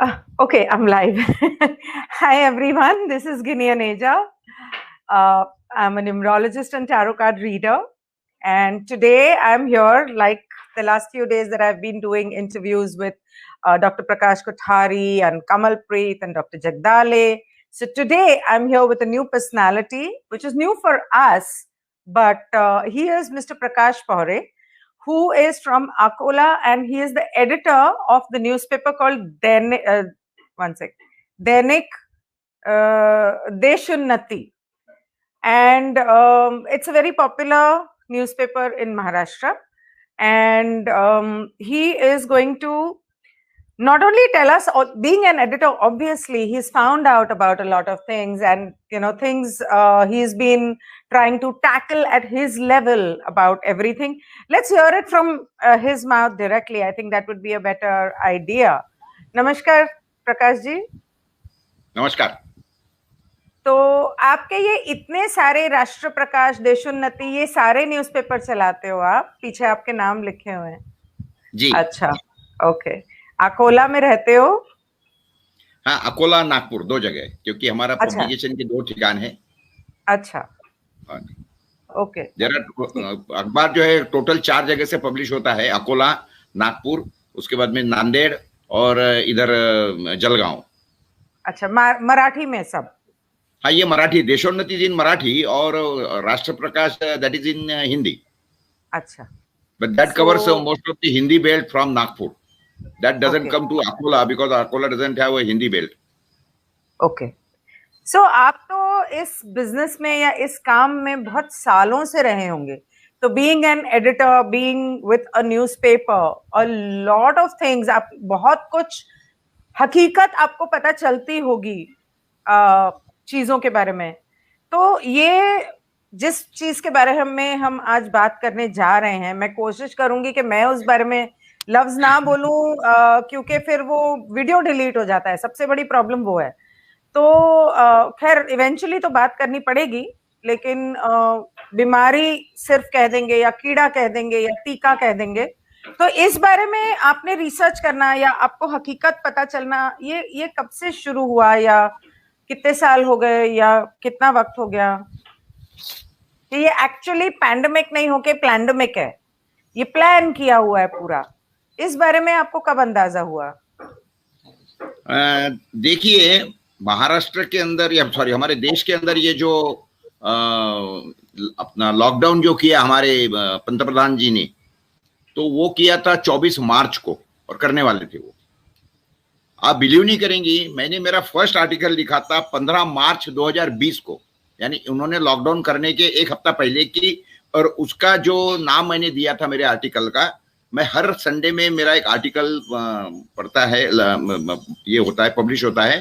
Okay, I'm live. Hi, everyone. This is Guinea Neja. I'm a numerologist and tarot card reader. And today I'm here, like the last few days that I've been doing interviews with Dr. Prakash Kothari and Kamal Preet and Dr. Jagdale. So today I'm here with a new personality, which is new for us. But he is Mr. Prakash Pahore, who is from Akola, and he is the editor of the newspaper called Dainik Deshunnati. And it's a very popular newspaper in Maharashtra. And he is going to not only tell us, being an editor, obviously he's found out about a lot of things, and things he's been trying to tackle at his level about everything. Let's hear it from his mouth directly. I think that would be a better idea. Namaskar, Prakash ji. नमस्कार. तो आपके ये इतने सारे राष्ट्र प्रकाश, देशोन्नति, ये सारे newspaper चलाते हो आप, पीछे आपके नाम लिखे हुए हैं जी. अच्छा, ओके. अकोला में रहते हो? हाँ, अकोला नागपुर दो जगह, क्योंकि हमारा अच्छा. पब्लिकेशन के दो ठिकान है. अच्छा, ओके. जरा अखबार जो है टोटल 4 जगह से पब्लिश होता है, अकोला, नागपुर, उसके बाद में नांदेड़ और इधर जलगांव. अच्छा, मराठी में सब? हाँ, ये मराठी, देशोन्नति इन मराठी और राष्ट्र प्रकाश दैट इज इन हिंदी. अच्छा. But that covers most of the Hindi belt from Nagpur. That doesn't come to Akola because Akola doesn't have a Hindi belt. Okay. So आप तो इस बिजनेस में या इस काम में बहुत सालों से रहे होंगे. तो being an editor, being with a newspaper, a lot of things, आप बहुत कुछ हकीकत आपको पता चलती होगी चीजों के बारे में. तो ये जिस चीज के बारे में हम आज बात करने जा रहे हैं, मैं कोशिश करूंगी कि मैं उस बारे में लफ्ज ना बोलूं, क्योंकि फिर वो वीडियो डिलीट हो जाता है. सबसे बड़ी प्रॉब्लम वो है. तो खैर इवेंचुअली तो बात करनी पड़ेगी, लेकिन बीमारी सिर्फ कह देंगे या कीड़ा कह देंगे या टीका कह देंगे. तो इस बारे में आपने रिसर्च करना या आपको हकीकत पता चलना, ये कब से शुरू हुआ, या कितने साल हो गए, या कितना वक्त हो गया? ये एक्चुअली पैंडेमिक नहीं होके प्लैंडेमिक है, ये प्लान किया हुआ है पूरा. इस बारे में आपको कब अंदाजा हुआ? देखिए, महाराष्ट्र के अंदर या सॉरी हमारे देश के अंदर ये जो अपना लॉकडाउन जो किया हमारे पंतप्रधान जी ने, तो वो किया था 24 मार्च को और करने वाले थे वो. आप बिलीव नहीं करेंगी, मैंने मेरा फर्स्ट आर्टिकल लिखा था 15 मार्च 2020 को, यानी उन्होंने लॉकडाउन करने के एक हफ्ता पहले की. और उसका जो नाम मैंने दिया था मेरे आर्टिकल का, मैं हर संडे में मेरा एक आर्टिकल पढ़ता है, ये होता है, पब्लिश होता है.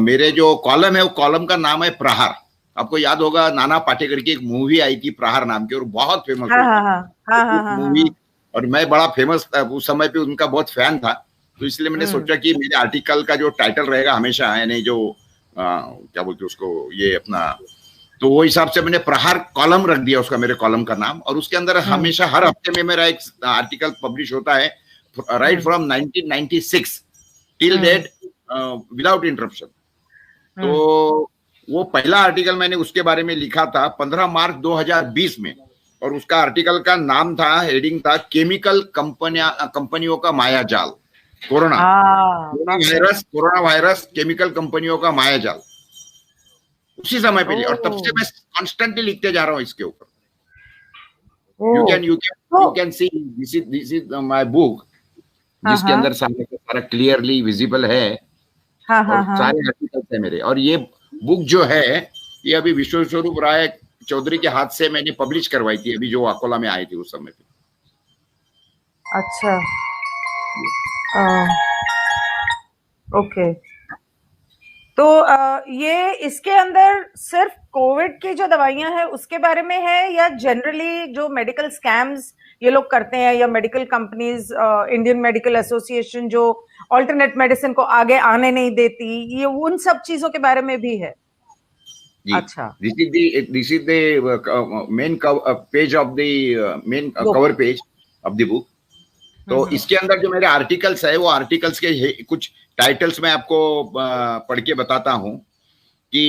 मेरे जो कॉलम है वो कॉलम का नाम है प्रहार. आपको याद होगा, नाना पाटेकर की एक मूवी आई थी प्रहार नाम की, और बहुत फेमस मूवी. और मैं बड़ा फेमस उस समय पे उनका बहुत फैन था. तो इसलिए मैंने सोचा कि मेरे आर्टिकल का जो टाइटल रहेगा हमेशा, यानी जो क्या बोलते उसको, ये अपना, तो वो हिसाब से मैंने प्रहार कॉलम रख दिया उसका, मेरे कॉलम का नाम. और उसके अंदर हमेशा हर हफ्ते में मेरा एक आर्टिकल पब्लिश होता है, right from 1996 till date, without interruption. तो वो पहला आर्टिकल मैंने उसके बारे में लिखा था 15 मार्च 2020 में, और उसका आर्टिकल का नाम था, हेडिंग था, केमिकल कंपनियों का माया जाल. कोरोना वायरस, केमिकल कंपनियों का माया जाल, उसी समय पे. और तब से मैं कॉन्स्टेंटली लिखते जा रहा हूँ इसके ऊपर. You can see this is my book, जिसके अंदर सारा क्लियरली विजिबल है. और सारे आर्टिकल्स है मेरे. और ये बुक जो है, ये अभी विश्व स्वरूप राय चौधरी के हाथ से मैंने पब्लिश करवाई थी, अभी जो अकोला में आई थी उस समय पे. अच्छा, ओके. तो ये इसके अंदर सिर्फ कोविड की जो दवाइयां हैं उसके बारे में है, या जनरली जो मेडिकल स्कैम्स ये लोग करते हैं, या medical companies, Indian medical association जो ऑल्टरनेट मेडिसिन को आगे आने नहीं देती, ये उन सब चीजों के बारे में भी है? अच्छा, this is the main page of the main cover page of the book. तो इसके अंदर जो मेरे आर्टिकल्स है, वो आर्टिकल्स के कुछ टाइटल्स मैं आपको पढ़ के बताता हूँ कि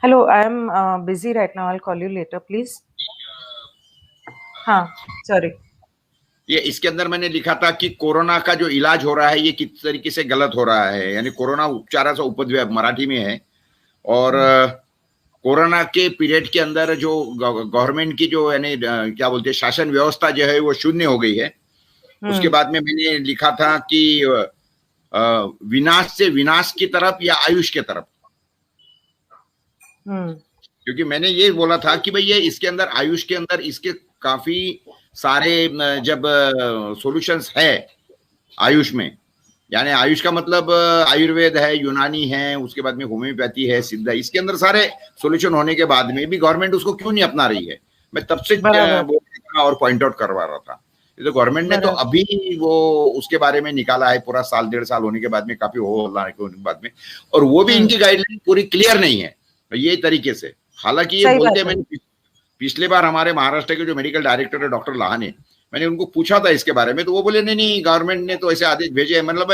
hello, I am busy right now, I will call you later please. हाँ, सॉरी। ये इसके अंदर मैंने लिखा था कि कोरोना का जो इलाज हो रहा है ये किस तरीके से गलत हो रहा है, यानी कोरोना उपचाराचा उपद्व्याप मराठी में है। और कोरोना के पीरियड के अंदर जो गवर्नमेंट की जो यानी क्या बोलते हैं शासन व्यवस्था जो है वो शून्य हो गई है। उसके बाद में मैंने लिखा था कि विनाश से विनाश की तरफ या आयुष की तरफ, क्योंकि मैंने ये बोला था कि भाई ये इसके अंदर आयुष के अंदर इसके काफी सारे जब सॉल्यूशंस है आयुष में, यानी आयुष का मतलब आयुर्वेद है, यूनानी है, उसके बाद में होम्योपैथी है, सिद्ध है, इसके अंदर सारे सॉल्यूशन होने के बाद में भी गवर्नमेंट उसको क्यों नहीं अपना रही है, मैं तब से बोल रहा था और पॉइंट आउट करवा रहा था। तो गवर्नमेंट ने तो अभी वो उसके बारे में निकाला है, पूरा साल 1.5 साल होने के बाद में काफी हो के बाद में, और वो भी इनकी गाइडलाइन पूरी क्लियर नहीं है ये तरीके से। हालांकि ये बोलते हैं, मैंने पिछले बार हमारे महाराष्ट्र के जो मेडिकल डायरेक्टर है डॉक्टर लाहाने, मैंने उनको पूछा था इसके बारे में, तो वो बोले नहीं गवर्नमेंट ने तो ऐसे आदेश भेजे हैं, मतलब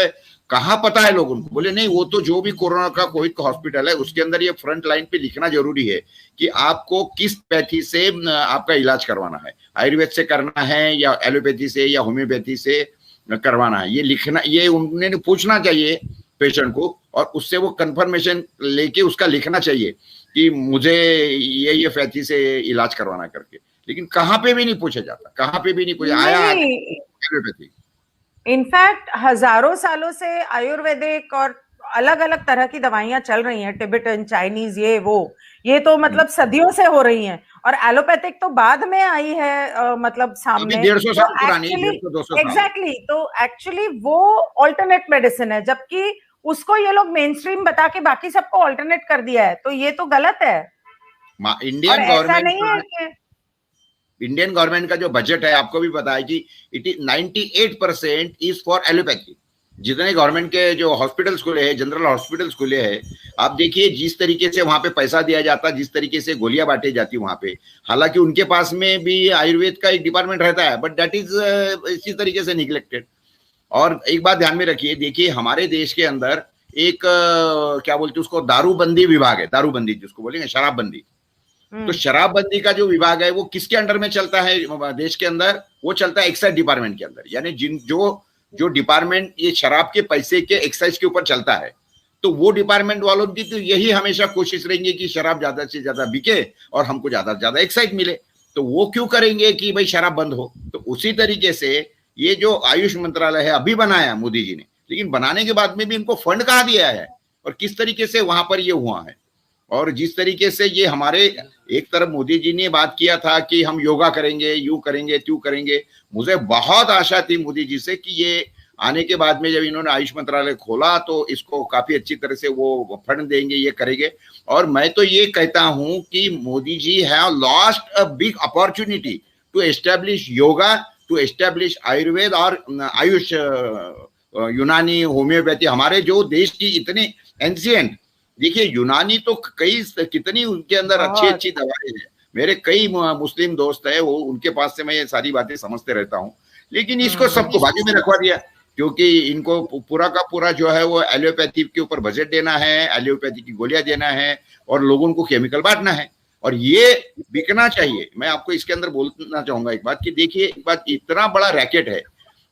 कहाँ पता है लोगों को। बोले नहीं, वो तो जो भी कोरोना का कोविड का हॉस्पिटल है उसके अंदर ये फ्रंट लाइन पे लिखना जरूरी है कि आपको किस पैथी से आपका इलाज करवाना है, आयुर्वेद से करना है या एलोपैथी से या होम्योपैथी से करवाना है, ये लिखना, ये उन्होंने पूछना चाहिए पेशेंट को, और उससे वो कंफर्मेशन लेके उसका लिखना चाहिए कि मुझे ये पैथी से इलाज करवाना करके। लेकिन कहाँ पे भी नहीं पूछा जाता, कहाँ पे भी नहीं पूछा आया एलोपैथी। इनफैक्ट हजारों सालों से आयुर्वेदिक और अलग अलग तरह की दवाइयां चल रही हैं, टिबेटन, चाइनीज, ये तो मतलब सदियों से हो रही हैं, और एलोपैथिक तो बाद में आई है, मतलब सामने 150 साल पुरानी, 150-200 साल। एग्जैक्टली, तो एक्चुअली वो ऑल्टरनेट मेडिसिन है, जबकि उसको ये लोग मेन स्ट्रीम बता के बाकी सबको ऑल्टरनेट कर दिया है, तो ये तो गलत है। इंडियन गवर्नमेंट का जो बजट है आपको भी पता है कि it is 98% is for allopathy. जितने गवर्नमेंट के जो हॉस्पिटल्स खुले हैं, जनरल हॉस्पिटल्स खुले हैं, आप देखिए जिस तरीके से वहां पे पैसा दिया जाता, जिस तरीके से गोलियां बांटी जाती वहां पे, हालांकि उनके पास में भी आयुर्वेद का एक डिपार्टमेंट रहता है, बट दैट इज इसी तरीके से निग्लेक्टेड। और एक बात ध्यान में रखिए, देखिए हमारे देश के अंदर एक क्या बोलते हैं उसको, दारूबंदी विभाग है, दारूबंदी जिसको बोलेंगे शराबबंदी। तो शराबबंदी का जो विभाग है वो किसके अंडर में चलता है देश के अंदर, वो चलता है एक्साइज डिपार्टमेंट के अंदर, यानी जो डिपार्टमेंट ये शराब के पैसे के एक्साइज के ऊपर चलता है, तो वो डिपार्टमेंट वालों की तो यही हमेशा कोशिश रहेंगी कि शराब ज्यादा से ज्यादा बिके और हमको ज्यादा से ज्यादा एक्साइज मिले। तो वो क्यों करेंगे कि भाई शराब बंद हो। तो उसी तरीके से ये जो आयुष मंत्रालय है अभी बनाया मोदी जी ने, लेकिन बनाने के बाद में भी इनको फंड कहाँ दिया है और किस तरीके से वहां पर ये हुआ है। और जिस तरीके से ये हमारे एक तरफ मोदी जी ने बात किया था कि हम योगा करेंगे, यूं करेंगे, त्यों करेंगे, मुझे बहुत आशा थी मोदी जी से कि ये आने के बाद में जब इन्होंने आयुष मंत्रालय खोला तो इसको काफी अच्छी तरह से वो फंड देंगे, ये करेंगे। और मैं तो ये कहता हूं कि Modi ji have lost a big opportunity to establish yoga, to establish Ayurveda और आयुष, यूनानी, होम्योपैथी, हमारे जो देश की इतने एंशिएंट, देखिए यूनानी तो कितनी उनके अंदर अच्छी अच्छी दवाएं हैं। मेरे कई मुस्लिम दोस्त है, वो उनके पास से मैं ये सारी बातें समझते रहता हूँ, लेकिन इसको सबको बाजू में रखवा दिया क्योंकि इनको पूरा का पूरा जो है वो एलोपैथी के ऊपर बजट देना है, एलोपैथी की गोलियां देना है और लोगों को केमिकल बांटना है, और ये बिकना चाहिए। मैं आपको इसके अंदर बोलना चाहूंगा एक बात कि देखिए, एक बात, इतना बड़ा रैकेट है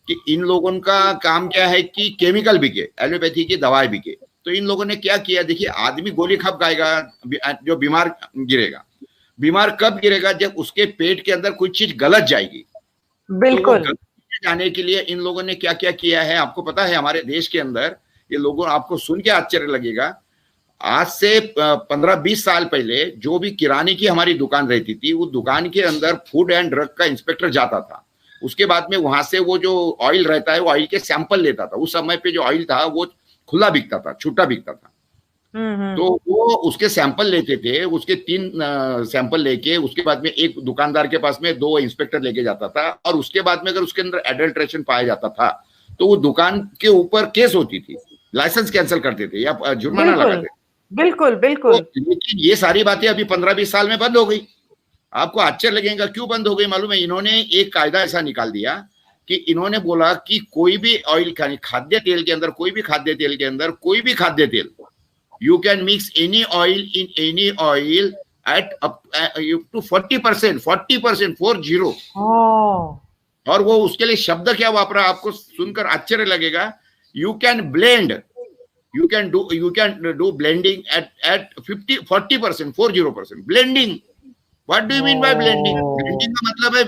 कि इन लोगों का काम क्या है कि केमिकल बिके, एलोपैथी की दवाएं बिके। तो इन लोगों ने क्या किया, देखिए आदमी गोली कब खाएगा, जो बीमार गिरेगा। बीमार कब गिरेगा, जब उसके पेट के अंदर कोई चीज गलत जाएगी। बिल्कुल। तो जाने के लिए इन लोगों ने क्या क्या किया है आपको पता है। हमारे देश के अंदर ये लोगों, आपको सुन के आश्चर्य लगेगा, आज से 15-20 साल पहले जो भी किराने की हमारी दुकान रहती थी, वो दुकान के अंदर फूड एंड ड्रग का इंस्पेक्टर जाता था। उसके बाद में वहां से वो जो ऑयल रहता है वो ऑयल के सैंपल लेता था। उस समय पे जो ऑयल था वो खुला बिकता था, छूटा बिकता था। तो वो उसके सैंपल लेते थे, उसके 3 सैंपल लेके उसके बाद में एक दुकानदार के पास में 2 इंस्पेक्टर लेके जाता था, और उसके बाद में अगर उसके अंदर एडल्ट्रेशन पाया जाता था तो वो दुकान के ऊपर केस होती थी, लाइसेंस कैंसिल करते थे या जुर्माना लगाते थे। बिल्कुल बिल्कुल। तो लेकिन ये सारी बातें अभी 15-20 साल में बंद हो गई। आपको आश्चर्य लगेगा क्यों बंद हो गई मालूम है? इन्होंने एक कायदा ऐसा निकाल दिया कि इन्होंने बोला कि कोई भी ऑयल खाद्य तेल के अंदर, कोई भी खाद्य तेल के अंदर, कोई भी खाद्य तेल, you can mix any oil in any oil at up to 40%, 40%, 40। और वो उसके लिए शब्द क्या वापरा आपको सुनकर आश्चर्य लगेगा, you can blend, you can do blending at 40%, 40% blending. What do you mean by blending? Blending का मतलब है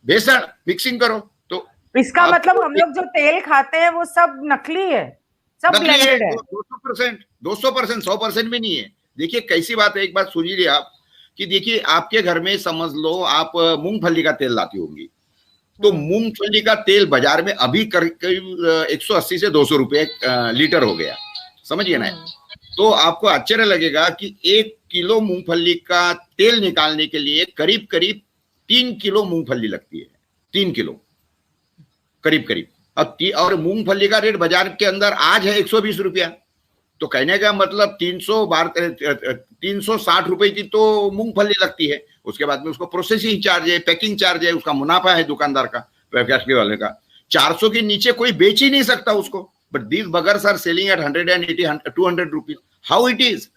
बेसन मिक्सिंग करो। तो इसका मतलब हम लोग जो तेल खाते हैं वो सब नकली है, सब ब्लेंडेड है। 200%, 200%, 100% भी नहीं है। देखिए कैसी बात है, एक बात सुनिए आप कि देखिए आपके घर में समझ लो आप मूंगफली का तेल लाती होंगी, तो मूंगफली का तेल बाजार में अभी करीब 180 से 200 रुपए लीटर हो गया, समझिए ना। तो आपको आश्चर्य लगेगा कि 1 किलो मूंगफली का तेल निकालने के लिए करीब करीब 3 किलो मूंगफली लगती है, 3 किलो करीब करीब। अब और मूंगफली का रेट बाजार के अंदर आज है 120 रुपया, तो कहने का मतलब 360 रुपए की तो मूंगफली लगती है। उसके बाद में उसको प्रोसेसिंग चार्ज है, पैकिंग चार्ज है, उसका मुनाफा है दुकानदार का, फैक्ट्री वाले का। 400 के नीचे कोई बेच ही नहीं सकता उसको, but these buggers are selling at 180, 200 rupees. How it is?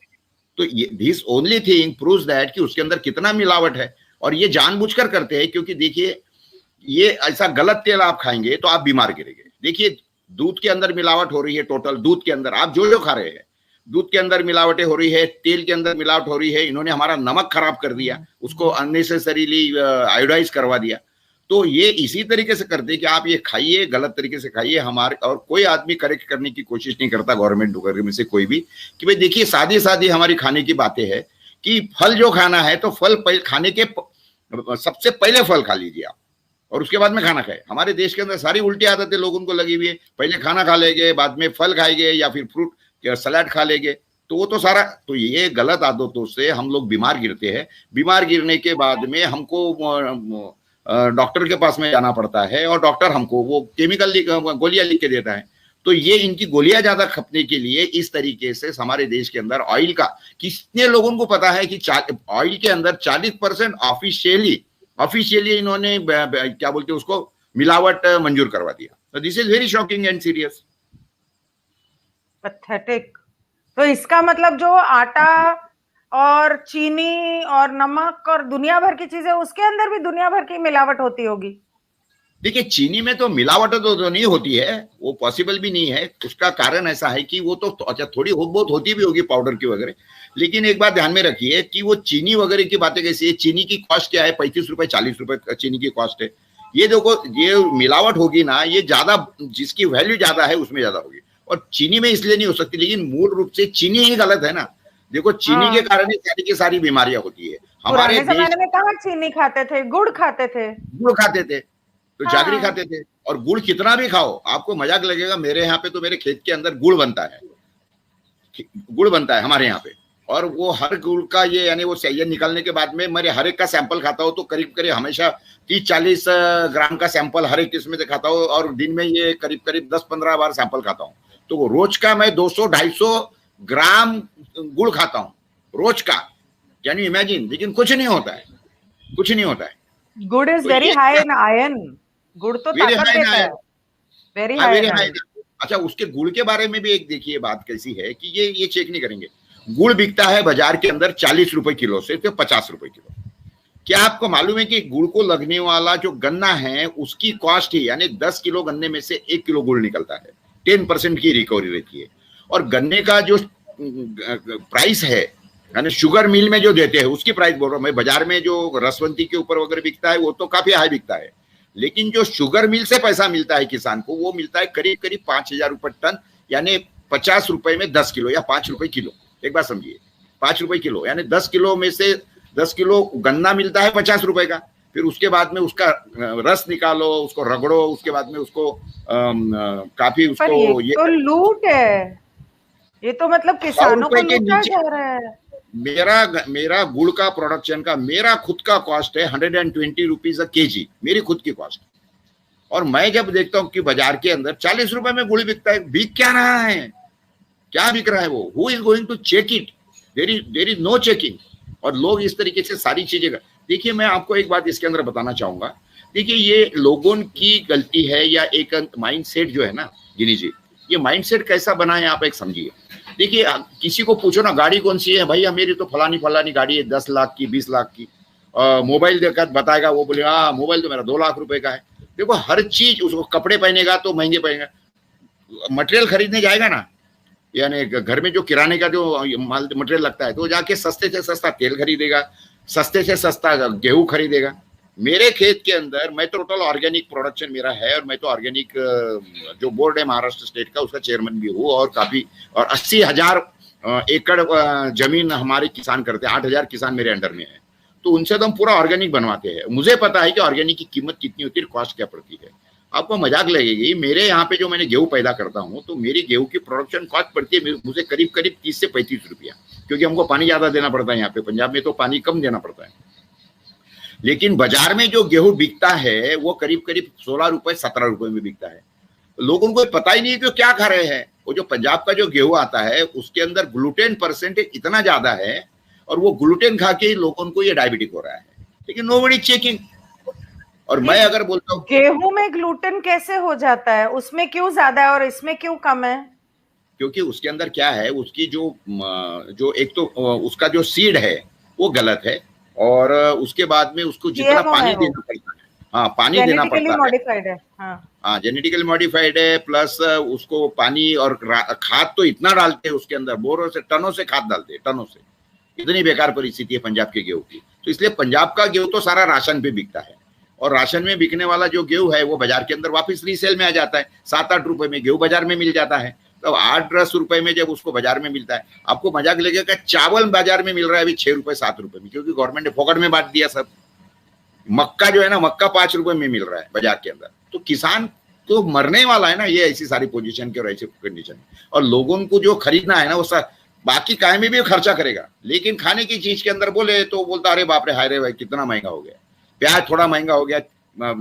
तो this only thing proves that कि उसके अंदर कितना मिलावट है, और ये जानबूझकर करते हैं, क्योंकि देखिए ये ऐसा गलत तेल आप खाएंगे तो आप बीमार गिरेंगे। देखिए दूध के अंदर मिलावट हो रही है, टोटल दूध के अंदर आप जो खा रहे हैं, दूध के अंदर मिलावटें हो रही है, तेल के अंदर मिलावट हो रही है। इन्होंने हमारा नमक खराब कर दिया, उसको अननेसेसरीली आयोडाइज करवा दिया। तो ये इसी तरीके से करते हैं कि आप ये खाइए, गलत तरीके से खाइए हमारे, और कोई आदमी करेक्ट करने की कोशिश नहीं करता गवर्नमेंट वगैरह में से कोई भी, कि भाई देखिए सादी सादी हमारी खाने की बातें हैं कि फल जो खाना है तो फल खाने के सबसे पहले फल खा लीजिए आप, और उसके बाद में खाना खाए। हमारे देश के अंदर सारी उल्टी आदतें लोगों को लगी हुई है, पहले खाना खा लेंगे, बाद में फल खाएंगे या फिर फ्रूट सलाद खा लेंगे, तो वो तो सारा, तो ये गलत आदतों से हम लोग बीमार गिरते हैं। बीमार गिरने के बाद में हमको डॉक्टर के पास में जाना पड़ता है, और डॉक्टर हमको वो केमिकल गोलियां लिख के देता है। तो ये इनकी गोलियां ज्यादा खपने के लिए इस तरीके से हमारे देश के अंदर ऑयल का, कितने लोगों को पता है कि ऑयल के अंदर 40% ऑफिशियली इन्होंने क्या बोलते हैं उसको, मिलावट मंजूर करवा दिया। तो this is very shocking and serious, pathetic. तो इसका मतलब जो आटा और चीनी और नमक और दुनिया भर की चीजें, उसके अंदर भी दुनिया भर की मिलावट होती होगी। देखिए चीनी में तो मिलावट तो नहीं होती है, वो पॉसिबल भी नहीं है। उसका कारण ऐसा है कि वो तो अच्छा थोड़ी बहुत होती भी होगी पाउडर की वगैरह, लेकिन एक बात ध्यान में रखिए कि वो चीनी वगैरह की बातें कैसी है। चीनी की कॉस्ट क्या है? 35 रुपए 40 रुपए चीनी की कॉस्ट है। ये देखो ये मिलावट होगी ना, ये ज्यादा, जिसकी वैल्यू ज्यादा है उसमें ज्यादा होगी, और चीनी में इसलिए नहीं हो सकती। लेकिन मूल रूप से चीनी ही गलत है ना। देखो चीनी के कारण ही सारी की सारी बीमारियां होती है। हमारे जमाने में कहाँ चीनी खाते थे, गुड़ खाते थे, गुड़ खाते थे, तो जागरी खाते थे। और गुड़ कितना भी खाओ, आपको मजाक लगेगा, मेरे यहाँ पे तो मेरे खेत के अंदर गुड़ बनता है, गुड़ बनता है हमारे यहाँ पे। और वो हर गुड़ का ये यानी वो सैयद निकालने के बाद में मेरे हर एक का सैंपल खाता हूँ, तो करीब करीब हमेशा 30-40 ग्राम का सैंपल हर एक किस्म से खाता हूँ, और दिन में ये करीब करीब 10-15 बार सैंपल खाता हूँ। तो रोज का मैं 200-250 ग्राम गुड़ खाता हूँ रोज का, कैन यू इमेजिन। लेकिन कुछ नहीं होता है, कुछ नहीं होता है। Good is very high in iron, गुड़ तो ताकत देता है, वेरी हाई। अच्छा उसके गुड़ के बारे में भी एक देखिए बात कैसी है कि ये चेक नहीं करेंगे। गुड़ बिकता है बाजार के अंदर 40 रुपए किलो से तो 50 रुपए किलो। क्या आपको मालूम है कि गुड़ को लगने वाला जो गन्ना है उसकी कॉस्ट ही, यानी 10 किलो गन्ने में से 1 किलो गुड़ निकलता है, 10% की रिकवरी रहती है। और गन्ने का जो प्राइस है, यानी शुगर मिल में जो देते हैं उसकी प्राइस बोल रहा हूं मैं, बाजार में जो रसवंती के ऊपर वगैरह बिकता है वो तो काफी हाई बिकता है, लेकिन जो शुगर मिल से पैसा मिलता है किसान को वो मिलता है करीब करीब 5,000 रुपए टन, यानी 50 रुपए में 10 किलो या 5 रुपए किलो। एक बात समझिए, 5 रुपए किलो, यानी 10 किलो में से 10 किलो गन्ना मिलता है 50 रुपए का। फिर उसके बाद में उसका रस निकालो, उसको रगड़ो, उसके बाद में उसको काफी उसको ये तो लूट है, ये तो मतलब किसानों को लूटा जा रहा है। मेरा गुड़ का प्रोडक्शन का मेरा खुद का कॉस्ट है 120 रुपीज अ केजी, मेरी खुद की कॉस्ट। और मैं जब देखता हूँ कि बाजार के अंदर 40 रुपए में गुड़ बिकता है, बिक क्या रहा है, क्या बिक रहा है वो, who is going to check it? There is no checking. और लोग इस तरीके से सारी चीजें देखिए, मैं आपको एक बात इसके अंदर बताना चाहूंगा। देखिए, ये लोगों की गलती है या एक माइंडसेट जो है ना गिनी जी, ये माइंडसेट कैसा बना है आप एक समझिए। देखिए, किसी को पूछो ना गाड़ी कौन सी है, भैया मेरी तो फलानी फलानी गाड़ी है 10 लाख की 20 लाख की। मोबाइल देखकर बताएगा, वो बोले हाँ मोबाइल तो मेरा 2 लाख रुपए का है। देखो हर चीज, उसको कपड़े पहनेगा तो महंगे पहनेगा, मटेरियल खरीदने जाएगा ना, यानी घर में जो किराने का जो माल मटेरियल लगता है तो जाके सस्ते से सस्ता तेल खरीदेगा, सस्ते से सस्ता गेहूं खरीदेगा। मेरे खेत के अंदर मैं तो टोटल ऑर्गेनिक प्रोडक्शन मेरा है, और मैं तो ऑर्गेनिक जो बोर्ड है महाराष्ट्र स्टेट का उसका चेयरमैन भी हूँ, और काफी और 80,000 एकड़ जमीन हमारे किसान करते हैं, 8,000 किसान मेरे अंडर में है। तो उनसे तो हम पूरा ऑर्गेनिक बनवाते हैं। मुझे पता है कि ऑर्गेनिक की कीमत कितनी होती है, कॉस्ट क्या पड़ती है। आपको मजाक लगेगी, मेरे यहाँ पे जो मैंने गेहूं पैदा करता हूँ तो मेरी गेहूं की प्रोडक्शन कॉस्ट पड़ती है मुझे करीब करीब 30 से 35 रुपया, क्योंकि हमको पानी ज्यादा देना पड़ता है। यहाँ पे पंजाब में तो पानी कम देना पड़ता है, लेकिन बाजार में जो गेहूं बिकता है वो करीब करीब 16 रुपए 17 रुपए में बिकता है। लोगों को पता ही नहीं है कि क्या खा रहे हैं। वो जो पंजाब का जो गेहूं आता है उसके अंदर ग्लूटेन परसेंटेज इतना ज्यादा है, और वो ग्लूटेन खा के ही लोगों को ये डायबिटिक हो रहा है, लेकिन नोबडी चेकिंग। और मैं अगर बोलता हूँ गेहूं में ग्लूटेन कैसे हो जाता है, उसमें क्यों ज्यादा है और इसमें क्यों कम है? क्योंकि उसके अंदर क्या है, उसकी जो एक तो उसका जो सीड है वो गलत है, और उसके बाद में उसको जितना पानी देना पड़ता है, हाँ पानी देना पड़ता है, मॉडिफाइड है, हाँ जेनेटिकली मॉडिफाइड है, प्लस उसको पानी और खाद तो इतना डालते हैं उसके अंदर, बोरों से टनों से खाद डालते हैं, टनों से। इतनी बेकार परिस्थिति है पंजाब के गेहूं की। तो इसलिए पंजाब का गेहूं तो सारा राशन पे बिकता है, और राशन में बिकने वाला जो गेहूं है वो बाजार के अंदर वापस रीसेल में आ जाता है। 7-8 रुपए में गेहूं बाजार में मिल जाता है, तो 8-10 रुपए में जब उसको बाजार में मिलता है, आपको मजाक लगेगा चावल बाजार में मिल रहा है अभी 6 रुपए 7 रुपए में, क्योंकि गवर्नमेंट ने फोकट में बांट दिया सब। मक्का जो है ना, मक्का 5 रुपए में मिल रहा है बाजार के अंदर। तो किसान तो मरने वाला है ना, ये ऐसी सारी पोजीशन के और ऐसी कंडीशन। और लोगों को जो खरीदना है ना वो बाकी काय में भी खर्चा करेगा, लेकिन खाने की चीज के अंदर बोले तो बोलता अरे बाप रे हाय रे भाई कितना महंगा हो गया, प्याज थोड़ा महंगा हो गया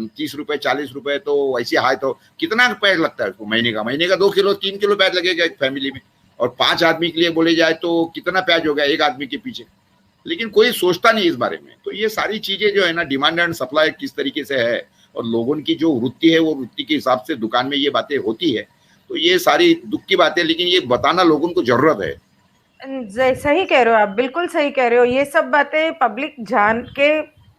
30 रुपए 40 रुपए, तो ऐसे हाय तो कितना प्याज लगता है उसको, महीने का 2 किलो 3 किलो प्याज लगेगा एक फैमिली में, और 5 आदमी के लिए बोले जाए तो कितना प्याज हो गया एक आदमी के पीछे। लेकिन कोई सोचता नहीं इस बारे में। तो ये सारी चीजें जो है ना, डिमांड एंड सप्लाई किस तरीके से है, और लोगों की जो वृत्ति है वो वृत्ति के हिसाब से दुकान में ये बातें होती है। तो ये सारी दुख की बातें, लेकिन ये बताना लोगों को जरूरत है। सही कह रहे हो आप, बिल्कुल सही कह रहे हो। ये सब बातें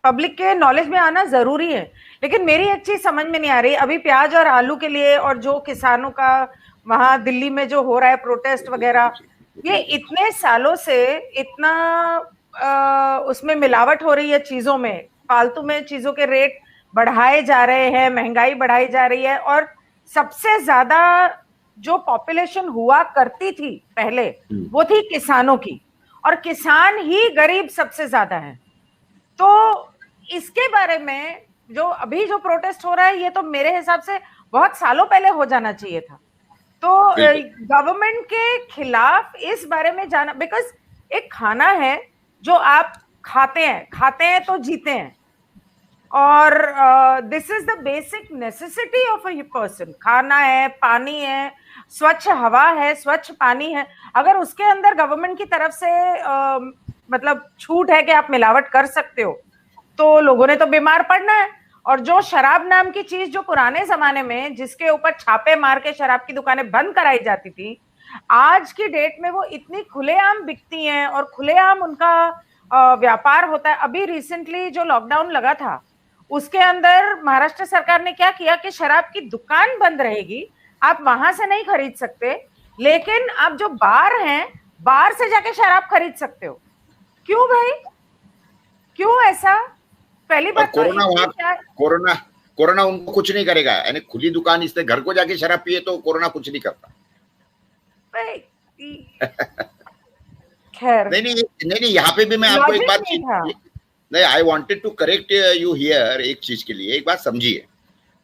पब्लिक के नॉलेज में आना जरूरी है। लेकिन मेरी एक चीज समझ में नहीं आ रही, अभी प्याज और आलू के लिए और जो किसानों का वहां दिल्ली में जो हो रहा है प्रोटेस्ट वगैरह, ये इतने सालों से इतना उसमें मिलावट हो रही है चीजों में, फालतू में चीजों के रेट बढ़ाए जा रहे हैं, महंगाई बढ़ाई जा रही है, और सबसे ज्यादा जो पॉपुलेशन हुआ करती थी पहले वो थी किसानों की, और किसान ही गरीब सबसे ज्यादा है। तो इसके बारे में जो अभी जो प्रोटेस्ट हो रहा है, ये तो मेरे हिसाब से बहुत सालों पहले हो जाना चाहिए था। तो गवर्नमेंट के खिलाफ इस बारे में जाना, बिकॉज एक खाना है जो आप खाते हैं तो जीते हैं, और this is the basic necessity of a person. खाना है, पानी है, स्वच्छ हवा है, स्वच्छ पानी है। अगर उसके अंदर गवर्नमेंट की तरफ से मतलब छूट है कि आप मिलावट कर सकते हो, तो लोगों ने तो बीमार पड़ना है। और जो शराब नाम की चीज जो पुराने जमाने में जिसके ऊपर छापे मार के शराब की दुकानें बंद कराई जाती थी, आज की डेट में वो इतनी खुलेआम बिकती हैं और खुलेआम उनका व्यापार होता है। अभी रिसेंटली जो लॉकडाउन लगा था उसके अंदर महाराष्ट्र सरकार ने क्या किया कि शराब की दुकान बंद रहेगी, आप वहां से नहीं खरीद सकते, लेकिन आप जो बार हैं बार से जाके शराब खरीद सकते हो। क्यों भाई, क्यों ऐसा? पहली बात तो कोरोना उनको कुछ नहीं करेगा, यानी खुली दुकान, इससे घर को जाके शराब पिए तो कोरोना कुछ नहीं करता। खैर नहीं, यहाँ पे भी मैं आपको एक बात नहीं, I wanted to correct you here एक चीज के लिए, एक बात समझिए।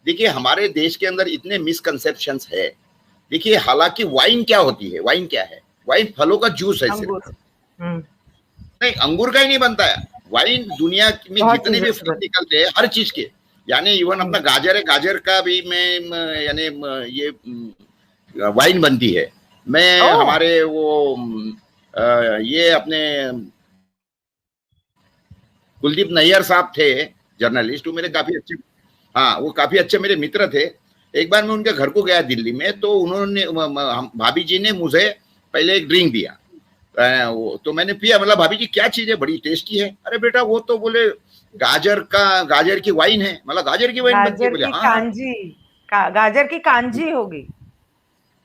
देखिए हमारे देश के अंदर इतने मिसकंसेप्शंस है। देखिए हालांकि वाइन क्या होती है, वाइन क्या है, वाइन फलों का जूस है सिर्फ। नहीं, अंगूर का ही नहीं बनता है वाइन। दुनिया में जितने भी फल निकलते हैं हर चीज के, यानी इवन अपना गाजर है, गाजर का भी मैं यानी ये वाइन बनती है। मैं हमारे वो ये अपने कुलदीप नैयर साहब थे जर्नलिस्ट, वो मेरे काफी अच्छे, हाँ वो काफी अच्छे मेरे मित्र थे। एक बार मैं उनके घर को गया दिल्ली में, तो उन्होंने भाभी जी ने मुझे पहले एक ड्रिंक दिया, तो मैंने पिया, मतलब भाभी जी क्या चीज है, बड़ी टेस्टी है। अरे बेटा वो तो बोले गाजर की वाइन है। मतलब गाजर की वाइन बनती है? बोले हाँ। गाजर की कांजी होगी।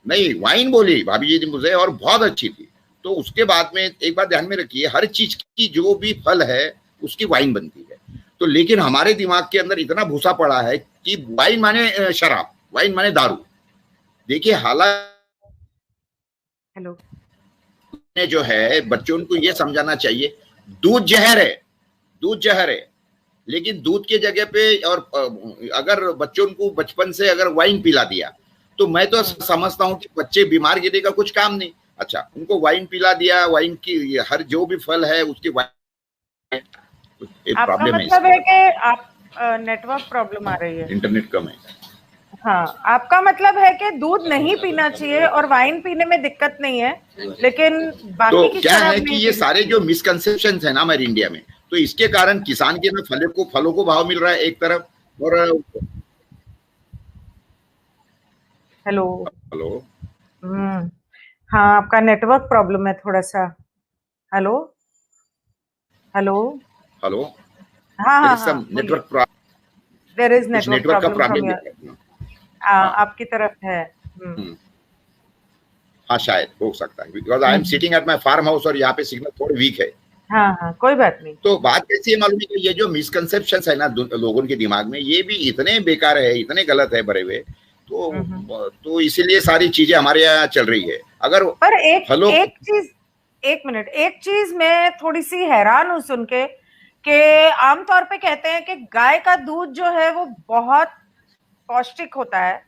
नहीं, वाइन बोली भाभी जी ने मुझे, और बहुत अच्छी थी। तो उसके बाद में एक बात ध्यान में रखिए, हर चीज की जो भी फल है उसकी वाइन बनती है। तो लेकिन हमारे दिमाग के अंदर इतना भूसा पड़ा है कि वाइन माने शराब, वाइन माने दारू। देखिए हालांकि हेलो, जो है बच्चों को ये समझाना चाहिए, दूध जहर है, दूध जहर है, लेकिन दूध के जगह पे और अगर बच्चों को बचपन से अगर वाइन पिला दिया, तो मैं तो समझता हूँ कि बच्चे बीमार गिरने का कुछ काम नहीं। अच्छा, उनको वाइन पिला दिया, वाइन की हर जो भी फल है उसकी वाइन, आपका मतलब है कि आप नेटवर्क प्रॉब्लम आ रही है, इंटरनेट कम है। हाँ, आपका मतलब है कि दूध नहीं पीना चाहिए और वाइन पीने में दिक्कत नहीं है, लेकिन बाकी तो की क्या शराब है कि ये सारे जो मिसकंसेप्शन है ना हमारे इंडिया में, तो इसके कारण किसान के ना फलों को भाव मिल रहा है एक तरफ, और हेलो हेलो, हाँ, आपका नेटवर्क प्रॉब्लम है थोड़ा सा। हेलो हेलो हेलो, हाँ हाँ हाँ, नेटवर्क, देयर इज नेटवर्क का प्रॉब्लम आपकी तरफ है। हाँ शायद हो सकता है, because I am sitting at my farm house और यहाँ पे सिग्नल थोड़ी वीक है। हाँ हाँ, कोई बात नहीं। तो बात कैसी है मालूम है कि ये जो मिसकंसेप्शंस है ना लोगों के दिमाग में, ये भी इतने बेकार है, इतने गलत है भरे हुए, तो इसीलिए सारी चीजें हमारे यहाँ चल रही है। अगर पर एक मिनट, एक चीज मैं थोड़ी सी हैरान हूँ सुन के, कि आमतौर पे कहते हैं कि गाय का दूध जो है वो बहुत पौष्टिक होता है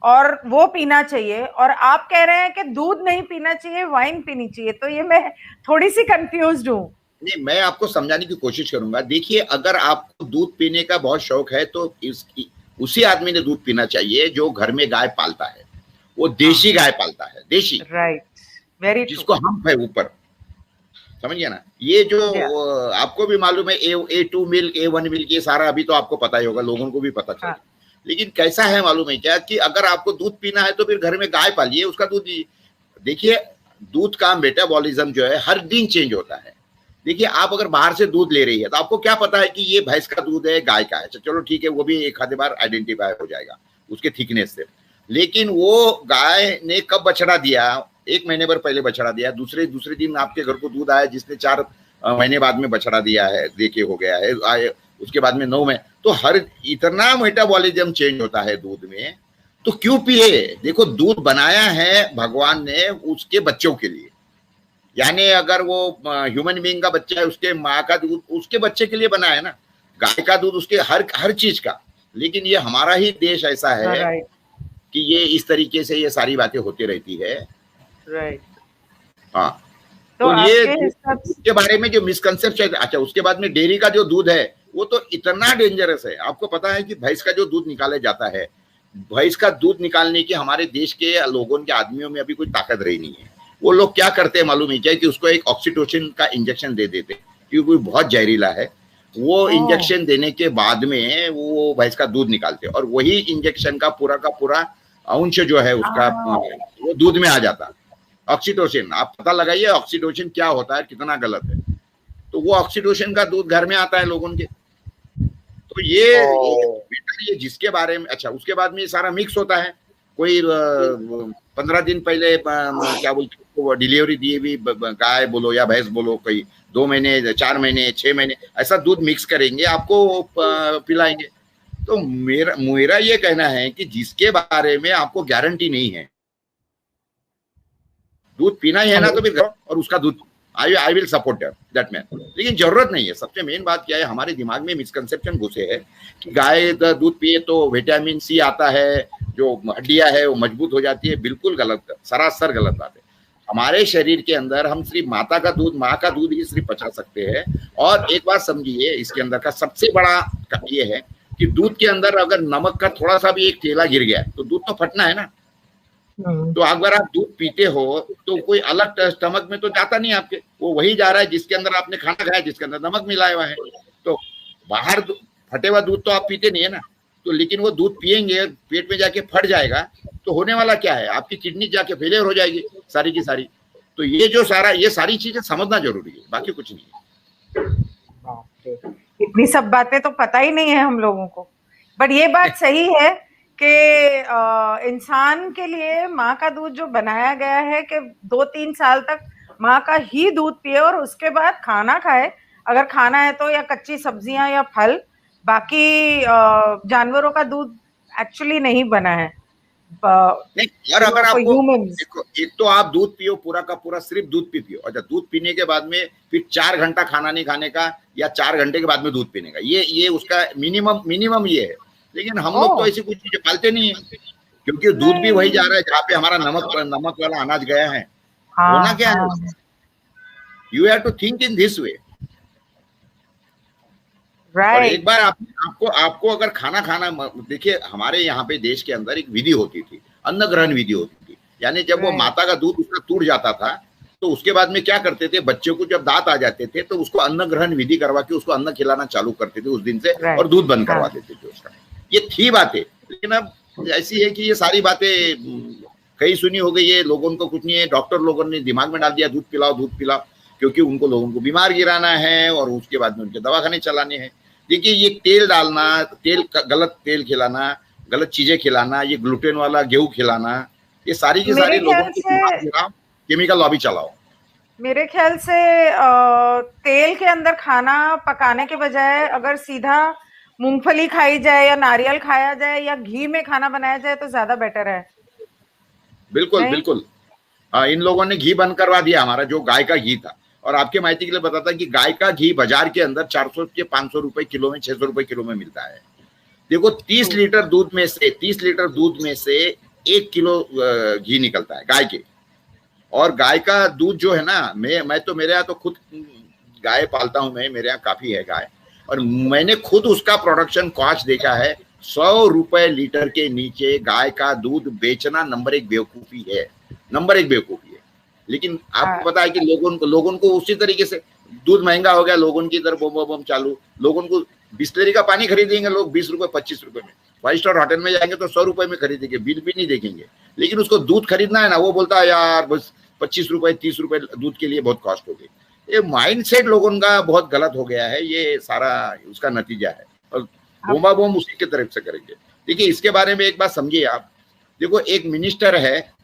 और वो पीना चाहिए, और आप कह रहे हैं कि दूध नहीं पीना चाहिए, वाइन पीनी चाहिए। तो ये मैं थोड़ी सी कंफ्यूज्ड हूँ। नहीं, मैं आपको समझाने की कोशिश करूंगा। देखिए, अगर आपको दूध पीने का बहुत शौक है तो उसी आदमी ने दूध पीना चाहिए जो घर में गाय पालता है, वो देशी गाय पालता है, देशी, राइट, वेरी ट्रू, जिसको हम है ऊपर, समझ गया ना। ये जो आपको भी मालूम है, A2 मिल्क, A1 मिल्क, ये सारा अभी तो आपको पता ही होगा, लोगों को भी पता चला। लेकिन कैसा है मालूम है क्या, कि अगर आपको दूध पीना है तो फिर घर में गाय पालिए, उसका दूध लीजिए। देखिए, दूध का मेटाबॉलिज्म जो है हर दिन चेंज होता है। देखिए, आप अगर बाहर से दूध ले रही है तो आपको क्या पता है कि ये भैंस का दूध है, गाय का है, चलो ठीक है, वो भी एक आधे बार आइडेंटिफाई हो जाएगा उसके थिकनेस से। लेकिन वो गाय ने कब बछड़ा दिया, 1 महीने भर पहले बछड़ा दिया, दूसरे दिन आपके घर को दूध आया जिसने 4 महीने बाद में बछड़ा दिया है, देखिए हो गया है, उसके बाद में 9 में, तो हर इतना मेटाबॉलिज्म चेंज होता है दूध में, तो क्यों पिए। देखो, दूध बनाया है भगवान ने उसके बच्चों के लिए, यानी अगर वो ह्यूमन बीइंग का बच्चा है, उसके माँ का दूध उसके बच्चे के लिए बना है ना, गाय का दूध उसके हर चीज का। लेकिन ये हमारा ही देश ऐसा है कि ये इस तरीके से ये सारी बातें होती रहती है। राइट, हाँ, तो ये उसके बारे में जो मिसकंसेप्शन। अच्छा, उसके बाद में डेयरी का जो दूध है वो तो इतना डेंजरस है। आपको पता है कि भैंस का जो दूध निकाला जाता है, भैंस का दूध निकालने की हमारे देश के लोगों के आदमियों में अभी कोई ताकत रही नहीं है। वो लोग क्या करते हैं मालूम है क्या, कि उसको एक ऑक्सीटोसिन का इंजेक्शन दे देते हैं, क्योंकि बहुत जहरीला है। वो इंजेक्शन देने के बाद में वो भैंस का दूध निकालते हैं, और वही इंजेक्शन का पूरा अंश जो है उसका वो दूध में आ जाता है। ऑक्सीटोसिन, आप पता लगाइए ऑक्सीटोसिन क्या होता है, कितना गलत है। तो वो ऑक्सीटोसिन का दूध घर में आता है लोगों के। तो ये जिसके बारे में, अच्छा, उसके बाद में ये सारा मिक्स होता है। कोई 15 दिन पहले क्या बोलते वो डिलीवरी दी हुई गाय बोलो या भैंस बोलो, कोई 2 महीने, 4 महीने, 6 महीने ऐसा दूध मिक्स करेंगे, आपको पिलाएंगे। तो मेरा ये कहना है कि जिसके बारे में आपको गारंटी नहीं है, दूध पीना ही है ना, तो फिर और उसका दूध I will support that man. लेकिन जरूरत नहीं है। सबसे मेन बात क्या है, हमारे दिमाग में मिसकंसेप्शन घुसे है कि गाय दूध पिए तो विटामिन सी आता है, जो हड्डियां है वो मजबूत हो जाती है। बिल्कुल गलत, सरासर गलत बात है। हमारे शरीर के अंदर हम सिर्फ माँ का दूध ही सिर्फ पचा सकते हैं। और एक बात समझिए, इसके अंदर का सबसे बड़ा ये है कि दूध के अंदर अगर नमक का थोड़ा सा भी एक टेला गिर गया तो दूध तो फटना है ना। तो अगर आप दूध पीते हो तो कोई अलग स्टमक में तो जाता नहीं आपके, वो वही जा रहा है जिसके अंदर आपने खाना खाया, जिसके अंदर नमक मिलाया हुआ है। तो बाहर फटे हुआ दूध तो आप पीते नहीं है ना, तो लेकिन वो दूध पिएंगे पेट में जाके फट जाएगा तो होने वाला क्या है, आपकी किडनी जाके फेलियर हो जाएगी सारी की सारी। तो ये जो सारा ये सारी चीजें समझना जरूरी है, बाकी कुछ नहीं है। इतनी सब बातें तो पता ही नहीं है हम लोगों को, बट ये बात सही है कि इंसान के लिए माँ का दूध जो बनाया गया है कि 2-3 साल तक माँ का ही दूध पिए और उसके बाद खाना खाए, अगर खाना है तो, या कच्ची सब्जियां या फल, बाकी जानवरों का दूध एक्चुअली नहीं बना है। नहीं, और अगर आपको देखो, एक तो आप दूध पियो पूरा का पूरा, सिर्फ दूध पियो, और जब दूध पीने के बाद में फिर 4 घंटा खाना नहीं खाने का, या 4 घंटे के बाद में दूध पीने का, ये उसका मिनिमम ये है। लेकिन हम लोग तो ऐसी कुछ चीजें पालते नहीं है, क्योंकि दूध भी वही जा रहा है जहाँ पे हमारा नमक वाला अनाज गया है। होना क्या है, you have to think in this way. और एक बार आपको अगर खाना देखिए, हमारे यहाँ पे देश के अंदर एक विधि होती थी, अन्न ग्रहण विधि होती थी, यानी जब वो माता का दूध उसका टूट जाता था तो उसके बाद में क्या करते थे, बच्चे को जब दांत आ जाते थे तो उसको अन्न ग्रहण विधि करवा के उसको अन्न खिलाना चालू करते थे उस दिन से, और दूध बंद करवा देते थे उसका। ये थी बातें, लेकिन अब ऐसी है कि ये सारी बातें कहीं सुनी हो गई है, लोगों को कुछ नहीं है, डॉक्टर लोगों ने दिमाग में डाल दिया दूध पिलाओ, क्योंकि उनको लोगों को बीमार गिराना है और उसके बाद में उनके दवाखाने चलाने हैं। देखिए, ये तेल डालना, गलत तेल खिलाना, गलत चीजें खिलाना, ये ग्लूटेन वाला गेहूं खिलाना, ये सारी की सारी लोगों को केमिकल लॉबी चलाओ। मेरे ख्याल से तेल के अंदर खाना पकाने के बजाय अगर सीधा मूंगफली खाई जाए या नारियल खाया जाए या घी में खाना बनाया जाए तो ज्यादा बेटर है। बिल्कुल। इन लोगों ने घी बंद करवा दिया हमारा, जो गाय का घी था। और आपके माहिती के लिए बताता कि गाय का घी बाजार के अंदर 400 से 500 रुपए किलो में, 600 रुपए किलो में मिलता है। देखो, 30 लीटर दूध में से 1 किलो घी निकलता है गाय के। और गाय का दूध जो है ना, मैं तो मेरे यहाँ तो खुद गाय पालता हूं, मैं, मेरे यहाँ काफी है गाय, और मैंने खुद उसका प्रोडक्शन कॉस्ट देखा है। 100 रुपए लीटर के नीचे गाय का दूध बेचना नंबर 1 बेवकूफी है। लेकिन आपको पता है कि लोगों को उसी तरीके से दूध महंगा हो गया, लोगों की इधर बम चालू, लोगों को बिस्लरी का पानी खरीदेंगे लोग 20 रुपए 25 रुपए में, 5 स्टार होटल में जाएंगे तो 100 रुपए में खरीदेंगे, बिल भी नहीं देखेंगे। लेकिन उसको दूध खरीदना है ना, वो बोलता है यार बस 25 रुपए 30 रुपए दूध के लिए बहुत कॉस्ट हो गई। ये माइंडसेट लोगों का बहुत गलत हो गया है, ये सारा उसका नतीजा है, और बोम उसी की तरफ से करेंगे। देखिए, इसके बारे में एक बात समझिए आप। देखो, एक मिनिस्टर है,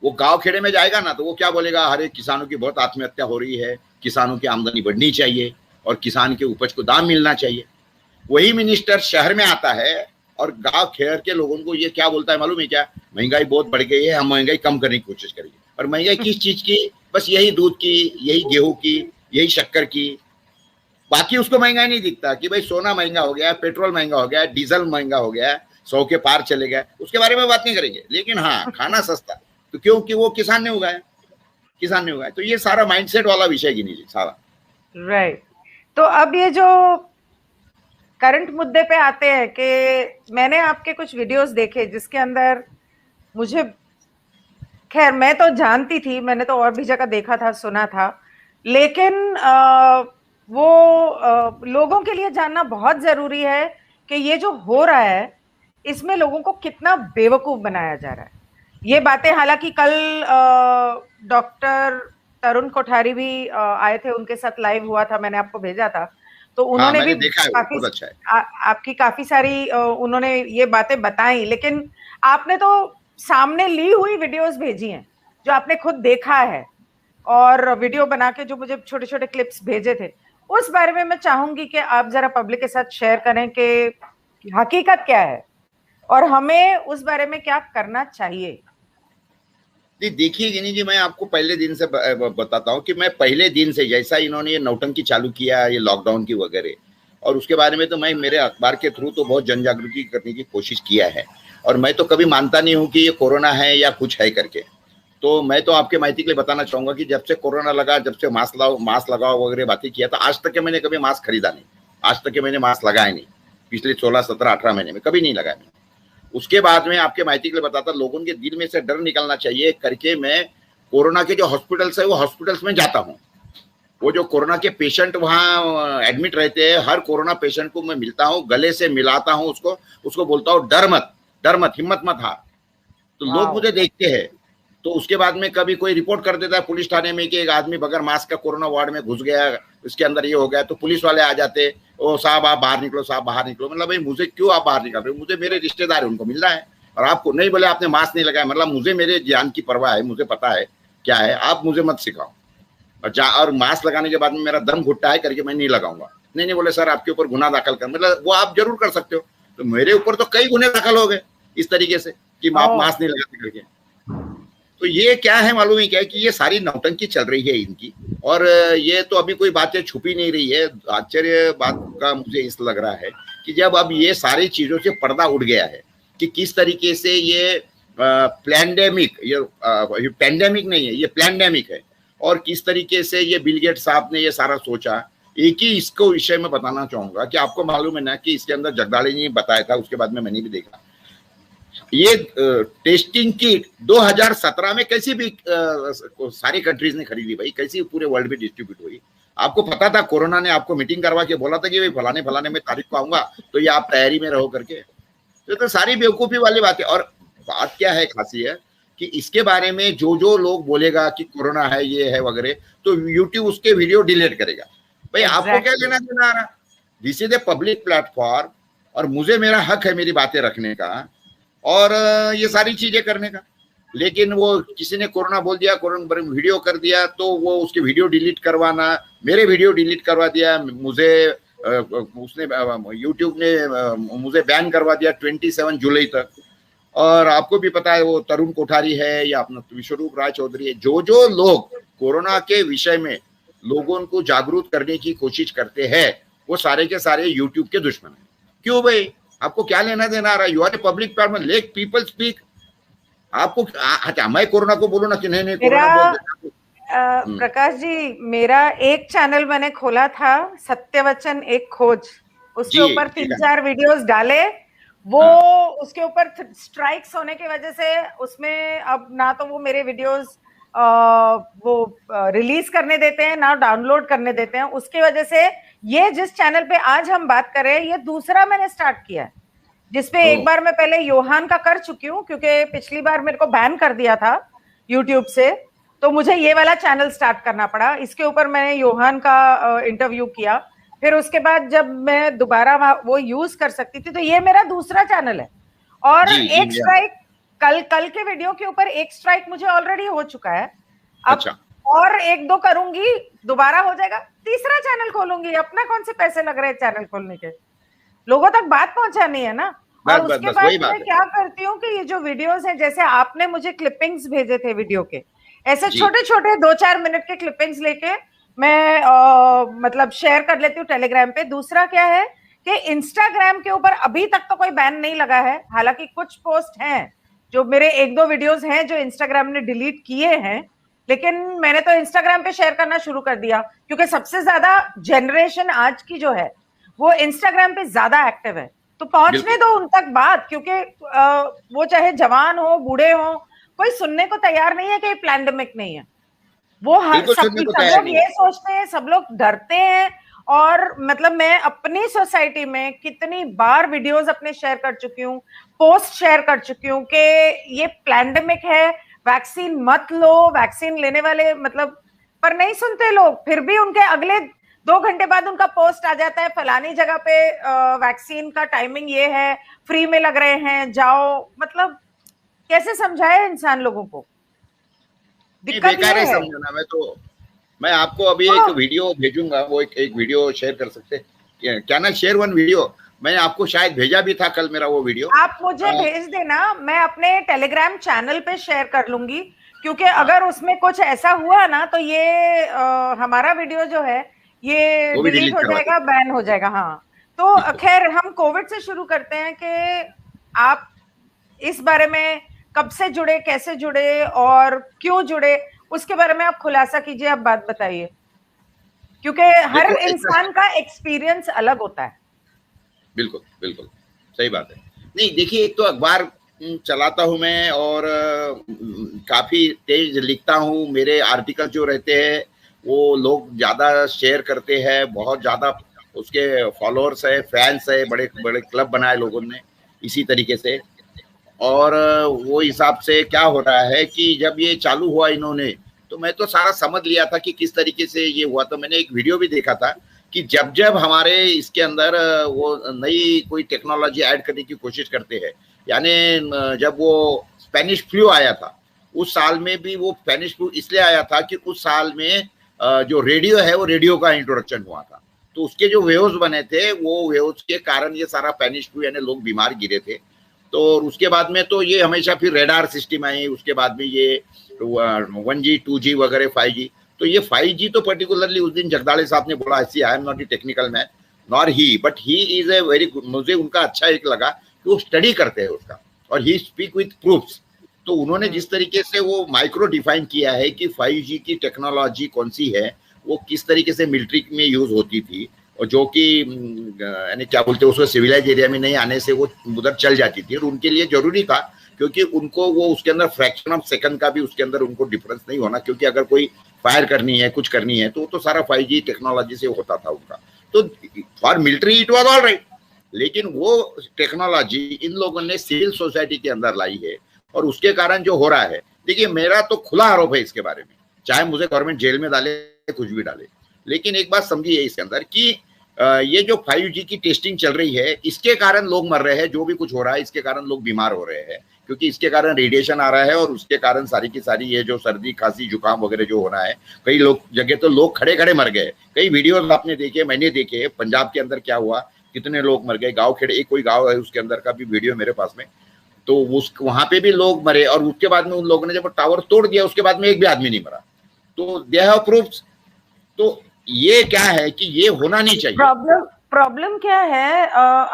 वो गांव खेड़े में जाएगा ना तो वो क्या बोलेगा, अरे किसानों की बहुत आत्महत्या हो रही है, किसानों की आमदनी बढ़नी चाहिए और किसान के उपज को दाम मिलना चाहिए। वही मिनिस्टर शहर में आता है और गांव खेड़ के लोगों को ये क्या बोलता है मालूम है क्या, महंगाई बहुत बढ़ गई है, हम महंगाई कम करने की कोशिश करेंगे। और महंगाई किस चीज की, बस यही दूध की, यही गेहूं की, यही शक्कर की। बाकी उसको महंगाई नहीं दिखता कि भाई सोना महंगा हो गया, पेट्रोल महंगा हो गया, डीजल महंगा हो गया, 100 के पार चले गए, उसके बारे में बात नहीं करेंगे। लेकिन हाँ, खाना सस्ता, तो क्योंकि वो किसान ने उगाया। तो ये सारा माइंडसेट वाला विषय गिनी सारा। राइट। तो अब ये जो करंट मुद्दे पे आते हैं कि मैंने आपके कुछ वीडियोस देखे जिसके अंदर मुझे, खैर मैं तो जानती थी, मैंने तो और भी जगह देखा था, सुना था, लेकिन वो लोगों के लिए जानना बहुत जरूरी है कि ये जो हो रहा है इसमें लोगों को कितना बेवकूफ बनाया जा रहा है। ये बातें हालांकि कल डॉक्टर तरुण कोठारी भी आए थे, उनके साथ लाइव हुआ था, मैंने आपको भेजा था, तो उन्होंने भी काफी अच्छा है। आपकी काफी सारी उन्होंने ये बातें बताई, लेकिन आपने तो सामने ली हुई वीडियोस भेजी हैं जो आपने खुद देखा है, और वीडियो बना के जो मुझे छोटे छोटे क्लिप्स भेजे थे, उस बारे में मैं चाहूंगी कि आप जरा पब्लिक के साथ शेयर करें कि हकीकत क्या है और हमें उस बारे में क्या करना चाहिए। देखिए गिनी जी, मैं आपको पहले दिन से बताता हूँ कि मैं पहले दिन से, जैसा इन्होंने ये नौटंकी चालू किया, ये लॉकडाउन की वगैरह, और उसके बारे में तो मैं मेरे अखबार के थ्रू तो बहुत जन जागृति करने की कोशिश किया है। और मैं तो कभी मानता नहीं हूँ कि ये कोरोना है या कुछ है करके। तो मैं तो आपके माहिती के लिए बताना चाहूंगा कि जब से कोरोना लगा, जब से मास्क लगाओ वगैरह बातें किया, तो आज तक के मैंने कभी मास्क खरीदा नहीं, आज तक के मैंने मास्क लगाया नहीं, पिछले 16, 17, 18 महीने में कभी नहीं लगाया मैंने। उसके बाद में आपके माहिती के लिए बताता, लोगों के दिल में से डर निकलना चाहिए करके मैं कोरोना के जो हॉस्पिटल्स है वो हॉस्पिटल्स में जाता हूँ, वो जो कोरोना के पेशेंट वहाँ एडमिट रहते हैं, हर कोरोना पेशेंट को मैं मिलता हूँ, गले से मिलाता हूँ उसको, उसको बोलता हूँ डर मत, डर मत, हिम्मत मत हार। तो लोग मुझे देखते हैं, तो उसके बाद में कभी कोई रिपोर्ट कर देता है पुलिस थाने में कि एक आदमी बगैर मास्क का कोरोना वार्ड में घुस गया, इसके अंदर ये हो गया, तो पुलिस वाले आ जाते, ओ साहब आप बाहर निकलो, साहब बाहर निकलो। मतलब भाई मुझे क्यों आप बाहर निकल रहे हो, मुझे मेरे रिश्तेदार है उनको मिलना है, और आपको नहीं बोले आपने मास्क नहीं लगाया, मतलब मुझे मेरे जान की परवाह है, मुझे पता है क्या है, आप मुझे मत सिखाओ। और मास्क लगाने के बाद में मेरा दम घुटता है करके मैं नहीं लगाऊंगा, नहीं बोले सर आपके ऊपर गुना दाखिल कर, मतलब वो आप जरूर कर सकते हो, तो मेरे ऊपर तो कई गुने दाखिल हो गए इस तरीके से कि आप मास्क नहीं लगाते करके। तो ये क्या है मालूम है क्या है कि ये सारी नौटंकी चल रही है इनकी, और ये तो अभी कोई बातें छुपी नहीं रही है। आश्चर्य बात का मुझे इस लग रहा है कि जब अब ये सारी चीजों से पर्दा उठ गया है कि किस तरीके से ये पैंडेमिक, ये पैंडेमिक नहीं है, ये प्लैंडेमिक है, और किस तरीके से ये बिल गेट्स साहब ने ये सारा सोचा। एक ही इसको विषय में बताना चाहूंगा कि आपको मालूम है ना कि इसके अंदर जगदाळे ने बताया था, उसके बाद में मैंने भी देखा, ये टेस्टिंग किट 2017 में कैसी भी सारी कंट्रीज ने खरीदी भाई, कैसी पूरे वर्ल्ड में डिस्ट्रीब्यूट हुई। आपको पता था, कोरोना ने आपको मीटिंग करवा के बोला था कि भाई फलाने फलाने में तारीख को आऊंगा, तो ये आप तैयारी में रहो करके। तो सारी बेवकूफी वाली बात है। और बात क्या है, खासी है कि इसके बारे में जो लोग बोलेगा कि कोरोना है ये है वगैरह, तो यूट्यूब उसके वीडियो डिलीट करेगा। भाई आपको क्या लेना देना आ रहा, this is a public platform, और मुझे मेरा हक है मेरी बातें रखने का और ये सारी चीजें करने का। लेकिन वो किसी ने कोरोना बोल दिया, कोरोना वीडियो कर दिया, तो वो उसके वीडियो डिलीट करवाना, मेरे वीडियो डिलीट करवा दिया, मुझे उसने यूट्यूब ने मुझे बैन करवा दिया 27 जुलाई तक। और आपको भी पता है वो तरुण कोठारी है या अपना विश्वरूप राय चौधरी है, जो लोग कोरोना के विषय में लोगों को जागरूक करने की कोशिश करते हैं, वो सारे के सारे यूट्यूब के दुश्मन है। क्यों भाई, आपको क्या लेना देना आ रहा है? You are a public platform, let people speak. आपको अच्छा, मैं कोरोना को बोलूं ना कि नहीं कोरोना बोल। प्रकाश जी, मेरा एक चैनल मैंने खोला था, सत्यवचन एक खोज, उसके ऊपर 3-4 वीडियोस डाले, वो उसके ऊपर स्ट्राइक्स होने की वजह से उसमें अब ना तो वो मेरे वीडियोस वो रिलीज करने देते हैं, ना डाउनलोड करने देते हैं। उसकी वजह से ये जिस चैनल पे आज हम बात कर रहे हैं, ये दूसरा मैंने स्टार्ट किया है, जिसपे एक बार मैं पहले योहान का कर चुकी हूँ, क्योंकि पिछली बार मेरे को बैन कर दिया था यूट्यूब से, तो मुझे ये वाला चैनल स्टार्ट करना पड़ा। इसके ऊपर मैंने योहान का इंटरव्यू किया, फिर उसके बाद जब मैं दोबारा वो यूज कर सकती थी, तो ये मेरा दूसरा चैनल है। और एक स्ट्राइक कल के वीडियो के ऊपर एक स्ट्राइक मुझे ऑलरेडी हो चुका है। अब और 1-2 करूंगी, दोबारा हो जाएगा, तीसरा चैनल खोलूंगी। अपना कौन से पैसे लग रहे हैं चैनल खोलने के, लोगों तक बात पहुंचानी है ना। और उसके बाद मैं क्या करती हूँ कि ये जो वीडियोस हैं, जैसे आपने मुझे क्लिपिंग्स भेजे थे वीडियो के, ऐसे छोटे छोटे 2-4 मिनट के क्लिपिंग्स लेके मैं मतलब शेयर कर लेती हूँ टेलीग्राम पे। दूसरा क्या है कि इंस्टाग्राम के ऊपर अभी तक तो कोई बैन नहीं लगा है, हालांकि कुछ पोस्ट हैं जो मेरे 1-2 वीडियोस हैं जो इंस्टाग्राम ने डिलीट किए हैं, लेकिन मैंने तो इंस्टाग्राम पे शेयर करना शुरू कर दिया, क्योंकि सबसे ज्यादा जनरेशन आज की जो है वो इंस्टाग्राम पे ज्यादा एक्टिव है। तो पहुंचने दो उन तक बात, क्योंकि वो चाहे जवान हो बूढ़े हो, कोई सुनने को तैयार नहीं है कि पैंडेमिक नहीं है। वो सब लोग ये सोचते हैं, सब लोग डरते हैं। और मतलब मैं अपनी सोसाइटी में कितनी बार वीडियोस अपने शेयर कर चुकी हूँ, पोस्ट शेयर कर चुकी हूँ कि ये पैंडेमिक है, वैक्सीन मत लो, वैक्सीन लेने वाले मतलब, पर नहीं सुनते लोग। फिर भी उनके अगले 2 घंटे बाद उनका पोस्ट आ जाता है, फलानी जगह पे वैक्सीन का टाइमिंग ये है, फ्री में लग रहे हैं, जाओ। मतलब कैसे समझाए इंसान लोगों को, दिक्कत बेकार है समझना। मैं आपको अभी एक वीडियो भेजूंगा, वो एक वीडियो शेयर कर सकते हैं क्या ना, शेयर वन वीडियो मैंने आपको शायद भेजा भी था कल, मेरा वो वीडियो आप मुझे भेज देना, मैं अपने टेलीग्राम चैनल पे शेयर कर लूंगी, क्योंकि अगर उसमें कुछ ऐसा हुआ ना तो ये हमारा वीडियो जो है ये डिलीट हो जाएगा, बैन हो जाएगा। हाँ, तो खैर हम कोविड से शुरू करते हैं कि आप इस बारे में कब से जुड़े, कैसे जुड़े और क्यों जुड़े, उसके बारे में आप खुलासा कीजिए, आप बात बताइए, क्योंकि हर इंसान का एक्सपीरियंस अलग होता है। बिल्कुल बिल्कुल सही बात है। नहीं देखिए, एक तो अखबार चलाता हूं मैं और काफी तेज लिखता हूं, मेरे आर्टिकल जो रहते हैं वो लोग ज्यादा शेयर करते हैं, बहुत ज्यादा उसके फॉलोअर्स है, फैंस है, बड़े बड़े क्लब बनाए लोगों ने इसी तरीके से। और वो हिसाब से क्या हो रहा है कि जब ये चालू हुआ इन्होंने, तो मैं तो सारा समझ लिया था कि किस तरीके से ये हुआ। तो मैंने एक वीडियो भी देखा था कि जब जब हमारे इसके अंदर वो नई कोई टेक्नोलॉजी ऐड करने की कोशिश करते हैं, यानी जब वो स्पेनिश फ्लू आया था उस साल में भी, वो स्पेनिश फ्लू इसलिए आया था कि उस साल में जो रेडियो है वो रेडियो का इंट्रोडक्शन हुआ था, तो उसके जो वेव्स बने थे वो वेव्स के कारण ये सारा स्पेनिश फ्लू यानी लोग बीमार गिरे थे। तो उसके बाद में तो ये हमेशा फिर रेडार सिस्टम आई, उसके बाद में ये 1G 2G वगैरह 5G। तो ये 5G तो पर्टिकुलरली उस दिन जगदाळे साहब ने बोला, ऐसी आई am not a technical man nor he, but he is a very good, मुझे उनका अच्छा एक लगा कि वो स्टडी करते हैं उसका और ही स्पीक विथ प्रूफ्स। तो उन्होंने जिस तरीके से वो माइक्रो डिफाइन किया है कि 5G की टेक्नोलॉजी कौन सी है, वो किस तरीके से मिलिट्री में यूज होती थी, और जो कि यानी क्या बोलते हैं उसको सिविलाइज एरिया में नहीं आने से वो उधर चल जाती थी, और उनके लिए जरूरी था क्योंकि उनको वो उसके अंदर फ्रैक्शन ऑफ सेकंड का भी उसके अंदर उनको डिफरेंस नहीं होना, क्योंकि अगर कोई फायर करनी है, कुछ करनी है, तो सारा 5G टेक्नोलॉजी से होता था उनका। तो for military it was all right, लेकिन वो टेक्नोलॉजी इन लोगों ने सिविल सोसाइटी के अंदर लाई है, और उसके कारण जो हो रहा है, देखिए मेरा तो खुला आरोप है इसके बारे में, चाहे मुझे गवर्नमेंट जेल में डाले, कुछ भी डाले, लेकिन एक बात समझिए इसके अंदर कि ये जो 5G की टेस्टिंग चल रही है, इसके कारण लोग मर रहे हैं, जो भी कुछ हो रहा है इसके कारण लोग बीमार हो रहे हैं, क्योंकि इसके कारण रेडिएशन आ रहा है, और उसके कारण सारी की सारी ये जो सर्दी खांसी जुकाम वगैरह जो हो रहा है, कई लोग जगह तो लोग खड़े खड़े मर गए। कई वीडियोस आपने देखे, मैंने देखे, पंजाब के अंदर क्या हुआ, कितने लोग मर गए, गाँव खेड़े, एक कोई गाँव है उसके अंदर का भी वीडियो मेरे पास में, तो उस वहां पे भी लोग मरे, और उसके बाद में उन लोगों ने जब टावर तोड़ दिया उसके बाद में एक भी आदमी नहीं मरा। तो दे हैव प्रूफ्स। तो ये क्या है कि ये होना नहीं चाहिए। प्रॉब्लम क्या है,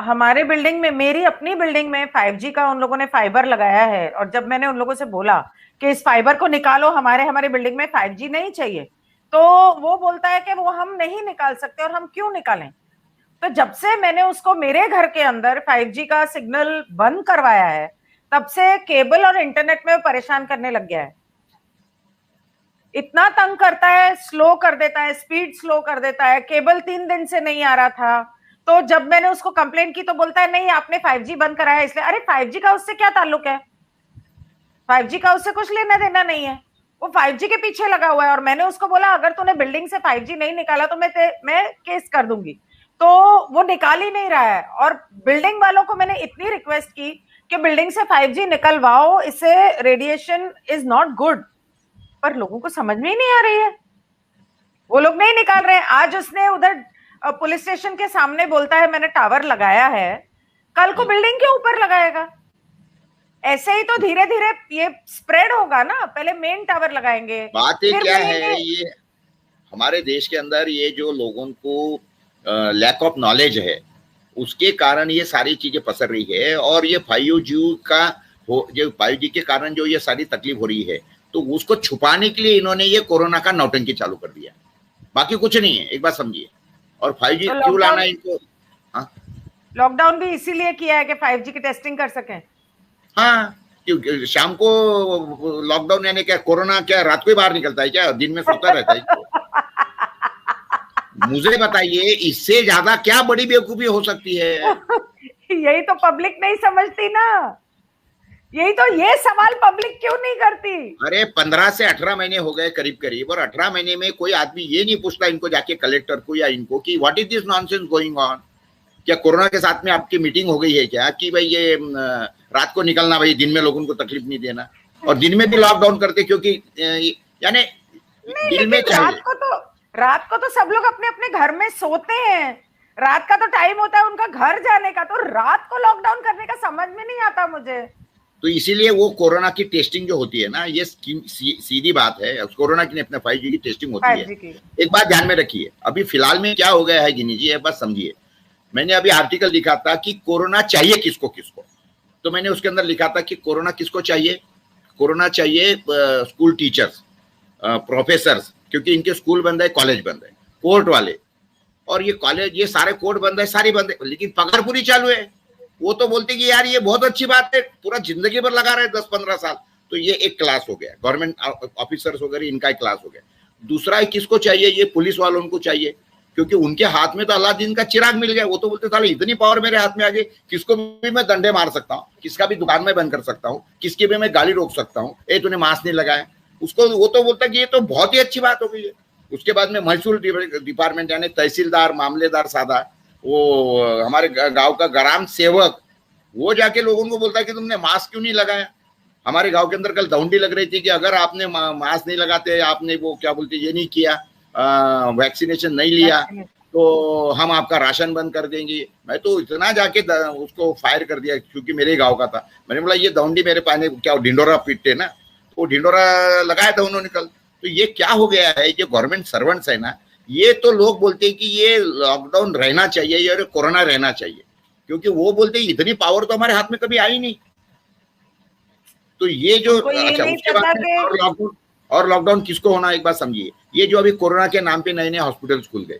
हमारे बिल्डिंग में, मेरी अपनी बिल्डिंग में 5G का उन लोगों ने फाइबर लगाया है, और जब मैंने उन लोगों से बोला कि इस फाइबर को निकालो, हमारे बिल्डिंग में 5G नहीं चाहिए, तो वो बोलता है कि वो हम नहीं निकाल सकते, और हम क्यों निकालें। तो जब से मैंने उसको मेरे घर के अंदर 5G का सिग्नल बंद करवाया है, तब से केबल और इंटरनेट में परेशान करने लग गया है। इतना तंग करता है, स्लो कर देता है, स्पीड स्लो कर देता है। केबल 3 दिन से नहीं आ रहा था, तो जब मैंने उसको कंप्लेंट की तो बोलता है नहीं आपने 5G बंद कराया इसलिए। अरे 5G का उससे क्या ताल्लुक है, 5G का उससे कुछ लेना देना नहीं है, वो 5G के पीछे लगा हुआ है। और मैंने उसको बोला अगर तूने बिल्डिंग से 5G नहीं निकाला तो मैं केस कर दूंगी, तो वो निकाल ही नहीं रहा है। और बिल्डिंग वालों को मैंने इतनी रिक्वेस्ट की कि बिल्डिंग से 5G निकलवाओ, इससे रेडिएशन इज नॉट गुड, पर लोगों को समझ में ही नहीं आ रही है, वो लोग नहीं निकाल रहे हैं। आज उसने उधर पुलिस स्टेशन के सामने बोलता है मैंने टावर लगाया है, कल को बिल्डिंग के ऊपर लगाएगा। ऐसे ही तो धीरे धीरे ये स्प्रेड होगा ना, पहले मेन टावर लगाएंगे। बात क्या है, ये हमारे देश के अंदर ये जो लोगों को लैक ऑफ नॉलेज है, उसके कारण ये सारी चीजें पसर रही है, और ये 5G का जो 5G के कारण जो ये सारी तकलीफ हो रही है, तो उसको छुपाने के लिए इन्होंने ये कोरोना का नौटंकी चालू कर दिया, बाकी कुछ नहीं है, एक बात समझिए। और 5G तो क्यों लाना इनको, हाँ लॉकडाउन भी इसीलिए किया है कि 5G की टेस्टिंग कर सकें। हाँ, क्योंकि शाम को लॉकडाउन, यानी क्या कोरोना क्या रात को ही बाहर निकलता है क्या, दिन में सोता रहता है? मुझे बताइए इससे ज्यादा क्या बड़ी बेवकूफी हो सकती है? यही तो पब्लिक नहीं समझती ना, यही तो, ये सवाल पब्लिक क्यों नहीं करती। अरे 15 से 18 महीने हो गए करीब करीब, और 18 महीने में कोई आदमी ये नहीं पूछता इनको जाके, कलेक्टर को या इनको, कि what is this nonsense going on. क्या कोरोना के साथ में आपकी मीटिंग हो गई है क्या कि भाई ये रात को निकलना, भाई दिन में लोगों को तकलीफ नहीं देना, और दिन में भी लॉकडाउन करते, क्योंकि यानी दिल में चाहिए। रात को तो सब लोग अपने अपने घर में सोते हैं, रात का तो टाइम होता है उनका घर जाने का, तो रात को लॉकडाउन करने का समझ में नहीं आता मुझे। तो इसीलिए वो कोरोना की टेस्टिंग जो होती है ना, ये सीधी बात है, कोरोना की अपने 5G की टेस्टिंग होती है। एक बात ध्यान में रखिए, अभी फिलहाल में क्या हो गया है गिनी जी, एक बात समझिए। मैंने अभी आर्टिकल लिखा था कि कोरोना चाहिए किसको किसको, तो मैंने उसके अंदर लिखा था कि कोरोना किसको चाहिए, कोरोना चाहिए स्कूल टीचर्स, प्रोफेसर्स, क्योंकि इनके स्कूल बंद है, कॉलेज बंद है, कोर्ट वाले, और ये कॉलेज, ये सारे कोर्ट बंद है, सारी बंद है, लेकिन पगार पूरी चालू है। वो तो बोलते कि यार ये बहुत अच्छी बात है, पूरा जिंदगी भर लगा रहे 10-15 साल। तो ये एक क्लास हो गया, गवर्नमेंट ऑफिसर्स वगैरह इनका एक क्लास हो गया। दूसरा किसको चाहिए, ये पुलिस वालों को चाहिए, क्योंकि उनके हाथ में तो अलादीन का चिराग मिल गया। वो तो बोलते साले इतनी पावर मेरे हाथ में आ गई, किसको भी मैं डंडे मार सकता हूँ, किसका भी दुकान में बंद कर सकता हूँ, किसकी भी मैं गाड़ी रोक सकता हूँ, ए तूने मास्क नहीं लगाया, उसको वो तो बोलता कि ये तो बहुत ही अच्छी बात हो गई है। उसके बाद में महसूल डिपार्टमेंट यानी तहसीलदार, मामलेदार सादा, वो हमारे गांव का ग्राम सेवक, वो जाके लोगों को बोलता है कि तुमने मास्क क्यों नहीं लगाया। हमारे गांव के अंदर कल दौंडी लग रही थी कि अगर आपने मास्क नहीं लगाते, आपने वो क्या बोलते ये नहीं किया, वैक्सीनेशन नहीं लिया, तो हम आपका राशन बंद कर देंगे। मैं तो इतना जाके उसको फायर कर दिया, क्योंकि मेरे गांव का था। मैंने बोला ये दौंडी मेरे पाने क्या ढिंडोरा पीटते ना, तो ढिंडोरा लगाया था उन्होंने कल। तो ये क्या हो गया है, जो गवर्नमेंट सर्वेंट्स है ना, ये तो लोग बोलते हैं कि ये लॉकडाउन रहना चाहिए, ये कोरोना रहना चाहिए, क्योंकि वो बोलते हैं इतनी पावर तो हमारे हाथ में कभी आई नहीं। तो ये जो अच्छा उसके बाद और लॉकडाउन किसको होना, एक बात समझिए, ये जो अभी कोरोना के नाम पे नए नए हॉस्पिटल्स खुल गए,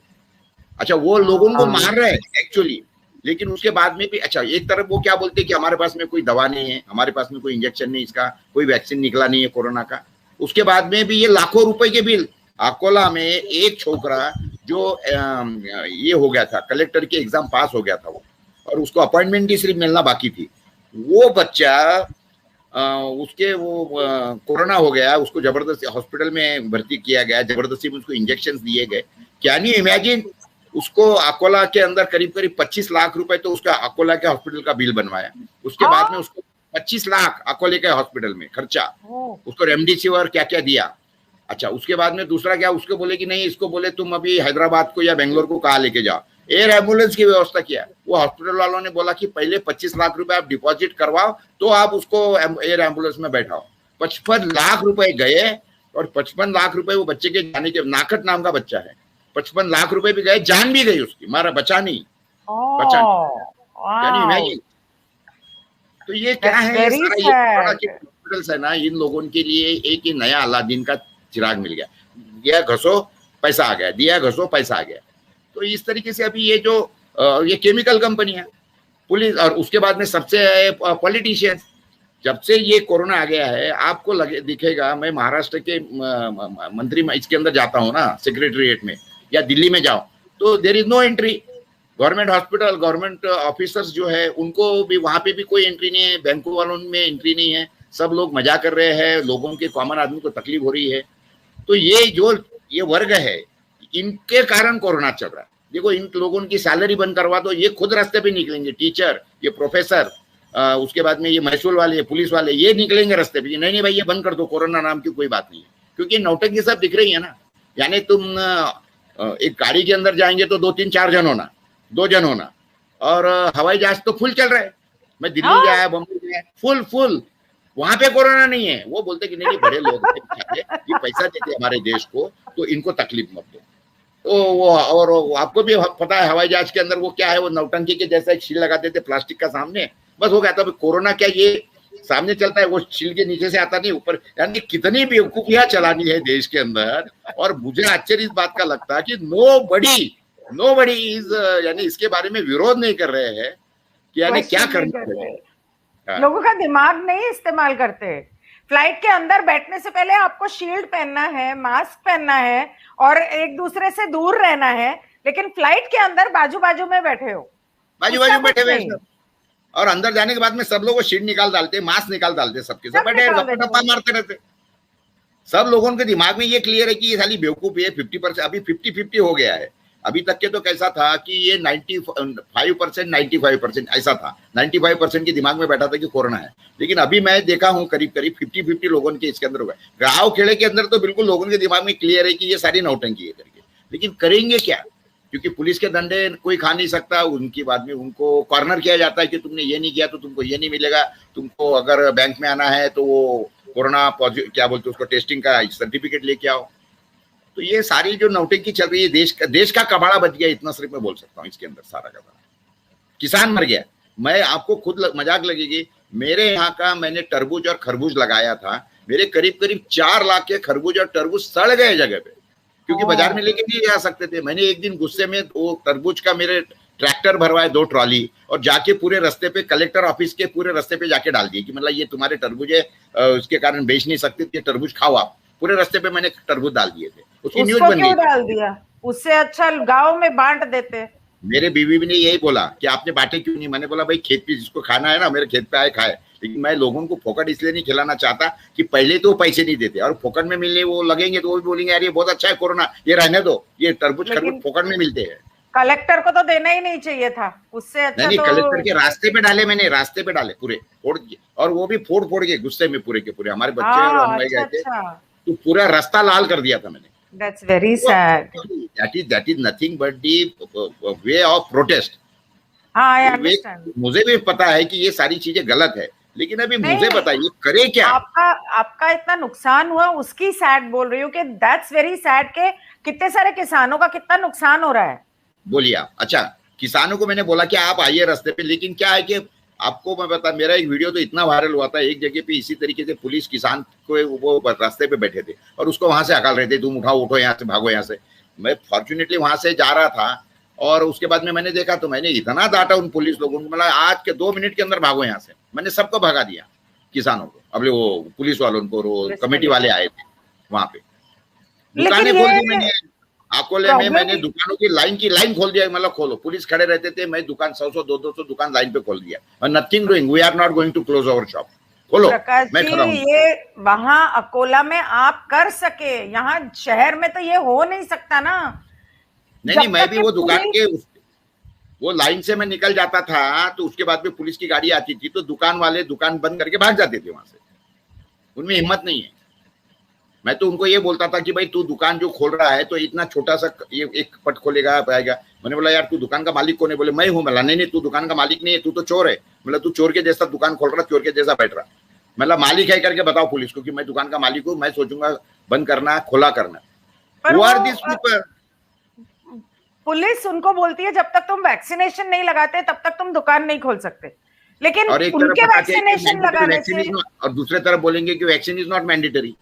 अच्छा वो लोगों को मार रहे हैं एक्चुअली, लेकिन उसके बाद में भी अच्छा एक तरफ वो क्या बोलते हैं कि हमारे पास में कोई दवा नहीं है, हमारे पास में कोई इंजेक्शन नहीं, इसका कोई वैक्सीन निकला नहीं है कोरोना का। उसके बाद में भी ये लाखों रुपए के बिल। अकोला में एक छोकरा जो ये हो गया था, कलेक्टर के एग्जाम पास हो गया था वो, और उसको अपॉइंटमेंट ही सिर्फ मिलना बाकी थी। वो बच्चा उसके वो कोरोना हो गया, उसको जबरदस्ती हॉस्पिटल में भर्ती किया गया, जबरदस्ती में उसको इंजेक्शन दिए गए। कैन यू इमेजिन, उसको अकोला के अंदर करीब करीब 25 लाख रुपए तो उसका अकोला के हॉस्पिटल का बिल बनवाया। उसके बाद में उसको 25 लाख अकोले के हॉस्पिटल में खर्चा, उसको रेमडेसिविर क्या क्या दिया। अच्छा उसके बाद में दूसरा क्या, उसको बोले कि नहीं, इसको बोले तुम अभी हैदराबाद को या बेंगलोर को कहाँ लेके जाओ, एयर एम्बुलेंस की व्यवस्था किया। वो हॉस्पिटल वालों ने बोला कि पहले 25 लाख रुपए आप डिपॉजिट करवाओ तो आप उसको एयर एम्बुलेंस में बैठाओ। 55 लाख रुपए गए, और 55 लाख रुपए वो बच्चे के जाने के, नाकट नाम का बच्चा है, 55 लाख रुपए भी गए, जान भी गई उसकी, मारा बचा नहीं, बचा नहीं। तो ये क्या है, ये सारा ये कोरोना के हॉस्पिटल्स है ना, इन लोगों के लिए एक ही नया अलादीन का चिराग मिल गया, दिया घसो पैसा आ गया, दिया घसो पैसा आ गया। तो इस तरीके से अभी ये जो ये केमिकल कंपनी है, पुलिस, और उसके बाद में सबसे पॉलिटिशियन, जब से ये कोरोना आ गया है आपको लगे दिखेगा, मैं महाराष्ट्र के मंत्री इसके अंदर जाता हूँ ना सेक्रेटरीट में, या दिल्ली में जाओ तो there is no entry. Government hospital, government officers जो है उनको भी वहां पे भी कोई एंट्री नहीं है, बैंकों वालों में एंट्री नहीं है, सब लोग मजा कर रहे हैं, लोगों के कॉमन आदमी को तकलीफ हो रही है। तो ये जो ये वर्ग है, इनके कारण कोरोना चल रहा है। देखो इन लोगों की सैलरी बंद करवा दो, ये खुद रास्ते पे निकलेंगे, टीचर, ये प्रोफेसर, उसके बाद में ये महसूल वाले, पुलिस वाले, ये निकलेंगे रास्ते पे, नहीं नहीं भाई ये बंद कर दो, कोरोना नाम की कोई बात नहीं है। क्योंकि नौटंकी सब दिख रही है ना, यानी तुम एक गाड़ी के अंदर जाएंगे तो 2-3-4 जन होना, 2 जन होना, और हवाई जहाज तो फुल चल रहा है। मैं दिल्ली गया, बम्बई गया, फुल, वहां पे कोरोना नहीं है। वो बोलते कि नहीं बड़े लोग ये पैसा देते हमारे देश को, तो इनको तकलीफ मत दो। तो वो, और आपको भी पता है हवाई जहाज के अंदर वो क्या है, वो नौटंकी के जैसा एक शील लगाते थे प्लास्टिक का सामने, बस हो गया था। कोरोना क्या ये सामने चलता है, वो शील के नीचे से आता नहीं ऊपर। यानी कितनी बेवकूफियां चलानी है देश के अंदर। और मुझे आश्चर्य इस बात का लगता है कि नो बड़ी इज, यानी इसके बारे में विरोध नहीं कर रहे हैं कि यानी क्या करना है। लोगों का दिमाग नहीं इस्तेमाल करते। फ्लाइट के अंदर बैठने से पहले आपको शील्ड पहनना है, मास्क पहनना है, और एक दूसरे से दूर रहना है, लेकिन फ्लाइट के अंदर बाजू बाजू में बैठे हो, बाजू बैठे हुए, और अंदर जाने के बाद में सब लोग शील्ड निकाल डालते, मास्क निकाल डालते, सबके सब बैठे गप्पा मारते रहते। सब लोगों के दिमाग में ये क्लियर है कि ये खाली बेवकूफी है। 50%, अभी 50-50 हो गया है। अभी तक के तो कैसा था कि ये 95%, 95% ऐसा था, 95% के दिमाग में बैठा था कि कोरोना है। लेकिन अभी मैं देखा हूं करीब 50-50 लोगों के इसके अंदर हो गए। गाँव खेड़े के अंदर तो बिल्कुल लोगों के दिमाग में क्लियर है कि ये सारी नौटंकी है करके। लेकिन करेंगे क्या, क्योंकि पुलिस के डंडे कोई खा नहीं सकता। उनकी बाद में उनको कॉर्नर किया जाता है कि तुमने ये नहीं किया तो तुमको ये नहीं मिलेगा, तुमको अगर बैंक में आना है तो वो कोरोना पॉजिटिव क्या बोलते उसको टेस्टिंग का सर्टिफिकेट लेके आओ। तो ये सारी जो नौटंकी चल रही है, देश का कबाड़ा बच गया, इतना सिर्फ मैं बोल सकता हूँ इसके अंदर सारा का सारा। किसान मर गया। मैं आपको खुद मजाक लगेगी, मेरे यहाँ का मैंने तरबूज और खरबूज लगाया था, मेरे करीब करीब 4 लाख के खरबूज और तरबूज सड़ गए जगह पे, क्योंकि बाजार में लेके नहीं जा सकते थे। मैंने एक दिन गुस्से में वो तरबूज का मेरे ट्रैक्टर भरवाए 2 ट्रॉली, और जाके पूरे रास्ते पे कलेक्टर ऑफिस के पूरे रास्ते पे जाके डाल दिए कि मतलब ये तुम्हारे तरबूज है, उसके कारण बेच नहीं सकते, ये तरबूज खाओ आप। पूरे रास्ते पे मैंने तरबूज डाल दिए थे, उसकी न्यूज उसको बन क्यों गई। डाल दिया? उससे अच्छा गांव में बांट देते। मेरे बीवी भी ने यही बोला कि आपने बांटे क्यों नहीं। मैंने बोला भाई खेत पे जिसको खाना है ना मेरे खेत पे आए खाए, लेकिन मैं लोगों को फोकट इसलिए नहीं खिलाना चाहता कि पहले तो पैसे नहीं देते और फोकट में मिलने वो लगेंगे तो वो भी बोलेंगे यार ये बहुत अच्छा है कोरोना, ये रहने दो, ये तरबूज खरबूज लेकिन फोकट में मिलते हैं। कलेक्टर को तो देना ही नहीं चाहिए था, उससे नहीं अच्छा नहीं, तो। कलेक्टर के रास्ते पे डाले मैंने, रास्ते पे डाले पूरे फोड़ दिए, और वो भी फोड़ फोड़ के गुस्से में पूरे के पूरे, हमारे बच्चे और हम हाँ, भाई अच्छा गए थे अच्छा। तो पूरा रास्ता लाल कर दिया था मैंने। दैट्स वेरी वो sad. That is nothing but the way of protest. हाँ, आई वे अंडरस्टैंड। मुझे भी पता है कि ये सारी चीजें गलत है, लेकिन अभी मुझे नहीं, बताइए करे क्या। आपका आपका इतना नुकसान हुआ उसकी सैड बोल रही हूँ कि दैट्स वेरी सैड के कितने सारे किसानों का कितना नुकसान हो रहा है। बोलिए आप। अच्छा, किसानों को मैंने बोला कि आप आइए रास्ते पे, लेकिन क्या है कि आपको मैं बता, मेरा एक वीडियो तो इतना वायरल हुआ था, एक जगह पे इसी तरीके से पुलिस किसान को वो रास्ते पे बैठे थे और उसको वहां से हकाल रहे थे, तुम उठाओ उठो यहाँ से, भागो यहाँ से। मैं फॉर्चुनेटली वहां से जा रहा था और उसके बाद में मैंने देखा तो मैंने इतना डांटा उन पुलिस लोगों को, मतलब आज के 2 मिनट के अंदर भागो यहाँ से। मैंने सबको भगा दिया, किसानों को, अब वो पुलिस वालों को, कमेटी वाले आए थे वहां पे, लेकिन दुकानें खोल दी ये मैंने। अकोले में प्रॉब्लम, मैंने दुकानों की लाइन खोल दिया, मतलब खोलो, पुलिस खड़े रहते थे, मैं दुकान 100 200 दुकान लाइन पे खोल दिया, और nothing doing, we are not going to close our shop, खोलो, प्रकाश मैं जी, खड़ा हूँ। ये वहां अकोला में आप कर सके, यहाँ शहर में तो ये हो नहीं सकता ना। नहीं नहीं, जब मैं तक भी कि वो दुकान पुलिस, के वो लाइन से मैं निकल जाता था तो उसके बाद में पुलिस की गाड़ी आती थी तो दुकान वाले दुकान बंद करके भाग जाते थे वहां से, उनमें हिम्मत नहीं है। मैं तो उनको ये बोलता था कि भाई तू दुकान जो खोल रहा है तो इतना छोटा सा ये एक पट खोलेगा पाएगा। मैंने बोला यार तू दुकान का मालिक कौन है? बोले मैं हूँ। बोला नहीं नहीं, तू दुकान का मालिक नहीं है, तू तो चोर है। मतलब तू चोर के जैसा दुकान खोल रहा, चोर के जैसा बैठ रहा। मतलब मालिक है करके बताओ पुलिस को कि मैं दुकान का मालिक हूँ, मैं सोचूंगा बंद करना खोला करना। पर हु वो आर दिस पीपल? पुलिस उनको बोलती है जब तक तुम वैक्सीनेशन नहीं लगाते तब तक तुम दुकान नहीं खोल सकते, लेकिन और एक तरफ उनके बताते हैं कि वैक्सीनेशन मैंडेटरी लगाने वैक्सीन से। इज नॉट, और दूसरे तरफ बोलेंगे कि वैक्सीन इज नॉट मैंडेटरी।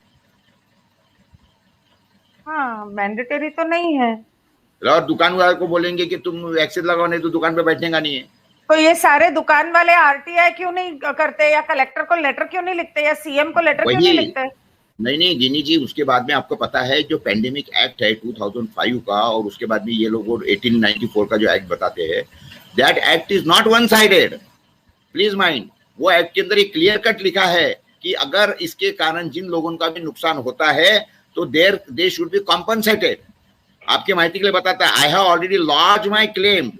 हाँ, मैंडेटरी तो नहीं है। और दुकान वाले को बोलेंगे कि तुम वैक्सीन लगाओ नहीं तो दुकान पे बैठने का नहीं है। तो ये सारे दुकान वाले आरटीआई क्यों नहीं करते, या कलेक्टर को लेटर क्यों नहीं लिखते, या सीएम को लेटर क्यों नहीं वही, लिखते? नहीं नहीं गिनी जी, उसके बाद में आपको पता है जो पेंडेमिक एक्ट है 2005 का, और उसके बाद में ये लोग 1894 का जो एक्ट बताते हैं, that act is not one sided, please mind. वो एक्ट के अंदर एक क्लियर कट लिखा है कि अगर इसके कारण जिन लोगों का भी नुकसान होता है तो there they should be compensated. आपके माहिती के लिए बताता है, I have already lodge my claim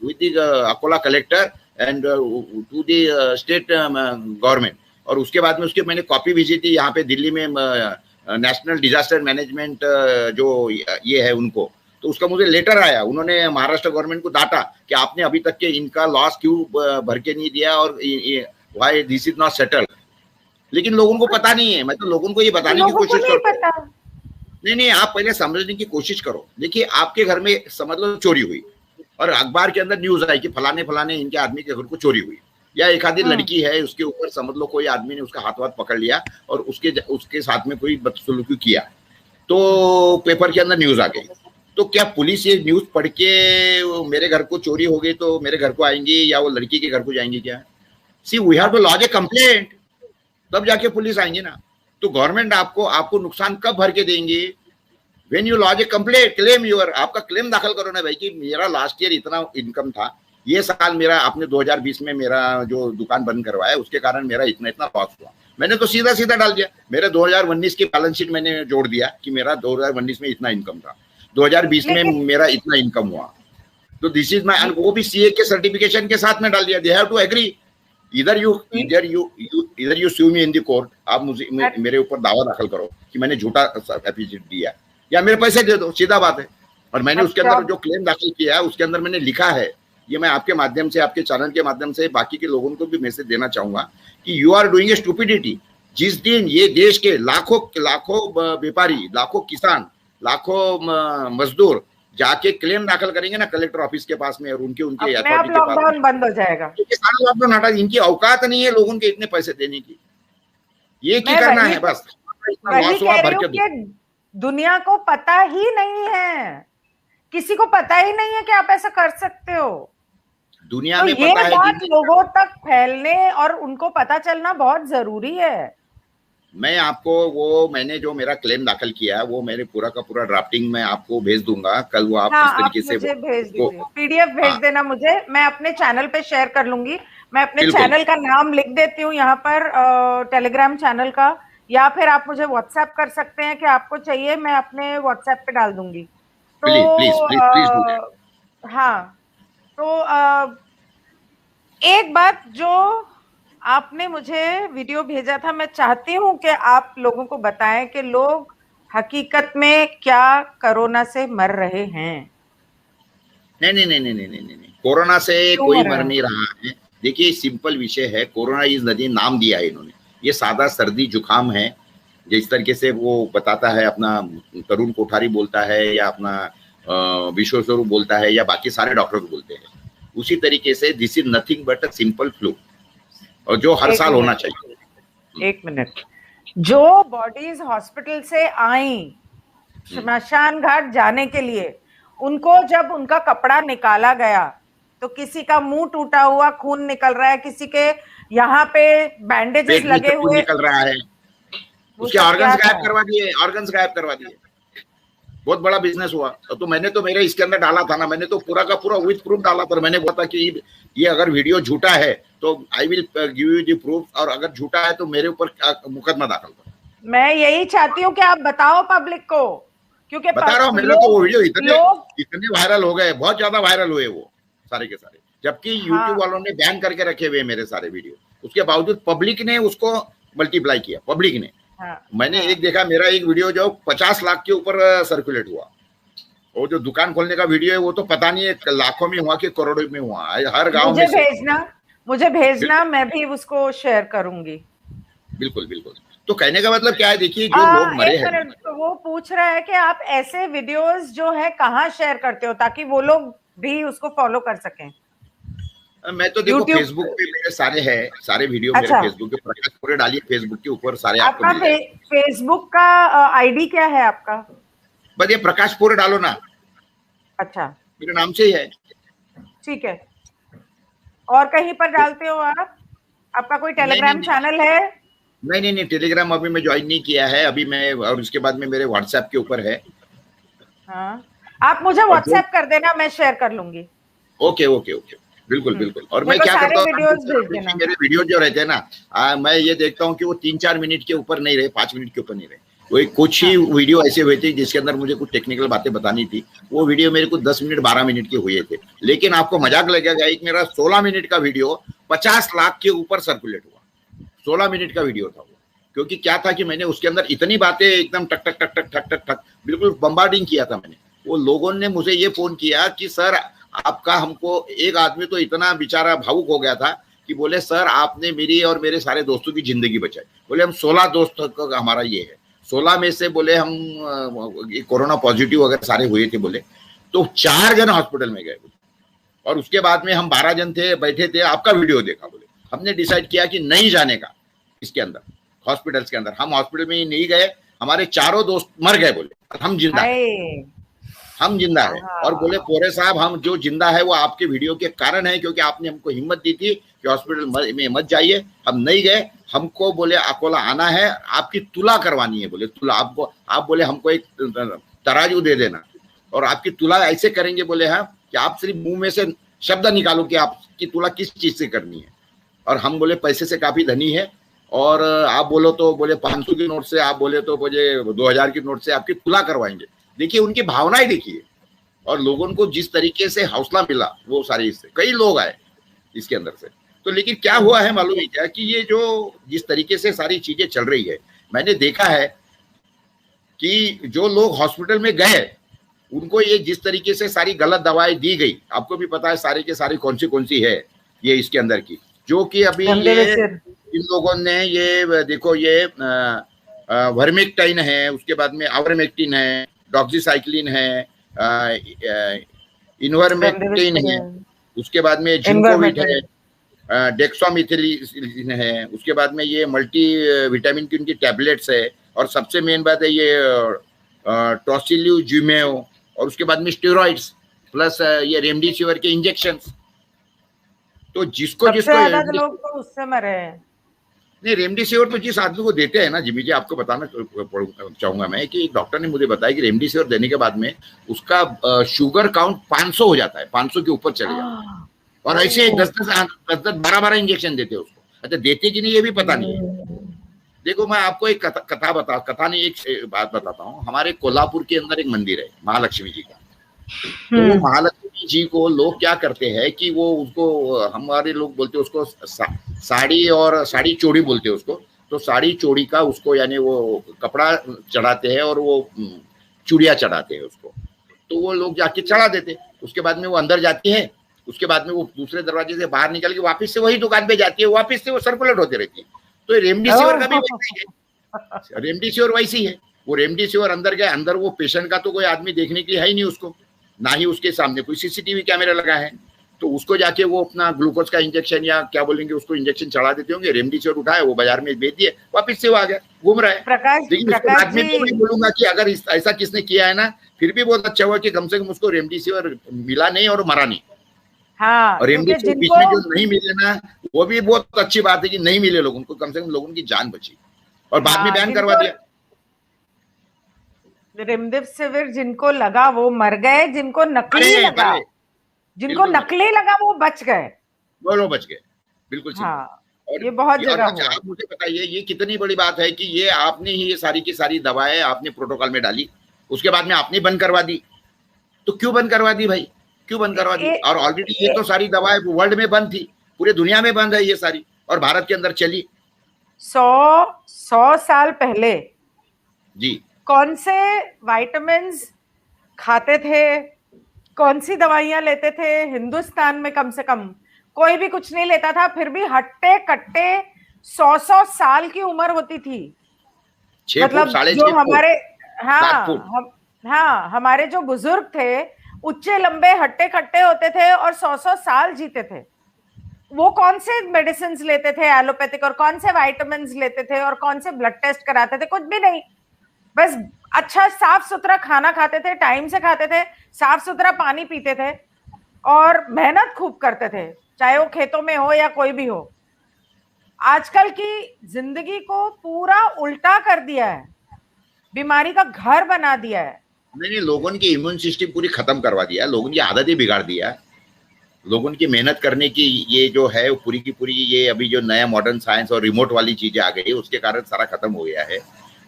with the Akola collector and to the state government. और उसके बाद में उसके मैंने कॉपी भेजी थी यहाँ पे दिल्ली में नेशनल डिजास्टर मैनेजमेंट जो ये है उनको, तो उसका मुझे लेटर आया। उन्होंने महाराष्ट्र गवर्नमेंट को डांटा कि आपने अभी तक के इनका लॉस क्यों भर के नहीं दिया और why this is not settled. लेकिन लोगों को पता नहीं है, मैं तो लोगों को ये बताने की लोगों को कोशिश नहीं करता हूँ। पता। नहीं नहीं, आप पहले समझने की कोशिश करो। देखिए आपके घर में समझ लो चोरी हुई और अखबार के अंदर न्यूज आई कि फलाने फलाने इनके आदमी के घर को चोरी हुई, या एक आधी लड़की है उसके ऊपर समझ लो कोई आदमी ने उसका हाथ वाथ पकड़ लिया और उसके साथ में कोई बदसलूकी किया, तो पेपर के अंदर न्यूज आ गई। तो क्या पुलिस ये न्यूज पढ़ के मेरे घर को चोरी हो गई तो मेरे घर को आएंगी या वो लड़की के घर को जाएंगी? क्या see we have to lodge a complaint, तब जाके पुलिस आएंगे ना। तो गवर्नमेंट आपको नुकसान कब भर के देंगे? When you lodge a complaint, claim your, आपका क्लेम दाखिल करो ना भाई कि मेरा लास्ट ईयर इतना इनकम था, ये साल मेरा आपने 2020 में मेरा जो दुकान बंद करवाया उसके कारण मेरा इतना इतना लॉस हुआ। मैंने तो सीधा सीधा डाल दिया, मेरे 2019 की बैलेंस शीट मैंने जोड़ दिया कि मेरा 2019 में इतना इनकम था, 2020 में मेरा इतना इनकम हुआ। तो दिस इज माई, वो भी सीए के सर्टिफिकेशन के साथ में डाल दिया। दे हैव टू एग्री, इधर you sue me in the court, आप मुझे मेरे ऊपर दावा दाखिल करो कि मैंने झूठा एफिडेविट दिया, या मेरे पैसे दे दो, सीधा बात है। और मैंने उसके अंदर जो क्लेम दाखिल किया है उसके अंदर मैंने लिखा है, ये मैं आपके माध्यम से, आपके चैनल के माध्यम से बाकी के लोगों को भी मैसेज देना चाहूंगा कि you are doing a stupidity. जिस दिन ये देश के लाखों व्यापारी, लाखों किसान, लाखों मजदूर जाके क्लेम दाखिल करेंगे ना कलेक्टर ऑफिस के पास में और उनके अथॉरिटी के पास, लॉकडाउन बंद हो जाएगा। सारा लॉकडाउन हटा, इनकी औकात नहीं है लोगों के इतने पैसे देने की, ये क्या करना है बस। वही कह रही हूँ कि दुनिया को पता ही नहीं है, किसी को पता ही नहीं है कि आप ऐसा कर सकते हो। दुनिया तो में ये पता है, बात लोगों तक फैलने और उनको पता चलना बहुत जरूरी है। मैं आपको वो मैंने जो मेरा क्लेम दाखिल किया है वो मेरे पूरा का पूरा ड्राफ्टिंग में आपको भेज दूंगा कल। वो आप हाँ, किस आप तरीके से मुझे भेज उसको, दीजिए, पीडीएफ भेज हाँ देना मुझे, मैं अपने चैनल पे शेयर कर लूंगी। मैं अपने बिल्कुल चैनल का नाम लिख देती हूँ यहाँ पर, टेलीग्राम चैनल का, या फिर आप मुझे व्हाट्सएप कर सकते हैं कि आपको चाहिए, मैं अपने व्हाट्सएप पे डाल दूंगी। तो please please please please do that. हाँ, तो एक बात जो आपने मुझे वीडियो भेजा था, मैं चाहती हूं कि आप लोगों को बताएं कि लोग हकीकत में क्या कोरोना से मर रहे हैं। नहीं नहीं नहीं नहीं नहीं नहीं नहीं नहीं। कोरोना से क्यों कोई मर रहे मर हैं? नहीं रहा है। देखिए सिंपल विषय है, कोरोना इज नदी नाम दिया है इन्होंने। ये सादा सर्दी जुकाम है, जिस तरीके से वो बताता है अपना तरुण कोठारी बोलता है या अपना विश्व स्वरूप बोलता है या बाकी सारे डॉक्टर बोलते हैं, उसी तरीके से this is nothing but a simple flu, और जो हर एक साल होना मिनट, चाहिए। एक मिनट। जो बॉडीज हॉस्पिटल से आई शमशान घाट जाने के लिए, उनको जब उनका कपड़ा निकाला गया तो किसी का मुंह टूटा हुआ, खून निकल रहा है, किसी के यहाँ पे बैंडेजेस पेट में से लगे खून हुए, निकल रहा है, वो उसके सब ऑर्गन्स क्या गायब था? करवा दिए, ऑर्गन्स गायब करवा दिए। बहुत बड़ा बिजनेस हुआ। तो मैंने तो मेरे इसके अंदर डाला था ना, मैंने तो पूरा का पूरा विथ प्रूफ डाला था। मैंने बोला था कि ये अगर वीडियो झूठा है तो I will give you the proof, और अगर झूठा है तो मेरे ऊपर मुकदमा दाखिल करो। मैं यही चाहती हूँ कि आप बताओ पब्लिक को, क्योंकि बता रहा हूँ, मेरे तो वो लोग वीडियो इतने लोग इतने वायरल हो गए, बहुत ज्यादा वायरल हुए वो सारे के सारे, जबकि यूट्यूब हाँ, वालों ने बैन करके रखे हुए मेरे सारे वीडियो। उसके बावजूद पब्लिक ने उसको मल्टीप्लाई किया, पब्लिक ने। हाँ, मैंने हाँ। एक देखा, मेरा एक वीडियो जो 50 लाख के ऊपर सर्कुलेट हुआ। वो जो दुकान खोलने का वीडियो है वो तो पता नहीं है लाखों में हुआ कि करोड़ों में हुआ, हर गांव में मुझे से। भेजना, मुझे भेजना, बिल्कुल मैं भी उसको शेयर करूंगी। बिल्कुल बिल्कुल। तो कहने का मतलब क्या है, देखिए जो लोग मरे एक हैं। मिनट, तो वो पूछ रहा है कि आप ऐसे वीडियोस जो है कहाँ शेयर करते हो ताकि वो लोग भी उसको फॉलो कर सकें? मैं तो देखो यूट्यूब? फेसबुक पे मेरे सारे हैं, सारे वीडियो मेरे अच्छा, फेसबुक के प्रकाश पूरे डालिए फेसबुक के ऊपर, सारे आपको आपका मिल जाएंगे। फेसबुक का आईडी क्या है आपका? बस ये प्रकाश पूरे डालो ना, अच्छा, मेरे नाम से ही है। ठीक है। और कहीं पर डालते हो आप? आपका कोई नहीं नहीं टेलीग्राम नहीं चैनल है? नहीं नहीं नहीं, टेलीग्राम अभी मैं ज्वाइन नहीं किया है अभी मैं, और उसके बाद में मेरे व्हाट्सएप के ऊपर है। हाँ, आप मुझे और जो व्हाट्सएप कर देना, मैं शेयर कर लूंगी। ओके ओके ओके, बिल्कुल बिल्कुल। और मेरे मैं को क्या सारे करता हूँ, वीडियोस भेज देना। मेरे वीडियो जो रहते हैं ना, मैं ये देखता हूँ कि वो 3-4 मिनट के ऊपर नहीं रहे, 5 मिनट के ऊपर नहीं रहे। वही कुछ ही हाँ, वीडियो ऐसे हुए थे जिसके अंदर मुझे कुछ टेक्निकल बातें बतानी थी, वो वीडियो मेरे को 10 मिनट 12 मिनट के हुए थे। लेकिन आपको मजाक लगेगा, एक मेरा 16 मिनट का वीडियो 50 लाख के ऊपर सर्कुलेट हुआ। 16 मिनट का वीडियो था वो। क्योंकि क्या था कि मैंने उसके अंदर इतनी बातें एकदम टक टक टक टक टक टक टक बिल्कुल बम्बार्डिंग किया था मैंने। वो लोगों ने मुझे ये फोन किया कि सर आपका, हमको एक आदमी तो इतना बेचारा भावुक हो गया था कि बोले सर आपने मेरी और मेरे सारे दोस्तों की जिंदगी बचाई। बोले हम 16 दोस्त का हमारा ये है, 16 में से बोले हम कोरोना पॉजिटिव अगर सारे हुए थे बोले तो 4 जन हॉस्पिटल में गए। और उसके बाद में हम 12 जन थे बैठे थे, आपका वीडियो देखा बोले, हमने डिसाइड किया कि नहीं जाने का इसके अंदर, हॉस्पिटल्स के अंदर। हम हॉस्पिटल में ही नहीं गए, हमारे चारों दोस्त मर गए बोले, हम जिंदा है, हाय, हम जिंदा है। और बोले हाँ, पोरे साहब हम जो जिंदा है वो आपके वीडियो के कारण है, क्योंकि आपने हमको हिम्मत दी थी कि हॉस्पिटल में मत जाइए। हम नहीं गए, हमको बोले अकोला आना है, आपकी तुला करवानी है बोले, तुला आपको, आप बोले हमको एक तराजू दे देना और आपकी तुला ऐसे करेंगे बोले हाँ कि आप सिर्फ मुंह में से शब्द निकालो कि आपकी तुला किस चीज से करनी है। और हम बोले पैसे से काफी धनी है, और आप बोलो तो बोले 500 के नोट से, आप बोले तो बोले 2000 के नोट से आपकी तुला करवाएंगे। देखिए उनकी भावनाएं देखिए, और लोगों को जिस तरीके से हौसला मिला वो सारे, इससे कई लोग आए इसके अंदर से। तो लेकिन क्या हुआ है मालूम है क्या, कि ये जो जिस तरीके से सारी चीजें चल रही है, मैंने देखा है कि जो लोग हॉस्पिटल में गए उनको ये जिस तरीके से सारी गलत दवाएं दी गई, आपको भी पता है सारे के सारी कौन सी है ये इसके अंदर की, जो कि अभी गंदे ये सिर। इन लोगों ने ये देखो ये वर्मेक्टाइन है, उसके बाद में आवर्मेक्टिन है, डॉक्सीसाइक्लिन है, गंदे इन्वर्मेक्टिन सिर है, है, उसके बाद में जिंकोविट है, एनवायरमेंटल। डेक्सामिथिलिन है, उसके बाद में ये मल्टी विटामिन की उनकी टैबलेट्स है, और सबसे मेन बात है ये टोसिलिजुमेब, और उसके बाद में स्टेरॉइड्स प्लस ये रेमडेसिविर के इंजेक्शंस। तो जिसको सबसे जिसको ज्यादा लोग तो उससे मरे हैं। नहीं, रेमडेसिविर तो जिस आदमी को देते हैं ना जिमी जी, आपको बताना चाहूंगा मैं कि डॉक्टर ने मुझे बताया कि रेमडेसिविर देने के बाद में उसका शुगर काउंट 500 हो जाता है, 500 के ऊपर चले जाता है। और ऐसे 10-10 12-12 इंजेक्शन देते हैं उसको। अच्छा, देते कि नहीं ये भी पता नहीं है। देखो मैं आपको एक कथा नहीं, एक बात बताता हूँ। हमारे कोल्हापुर के अंदर एक मंदिर है महालक्ष्मी जी का। तो वो महालक्ष्मी जी को लोग क्या करते हैं कि वो उसको, हमारे लोग बोलते हैं उसको साड़ी और साड़ी चोड़ी बोलते हैं उसको। तो साड़ी चोड़ी का उसको यानी वो कपड़ा चढ़ाते हैं और वो चूड़िया चढ़ाते हैं उसको। तो वो लोग जाके चढ़ा देते, उसके बाद में वो अंदर जाती है, उसके बाद में वो दूसरे दरवाजे से बाहर निकल के वापस से वही दुकान पे जाती है, वापस से वो सर्कुलेट होती रहती है। तो रेमडेसिविर का भी वैसा ही है, रेमडेसिविर वैसी है। वो रेमडेसिविर अंदर गए, अंदर वो पेशेंट का तो कोई आदमी देखने के लिए है ही नहीं उसको, ना ही उसके सामने कोई सीसीटीवी कैमरा लगा है। तो उसको जाके वो अपना ग्लूकोज का इंजेक्शन या क्या बोलेंगे उसको इंजेक्शन चढ़ा देते होंगे, रेमडेसिविर उठाए वो बाजार में बेच दिए, वापस से वो आ गया घूम रहा है। लेकिन उसके बाद में भी मैं बोलूंगा कि अगर ऐसा किसने किया है ना, फिर भी बहुत अच्छा हुआ कि कम से कम उसको रेमडेसिविर मिला नहीं और मरा नहीं। हाँ, और रेमडेसिविर बीच में जो नहीं मिले ना, वो भी बहुत अच्छी बात है कि नहीं मिले लोगों को, कम से कम लोगों की जान बची। और बाद में बैन करवा दिया। रेमडेसिविर जिनको लगा वो मर गए, जिनको नकली लगा, जिनको नकली लगा वो बच गए, वो बच गए, बिल्कुल। हाँ, और ये बहुत जगह हुआ। आप मुझे बताइए ये कितनी बड़ी बात है कि ये आपने ही ये सारी की सारी दवाएं आपने प्रोटोकॉल में डाली, उसके बाद में आपने बंद करवा दी। तो क्यों बंद करवा दी भाई, क्यों बंद करवा दी? और ऑलरेडी ये तो सारी दवाएं वर्ल्ड में बंद थी, पूरे दुनिया में बंद है ये सारी, और भारत के अंदर चली। 100 साल पहले जी कौन से विटामिन्स खाते थे, कौन सी दवाइयां लेते थे हिंदुस्तान में? कम से कम कोई भी कुछ नहीं लेता था, फिर भी हट्टे कट्टे 100 साल की उम्र होती थी। मतलब जो हमारे हाँ हमारे जो बुजुर्ग थे उच्चे लंबे हट्टे कट्टे होते थे और 100 साल जीते थे। वो कौन से मेडिसिन लेते थे एलोपैथिक, और कौन से विटामिन्स लेते थे, और कौन से ब्लड टेस्ट कराते थे? कुछ भी नहीं, बस अच्छा साफ सुथरा खाना खाते थे, टाइम से खाते थे, साफ सुथरा पानी पीते थे और मेहनत खूब करते थे, चाहे वो खेतों में हो या कोई भी हो। आजकल की जिंदगी को पूरा उल्टा कर दिया है, बीमारी का घर बना दिया है। नहीं, लोगों की इम्यून सिस्टम पूरी खत्म करवा दिया, लोगों की आदतें बिगाड़ दिया, लोगों की मेहनत करने की ये जो है पूरी की पूरी, ये अभी जो नया मॉडर्न साइंस और रिमोट वाली चीजें आ गई उसके कारण सारा खत्म हो गया है।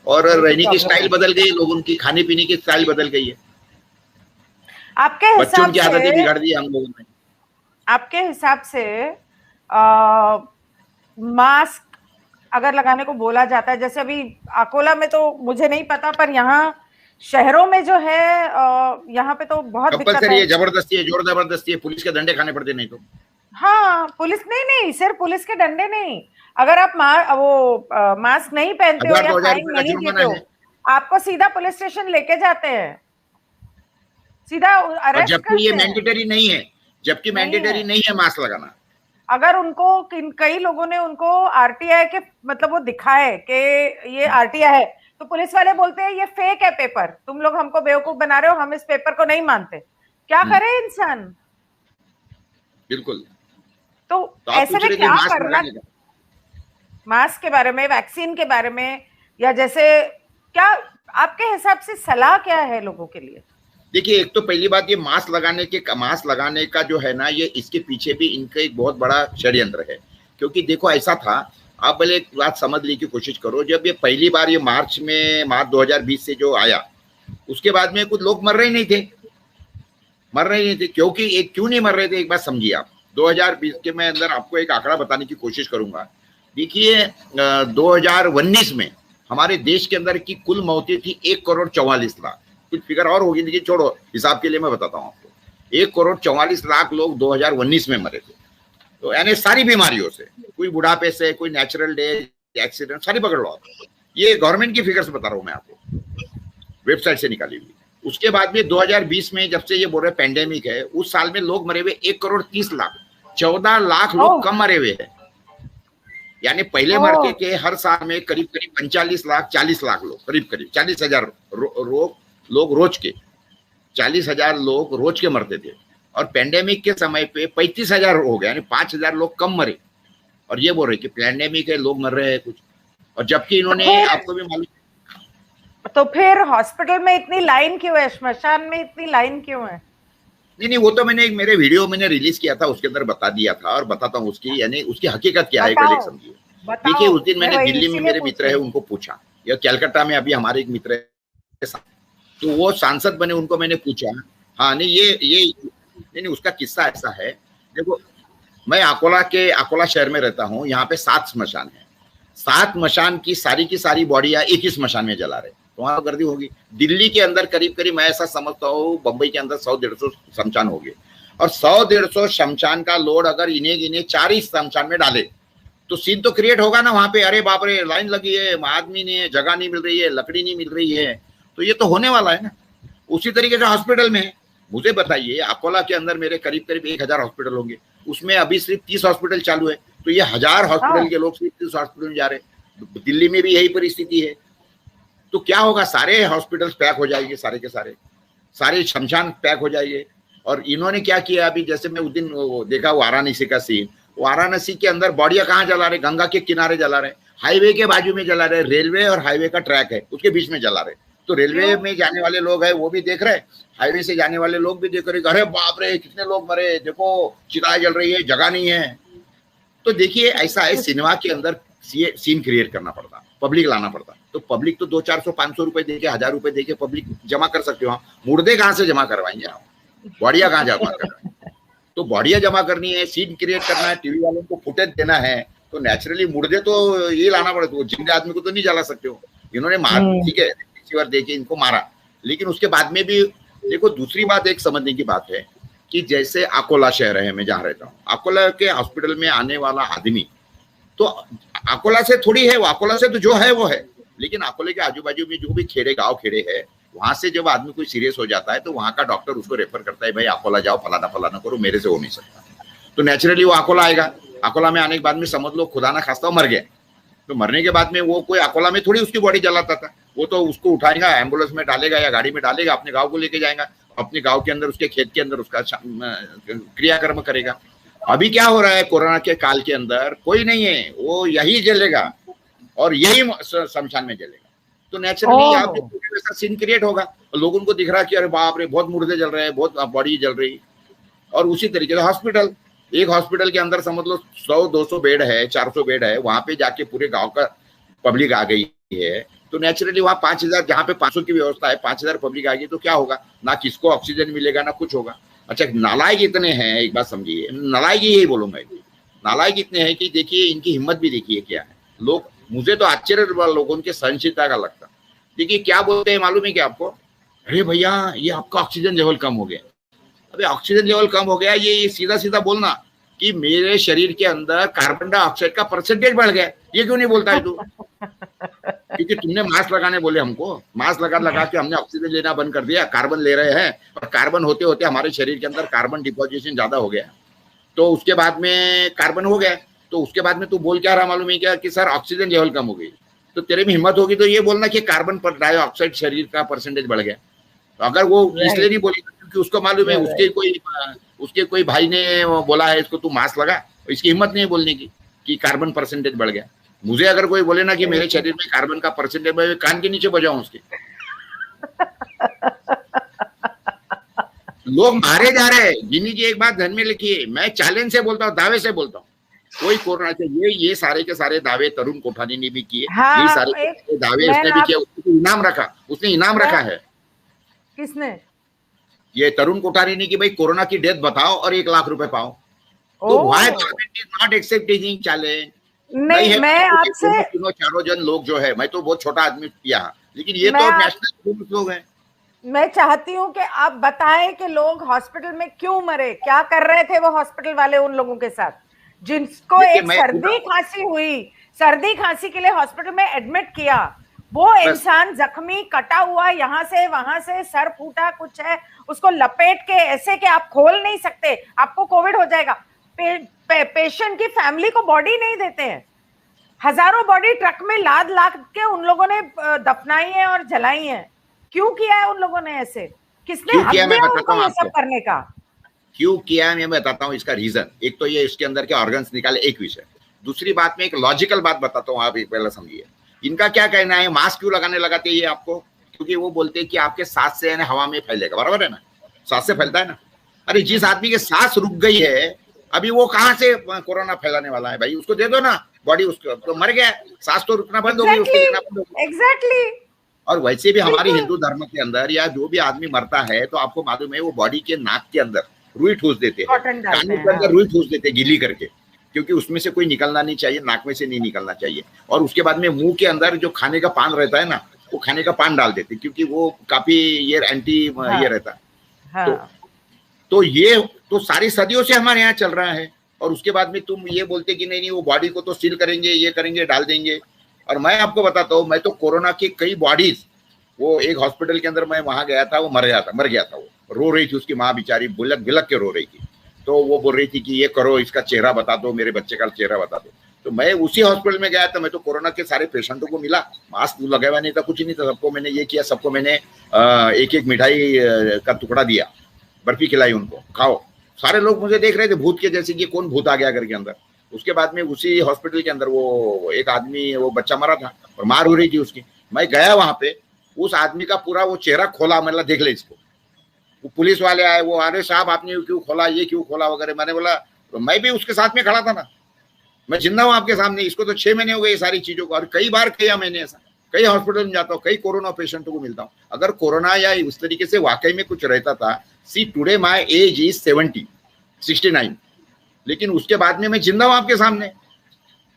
और रहने की स्टाइल बदल गई, लोगों की खाने पीने की स्टाइल बदल गई है। आपके हिसाब से बच्चों की आदतें बिगाड़ दी हम लोगों ने। आपके हिसाब से मास्क अगर लगाने को बोला जाता है, जैसे अभी अकोला में तो मुझे नहीं पता, पर यहाँ शहरों में जो है यहाँ पे तो बहुत दिक्कत है। जबरदस्ती है, जोर जबरदस्ती है, पुलिस के डंडे खाने पड़ते नहीं तो। हाँ, पुलिस नहीं, सिर्फ पुलिस के डंडे नहीं, अगर आप मास्क नहीं पहनते हो या फाइन नहीं देते हो, आपको सीधा पुलिस स्टेशन लेके जाते हैं, सीधा अरेस्ट करते हैं। जबकि ये मैंडेटरी नहीं है, जबकि मैंडेटरी नहीं है मास्क लगाना। अगर उनको कई लोगों ने उनको आरटीआई के मतलब वो दिखाए कि ये आरटीआई है, तो पुलिस वाले बोलते हैं ये फेक है पेपर, तुम लोग हमको बेवकूफ बना रहे हो, हम इस पेपर को नहीं मानते। क्या करे इंसान? बिल्कुल। तो ऐसे में क्या करना? मास्क के बारे में, वैक्सीन के बारे में, या जैसे क्या आपके हिसाब से सलाह क्या है लोगों के लिए? देखिए, एक तो पहली बात ये मास्क लगाने का जो है ना, ये इसके पीछे भी इनका एक बहुत बड़ा षड्यंत्र है। क्योंकि देखो ऐसा था, आप पहले एक बात समझ ली की कोशिश करो, जब ये पहली बार ये मार्च 2020 से जो आया, उसके बाद में कुछ लोग मर रहे नहीं थे। क्योंकि क्यों नहीं मर रहे थे, एक बात समझिए आप। 2020 के मैं अंदर आपको एक आंकड़ा बताने की कोशिश करूंगा। देखिए 2019 में हमारे देश के अंदर की कुल मौतें थी 1,44,00,000। कुछ फिगर और होगी, लेकिन छोड़ो, हिसाब के लिए मैं बताता हूँ आपको। 1,44,00,000 लोग 2019 में मरे थे। तो यानी सारी बीमारियों से, कोई बुढ़ापे से, कोई नेचुरल डेथ, एक्सीडेंट, सारी पकड़ लो आप। ये गवर्नमेंट की फिगर्स बता रहा हूँ मैं आपको, वेबसाइट से निकाली हुई। उसके बाद में 2020 में जब से ये बोल रहे पेंडेमिक है, उस साल में लोग मरे हुए 1,30,00,000, 14 लाख लोग कम मरे हुए हैं। यानी पहले मरते थे हर साल में करीब 45 लाख 40 लाख लोग, करीब 40,000 लोग रोज के, 40,000 लोग रोज के मरते थे। और पेंडेमिक के समय पे 35,000 हो गए, यानी 5,000 लोग कम मरे। और ये बोल रहे कि पैंडेमिक है, लोग मर रहे हैं कुछ, और जबकि इन्होंने, आपको भी मालूम, तो फिर हॉस्पिटल में इतनी लाइन क्यों है, श्मशान में इतनी लाइन क्यों है? नहीं नहीं, वो तो मैंने मेरे वीडियो मैंने रिलीज किया था, उसके अंदर बता दिया था, और बताता हूँ उसकी, यानी उसकी हकीकत क्या है, एक समझिए। देखिए, उस दिन मैंने दिल्ली में मेरे मित्र है उनको पूछा, या कलकत्ता में अभी हमारे एक मित्र है, तो वो सांसद बने, उनको मैंने पूछा। हाँ नहीं, ये नहीं, उसका किस्सा ऐसा है। देखो, मैं अकोला शहर में रहता हूँ, यहाँ पे 7 स्मशान है, 7 स्मशान की सारी बॉडियां एक ही स्मशान में जला रहे, तो वहां गर्दी होगी। दिल्ली के अंदर करीब मैं ऐसा समझता हूँ, बंबई के अंदर 100-150 शमशान हो गए, और 100-150 शमशान का लोड अगर इन्हें 4 ही शमशान में डाले तो सीन तो क्रिएट होगा ना वहां पे। अरे बाप रे, लाइन लगी है, आदमी नहीं, जगह नहीं मिल रही है, लकड़ी नहीं मिल रही है, तो ये तो होने वाला है ना। उसी तरीके से हॉस्पिटल में मुझे बताइए, अकोला के अंदर मेरे करीब 1000 हॉस्पिटल होंगे, उसमें अभी सिर्फ 30 हॉस्पिटल चालू है, तो ये 1000 हॉस्पिटल के लोग सिर्फ 30 हॉस्पिटल में जा रहे हैं। दिल्ली में भी यही परिस्थिति है, तो क्या होगा, सारे हॉस्पिटल्स पैक हो जाएंगे, सारे के सारे शमशान पैक हो जाएंगे। और इन्होंने क्या किया अभी, जैसे मैं उस दिन देखा वाराणसी का सीन, वाराणसी के अंदर बॉडियां कहाँ जला रहे, गंगा के किनारे जला रहे, हाईवे के बाजू में जला रहे, रेलवे और हाईवे का ट्रैक है उसके बीच में जला रहे, तो रेलवे में जाने वाले लोग है वो भी देख रहे, हाईवे से जाने वाले लोग भी देख रहे, अरे बाप रे कितने लोग मरे, देखो चिताएं जल रही है, जगह नहीं है। तो देखिए, ऐसा है, सिनेमा के अंदर सीन क्रिएट करना पड़ता, पब्लिक लाना पड़ता, तो पब्लिक तो 200-400-500 रुपए देके, 1000 रुपए देके पब्लिक जमा कर सकते हो। मुर्दे कहाँ से जमा करवाएंगे आप, बॉडिया कहाँ जमा करवाएंगे? तो बॉडिया जमा करनी है, सीन क्रिएट करना है, टीवी वालों को फुटेज देना है, तो नेचुरली मुर्दे तो ये लाना पड़ेगा, तो जिंदे आदमी को तो नहीं जला सकते हो। इन्होंने मार, ठीक है, रिसीवर देके इनको मारा, लेकिन उसके बाद में भी देखो, दूसरी बात एक समझने की बात है कि जैसे अकोला शहर है, मैं जहाँ रहता हूँ, अकोला के हॉस्पिटल में आने वाला आदमी तो अकोला से थोड़ी है, वो अकोला से तो जो है वो है, लेकिन अकोले के आजू बाजू में जो भी गांव खेड़े है, वहां से जब आदमी कोई सीरियस हो जाता है तो वहां का डॉक्टर उसको रेफर करता है, भाई अकोला जाओ, फलाना फलाना करो, मेरे से हो नहीं सकता, तो नेचुरली वो अकोला आएगा। अकोला में आने के बाद में समझ लो खुदा ना खास्ता मर गया, तो मरने के बाद में वो कोई अकोला में थोड़ी उसकी बॉडी जलाता था, वो तो उसको उठाएगा, एम्बुलेंस में डालेगा या गाड़ी में डालेगा, अपने गाँव को लेके जाएगा, अपने गाँव के अंदर उसके खेत के अंदर उसका क्रियाकर्म करेगा। अभी क्या हो रहा है, कोरोना के काल के अंदर कोई नहीं है, वो यही जलेगा और यही शमशान में जलेगा, तो नेचुरली यहाँ पे वैसा सीन क्रिएट होगा, लोगों को दिख रहा है कि अरे बाप रे बहुत मुर्दे जल रहे हैं, बहुत बॉडी जल रही। और उसी तरीके से हॉस्पिटल, एक हॉस्पिटल के अंदर समझ लो 100-200 बेड है, 400 बेड है, वहां पे जाके पूरे गांव का पब्लिक आ गई है, तो नेचुरली वहां 5000, जहाँ पे 500 की व्यवस्था है, 5000 पब्लिक आ गई, तो क्या होगा, ना किसको ऑक्सीजन मिलेगा ना कुछ होगा। अच्छा, नालायक इतने हैं, एक बात समझिए, नालायक यही बोलूंगा, नालायक इतने हैं कि देखिए इनकी हिम्मत भी देखिए क्या है। लोग, मुझे तो आश्चर्य लोगों के सहनशीलता का लगता, देखिए क्या बोलते हैं मालूम है क्या आपको, अरे भैया ये आपका ऑक्सीजन लेवल कम हो गया। अबे ऑक्सीजन लेवल कम हो गया, ये सीधा सीधा बोलना कि मेरे शरीर के अंदर कार्बन डाइऑक्साइड का परसेंटेज बढ़ गया, ये क्यों नहीं बोलता है तू? क्योंकि तुमने मास्क लगाने बोले हमको, मास्क लगा के हमने ऑक्सीजन लेना बंद कर दिया, कार्बन ले रहे हैं, और कार्बन होते होते हमारे शरीर के अंदर कार्बन डिपोजिशन ज्यादा हो गया, तो उसके बाद में कार्बन हो गया, तो उसके बाद में तू बोल क्या रहा मालूम है क्या, कि सर ऑक्सीजन लेवल कम हो गई। तो तेरे में हिम्मत होगी तो ये बोलना कि कार्बन डाइऑक्साइड शरीर का परसेंटेज बढ़ गया। तो अगर वो इसलिए नहीं बोलेगा क्योंकि उसको मालूम है, उसके कोई भाई ने बोला है इसको तू मास्क लगा, इसकी हिम्मत नहीं है बोलने की कि कार्बन परसेंटेज बढ़ गया। मुझे अगर कोई बोले ना कि मेरे शरीर में कार्बन का परसेंटेज बढ़, कान के नीचे बजाऊं उसके। लोग मारे जा रहे हैं। गिनी जी एक बात ध्यान में लिखिए, मैं चैलेंज से बोलता हूँ, दावे से बोलता हूँ, कोई कोरोना से ये सारे के सारे दावे तरुण कोठारी ने भी किए, हाँ, ये सारे दावे उसने भी किया, उसने इनाम रखा है। किसने? ये तरुण कोठारी ने कि भाई कोरोना की डेथ बताओ और 1 लाख रुपए पाओ। तो why government is not accepting challenge? नहीं, मैं आपसे चारों जन लोग जो है, मैं तो बहुत छोटा आदमी यहाँ, लेकिन ये तो नेशनल लोग हैं। मैं चाहती हूँ कि आप बताएं कि लोग हॉस्पिटल में क्यों मरे, क्या कर रहे थे वो हॉस्पिटल वाले उन लोगों के साथ जिनको एक सर्दी खांसी हुई, सर्दी खांसी के लिए हॉस्पिटल में एडमिट किया, वो इंसान जख्मी, कटा हुआ, यहाँ से वहां से, सर फूटा कुछ है, उसको लपेट के ऐसे कि आप खोल नहीं सकते, आपको कोविड हो जाएगा। पेशेंट की फैमिली को बॉडी नहीं देते हैं, हजारों बॉडी ट्रक में लाद के उन लोगों ने दफनाई है और जलाई है। क्यों किया है उन लोगों ने ऐसे? किसने हक दिया उनको ये सब करने का? क्यों किया मैं बताता हूँ इसका रीजन। एक तो ये इसके अंदर के ऑर्गन्स निकाले, एक विषय। दूसरी बात में एक लॉजिकल बात बताता हूँ, आप एक पहले समझिए। इनका क्या कहना है, मास्क क्यों लगाने लगाते हैं ये आपको? क्योंकि वो बोलते हैं कि आपके सांस से हवा में फैलेगा, बराबर है ना, सांस से फैलता है ना। अरे जिस आदमी की सांस रुक गई है, अभी वो कहाँ से कोरोना फैलाने वाला है भाई? उसको दे दो ना बॉडी, उसको तो मर गया, सांस तो रुकना बंद हो गई, उसकी लेना बंद हो गई। एग्जैक्टली। और वैसे भी हमारे हिंदू धर्म के अंदर या जो भी आदमी मरता है तो आपको मालूम है वो बॉडी के नाक के अंदर रुई ठूस देते हैं, कानों के अंदर रुई ठूस देते हैं गीली करके, क्योंकि उसमें से कोई निकलना नहीं चाहिए, नाक में से नहीं निकलना चाहिए। और उसके बाद में मुंह के अंदर जो खाने का पान रहता है ना, वो खाने का पान डाल देते, क्योंकि वो काफी ये एंटी ये रहता है। हाँ। तो ये तो सारी सदियों से हमारे यहाँ चल रहा है। और उसके बाद में तुम ये बोलते कि नहीं नहीं वो बॉडी को तो सील करेंगे, ये करेंगे, डाल देंगे। और मैं आपको बताता हूँ, मैं तो कोरोना की कई बॉडीज, वो एक हॉस्पिटल के अंदर मैं वहां गया था, वो मर गया था, वो रो रही थी, उसकी माँ बेचारी बिलक बिलक के रो रही थी। तो वो बोल रही थी कि ये करो, इसका चेहरा बता दो, मेरे बच्चे का चेहरा बता दो। तो मैं उसी हॉस्पिटल में गया था, मैं तो कोरोना के सारे पेशेंटों को मिला, मास्क लगा हुआ नहीं था, कुछ नहीं था, सबको मैंने ये किया, सबको मैंने एक एक मिठाई का टुकड़ा दिया, बर्फी खिलाई उनको, खाओ। सारे लोग मुझे देख रहे थे भूत के जैसे कि कौन भूत आ गया घर के अंदर। उसके बाद में उसी हॉस्पिटल के अंदर वो एक आदमी, वो बच्चा मरा था और मार हो रही थी उसकी। मैं गया वहां पे, उस आदमी का पूरा वो चेहरा खोला, मतलब देख ले इसको। वो पुलिस वाले आए, वो अरे साहब आपने क्यों खोला, ये क्यों खोला वगैरह। मैंने बोला तो मैं भी उसके साथ में खड़ा था ना, मैं जिंदा हूँ आपके सामने। इसको तो 6 महीने हो गए ये सारी चीजों को, और कई बार किया मैंने ऐसा, कई हॉस्पिटल में जाता हूँ, कई कोरोना पेशेंटों को मिलता हूँ। अगर कोरोना या उस तरीके से वाकई में कुछ रहता था, सी टुडे माई एज इज 69, लेकिन उसके बाद में मैं जिंदा हूँ आपके सामने,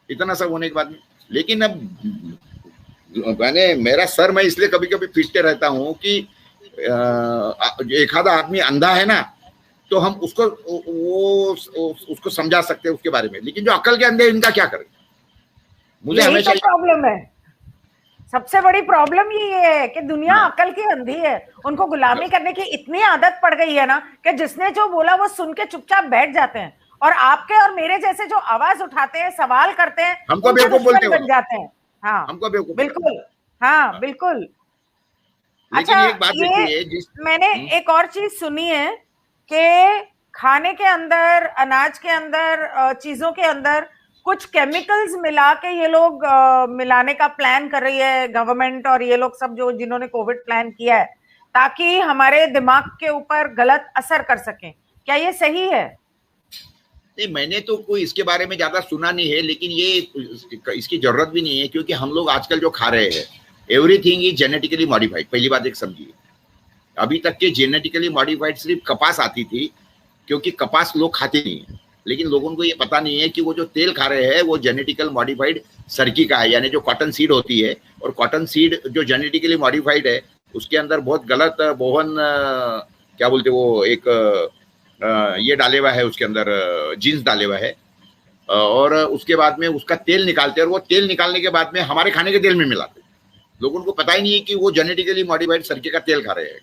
इतना सब होने के बाद में। लेकिन अब मैंने मेरा सर, मैं इसलिए कभी कभी पीटते रहता हूँ कि एक आधा आदमी अंधा है ना, तो हम उसको उसको समझा सकते हैं उसके बारे में, लेकिन जो अकल के अंधे इनका क्या करें? मुझे हमेशा प्रॉब्लम है, सबसे बड़ी प्रॉब्लम ये है कि दुनिया अकल की अंधी है, उनको गुलामी करने की इतनी आदत पड़ गई है ना कि जिसने जो बोला वो सुन के चुपचाप बैठ जाते हैं, और आपके और मेरे जैसे जो आवाज उठाते हैं, सवाल करते हैं, हमको बेवकूफ बोलते बन जाते हैं। हाँ, हमको बेवकूफ, बिल्कुल, हाँ बिल्कुल। अच्छा, एक बात ये मैंने एक और चीज सुनी है कि खाने के अंदर, अनाज के अंदर, चीजों के अंदर कुछ केमिकल्स मिला के ये लोग मिलाने का प्लान कर रही है गवर्नमेंट, और ये लोग सब जो जिन्होंने कोविड प्लान किया है, ताकि हमारे दिमाग के ऊपर गलत असर कर सके। क्या ये सही है? नहीं, मैंने तो कोई इसके बारे में ज्यादा सुना नहीं है, लेकिन ये इसकी जरूरत भी नहीं है, क्योंकि हम लोग आजकल जो खा रहे हैं, एवरीथिंग इज जेनेटिकली मॉडिफाइड। पहली बात एक समझिए, अभी तक के जेनेटिकली मॉडिफाइड सिर्फ कपास आती थी, क्योंकि कपास लोग खाते नहीं है। लेकिन लोगों को ये पता नहीं है कि वो जो तेल खा रहे हैं वो जेनेटिकल मॉडिफाइड सरकी का है, यानी जो कॉटन सीड होती है। और कॉटन सीड जो जेनेटिकली मॉडिफाइड है, उसके अंदर बहुत गलत बोहन, क्या बोलते वो, एक ये डाले हुआ है उसके अंदर, जीन्स डाले हुआ है, और उसके बाद में उसका तेल निकालते हैं, और वो तेल निकालने के बाद में हमारे खाने के तेल में मिलाते हैं। लोगों को पता ही नहीं है कि वो जेनेटिकली मॉडिफाइड सरके का तेल खा रहे हैं,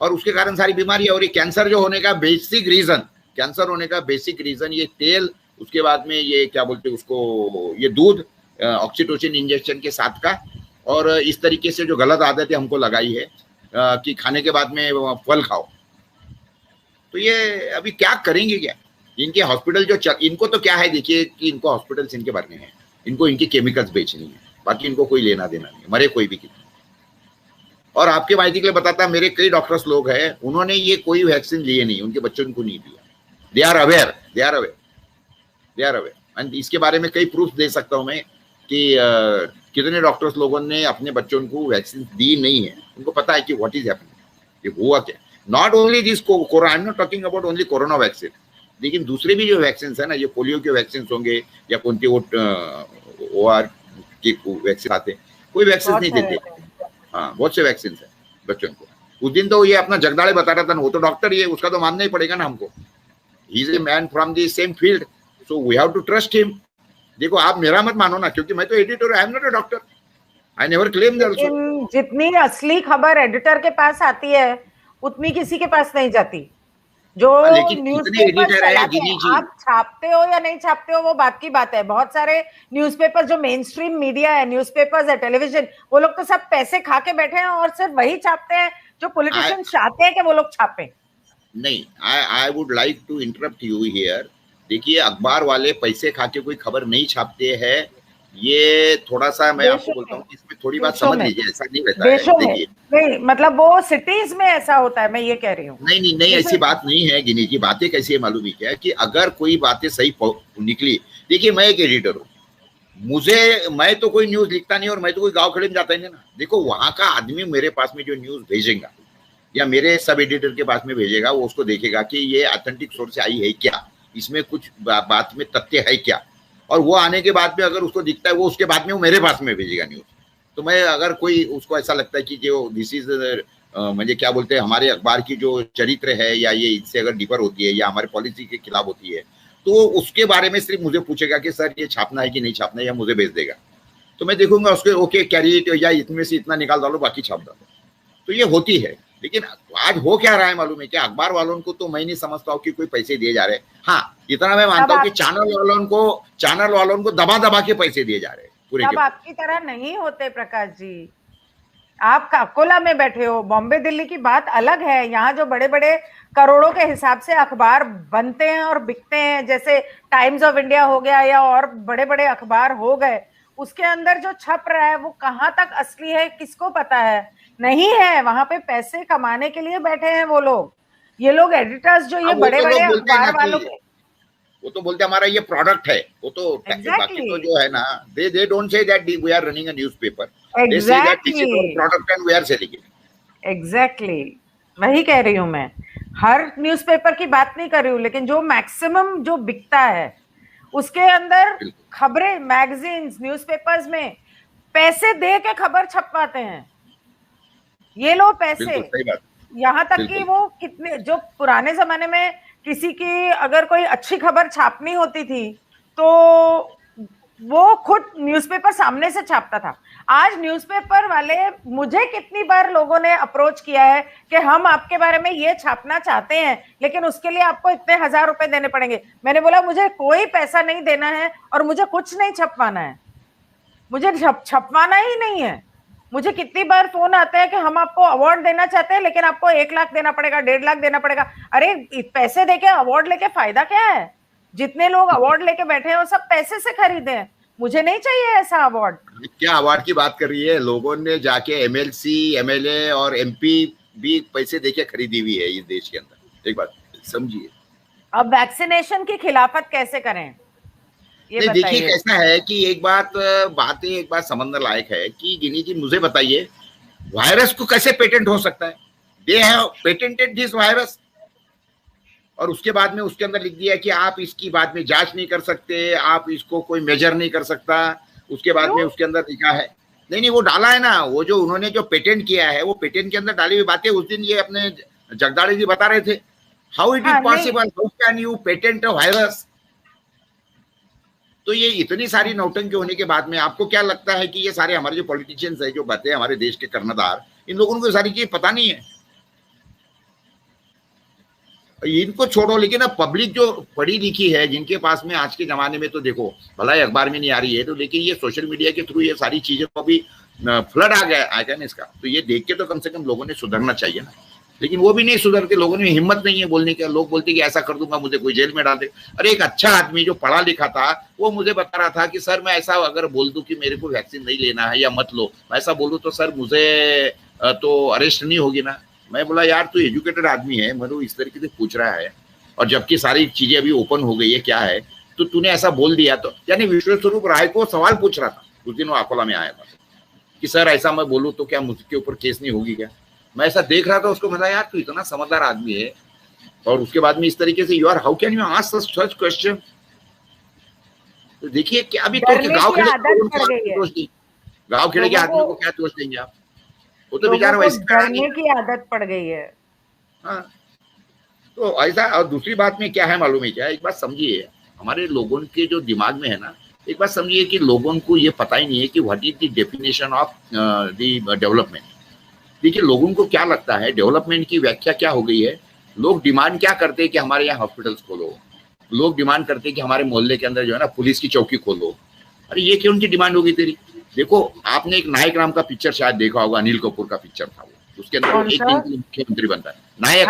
और उसके कारण सारी बीमारी। और ये कैंसर जो होने का बेसिक रीजन, कैंसर होने का बेसिक रीजन ये तेल, उसके बाद में ये क्या बोलते हैं उसको, ये दूध, ऑक्सीटोसिन इंजेक्शन के साथ का, और इस तरीके से जो गलत आदतें हमको लगाई है कि खाने के बाद में फल खाओ। तो ये अभी क्या करेंगे क्या इनके हॉस्पिटल जो इनको तो क्या है, देखिए कि इनको हॉस्पिटल्स इनके भरने हैं, इनको इनकी केमिकल्स बेचनी है, बाकी इनको कोई लेना देना नहीं, मरे कोई भी कितना। और आपके माहिती के लिए बताता, मेरे कई डॉक्टर्स लोग हैं, उन्होंने ये कोई वैक्सीन लिए नहीं, उनके बच्चों को नहीं दिया। They are aware. एंड इसके बारे में कई प्रूफ दे सकता हूं मैं कि कितने डॉक्टर्स लोगों ने अपने बच्चों को वैक्सीन दी नहीं है। उनको पता है कि व्हाट इज हैपनिंग, ये हुआ क्या। Not only this corona, I am not talking about only corona vaccine, लेकिन दूसरे भी जो वैक्सीन है ना, ये पोलियो के वैक्सीन होंगे या कोणती OR की वैक्सीन आते, कोई वैक्सीन नहीं देते। हाँ, बहुत से वैक्सीन है बच्चों को। उस दिन तो ये अपना जगदाड़े बता रहा था ना, वो तो डॉक्टर ही है, उसका तो मानना ही पड़ेगा ना हमको। He is a man from the same field, so we have to trust him. देखो, आप मेरा मत मानो ना, क्योंकि मैं तो editor, I am not a doctor, I never claim that also. जितनी असली खबर एडिटर के पास आती है, उतनी किसी के पास नहीं जाती। जो न्यूज़पेपर चलाते हैं, आप छापते हो या नहीं छापते हो वो बात की बात है। बहुत सारे न्यूज़पेपर जो मेन स्ट्रीम मीडिया है, न्यूज़पेपर्स है, टेलीविजन, वो लोग तो सब पैसे खा के बैठे हैं और सिर्फ वही छापते हैं जो पॉलिटिशियन चाहते हैं कि वो लोग छापें। नहीं, I would like to interrupt you here देखिए अखबार वाले पैसे खा के कोई खबर नहीं छापते हैं, ये थोड़ा सा मैं आपको देशों बोलता में, हूँ कि इसमें थोड़ी बात देशों समझ में, लीजिए, ऐसा नहीं रहता है। देशों में देखिए नहीं, मतलब वो सिटीज में ऐसा होता है, मैं ये कह रही हूँ। नहीं नहीं नहीं, जैसे ऐसी बात नहीं है गिनी जी। बातें कैसी है मालूम है क्या, कि अगर कोई बातें सही निकली, देखिए मैं एक एडिटर हूँ, मैं तो कोई न्यूज लिखता नहीं और मैं तो कोई गांव खड़े में जाता ही नहीं ना। देखो वहां का आदमी मेरे पास में जो न्यूज भेजेगा या मेरे सब एडिटर के पास में भेजेगा, वो उसको देखेगा कि ये ऑथेंटिक सोर्स से आई है क्या, इसमें कुछ बात में तथ्य है क्या, और वो आने के बाद में अगर उसको दिखता है, वो उसके बाद में वो मेरे पास में भेजेगा न्यूज। तो मैं अगर कोई उसको ऐसा लगता है कि जो दिस इज मुझे क्या बोलते हैं, हमारे अखबार की जो चरित्र है या ये इससे अगर डिफर होती है या हमारे पॉलिसी के खिलाफ होती है, तो उसके बारे में सिर्फ मुझे पूछेगा कि सर ये छापना है कि नहीं छापना है, या मुझे भेज देगा। तो मैं देखूंगा उसके, ओके कैरी इट, या इतने से इतना निकाल डालो बाकी छाप डालो। तो ये होती है। लेकिन आज हो क्या रहा है मालूम है क्या, अखबार वालों को तो मैं नहीं समझता हूँ कि कोई पैसे दिए जा रहे हैं। हाँ इतना मैं मानता हूँ कि चैनल वालों को दबा दबा के पैसे दिए जा रहे हैं पूरे के। सब आपकी तरह नहीं होते प्रकाश जी। आप अकोला में बैठे हो, बॉम्बे दिल्ली की बात अलग है। यहाँ जो बड़े बड़े करोड़ों के हिसाब से अखबार बनते हैं और बिकते हैं, जैसे टाइम्स ऑफ इंडिया हो गया या और बड़े बड़े अखबार हो गए, उसके अंदर जो छप रहा है वो कहाँ तक असली है किसको पता है। नहीं है, वहां पे पैसे कमाने के लिए बैठे हैं वो लोग। ये लोग एडिटर्स जो ये बड़े बड़े अखबार वालों के, वो तो बोलते हमारा ये प्रोडक्ट है, वो तो बाकी तो जो है ना, they don't say that we are running a newspaper, they say that this is our product and we are selling it. Exactly वही कह रही हूं मैं। हर न्यूज़पेपर की बात नहीं कर रही हूँ, लेकिन जो मैक्सिमम जो बिकता है उसके अंदर खबरें, मैगजीन्स, न्यूज़पेपर्स में पैसे दे के खबर छपवाते हैं ये लोग। पैसे यहाँ तक कि वो कितने, जो पुराने जमाने में किसी की अगर कोई अच्छी खबर छापनी होती थी तो वो खुद न्यूज़पेपर सामने से छापता था। आज न्यूज़पेपर वाले, मुझे कितनी बार लोगों ने अप्रोच किया है कि हम आपके बारे में ये छापना चाहते हैं, लेकिन उसके लिए आपको इतने 1000 रुपए देने पड़ेंगे। मैंने बोला मुझे कोई पैसा नहीं देना है और मुझे कुछ नहीं छपवाना है, मुझे छपवाना ही नहीं है। मुझे कितनी बार फोन आता है कि हम आपको अवार्ड देना चाहते हैं, लेकिन आपको 1 लाख देना पड़ेगा, 1.5 लाख देना पड़ेगा। अरे पैसे देके अवार्ड लेके फायदा क्या है? जितने लोग अवार्ड लेके बैठे हैं वो सब पैसे से खरीदे हैं। मुझे नहीं चाहिए ऐसा अवार्ड। क्या अवार्ड की बात कर रही है? लोगों ने जाके एमएलसी, एमएलए और एमपी भी पैसे देके खरीदी हुई है इस देश के अंदर। एक बात समझिए। अब वैक्सीनेशन की खिलाफत कैसे करें ये बताइए। देखिए कैसा है कि एक बात समझने लायक है कि गिनी जी मुझे बताइए, वायरस को कैसे पेटेंट हो सकता है? They have patented this virus, और उसके बाद में उसके अंदर लिख दिया कि आप इसकी बाद में जांच नहीं कर सकते, आप इसको कोई मेजर नहीं कर सकता। उसके बाद में उसके अंदर लिखा है, नहीं वो डाला है ना, वो जो उन्होंने जो पेटेंट किया है वो पेटेंट के अंदर डाली हुई बातें उस दिन ये अपने जगदाड़े जी बता रहे थे। How it is possible, how can you patent a virus? तो ये इतनी सारी नौटंकी होने के बाद में आपको क्या लगता है कि ये सारे हमारे जो पॉलिटिशियंस है, जो बातें हमारे देश के कर्णधार, इन लोगों को सारी चीज पता नहीं है? इनको छोड़ो, लेकिन अब पब्लिक जो पढ़ी लिखी है, जिनके पास में आज के जमाने में तो देखो भला ही अखबार में नहीं आ रही है, तो लेकिन ये सोशल मीडिया के थ्रू ये सारी चीजें तो अभी फ्लड आ गया ना इसका, तो ये देख के तो कम से कम लोगों ने सुधरना चाहिए ना। लेकिन वो भी नहीं सुधरते, लोगों में हिम्मत नहीं है बोलने का। लोग बोलते कि ऐसा कर दूंगा, मुझे कोई जेल में डाल दे। अरे एक अच्छा आदमी जो पढ़ा लिखा था वो मुझे बता रहा था कि सर मैं ऐसा अगर बोल दूं कि मेरे को वैक्सीन नहीं लेना है या मत लो, मैं ऐसा बोलूं तो सर मुझे तो अरेस्ट नहीं होगी ना। मैं बोला यार तू एजुकेटेड आदमी है, मतलब इस तरीके से पूछ रहा है, और जबकि सारी चीजें अभी ओपन हो गई है, क्या है तो तूने ऐसा बोल दिया। तो यानी विश्वस्वरूप राय को सवाल पूछ रहा था उस दिन, वो अकोला में आया था कि सर ऐसा मैं बोलूं तो क्या मुझके ऊपर केस नहीं होगी क्या? मैं ऐसा देख रहा था उसको, मैं यार तू इतना समझदार आदमी है, और उसके बाद में इस तरीके से you are, how can you ask such question? तो देखिए क्या अभी तो गाँव खेड़े के आदमी को क्या दोष देंगे आप? वो तो बेचारा वैसे डरने की आदत पड़ गई है। हाँ तो ऐसा। और दूसरी बात में क्या है मालूम है क्या, एक बात समझिए, हमारे लोगों के जो दिमाग में है ना, एक बात समझिए कि लोगों को ये पता ही नहीं है कि what is the definition of the development. देखिए लोगों को क्या लगता है डेवलपमेंट की व्याख्या क्या हो गई है। लोग डिमांड क्या करते हैं कि हमारे यहाँ हॉस्पिटल्स खोलो, लोग डिमांड करते हैं कि हमारे मोहल्ले के अंदर जो है ना पुलिस की चौकी खोलो। अरे ये क्यों उनकी डिमांड होगी तेरी? देखो आपने एक नायक नाम का पिक्चर शायद देखा होगा, अनिल कपूर का पिक्चर था वो, उसके अंदर एक दिन मुख्यमंत्री बनता है नायक।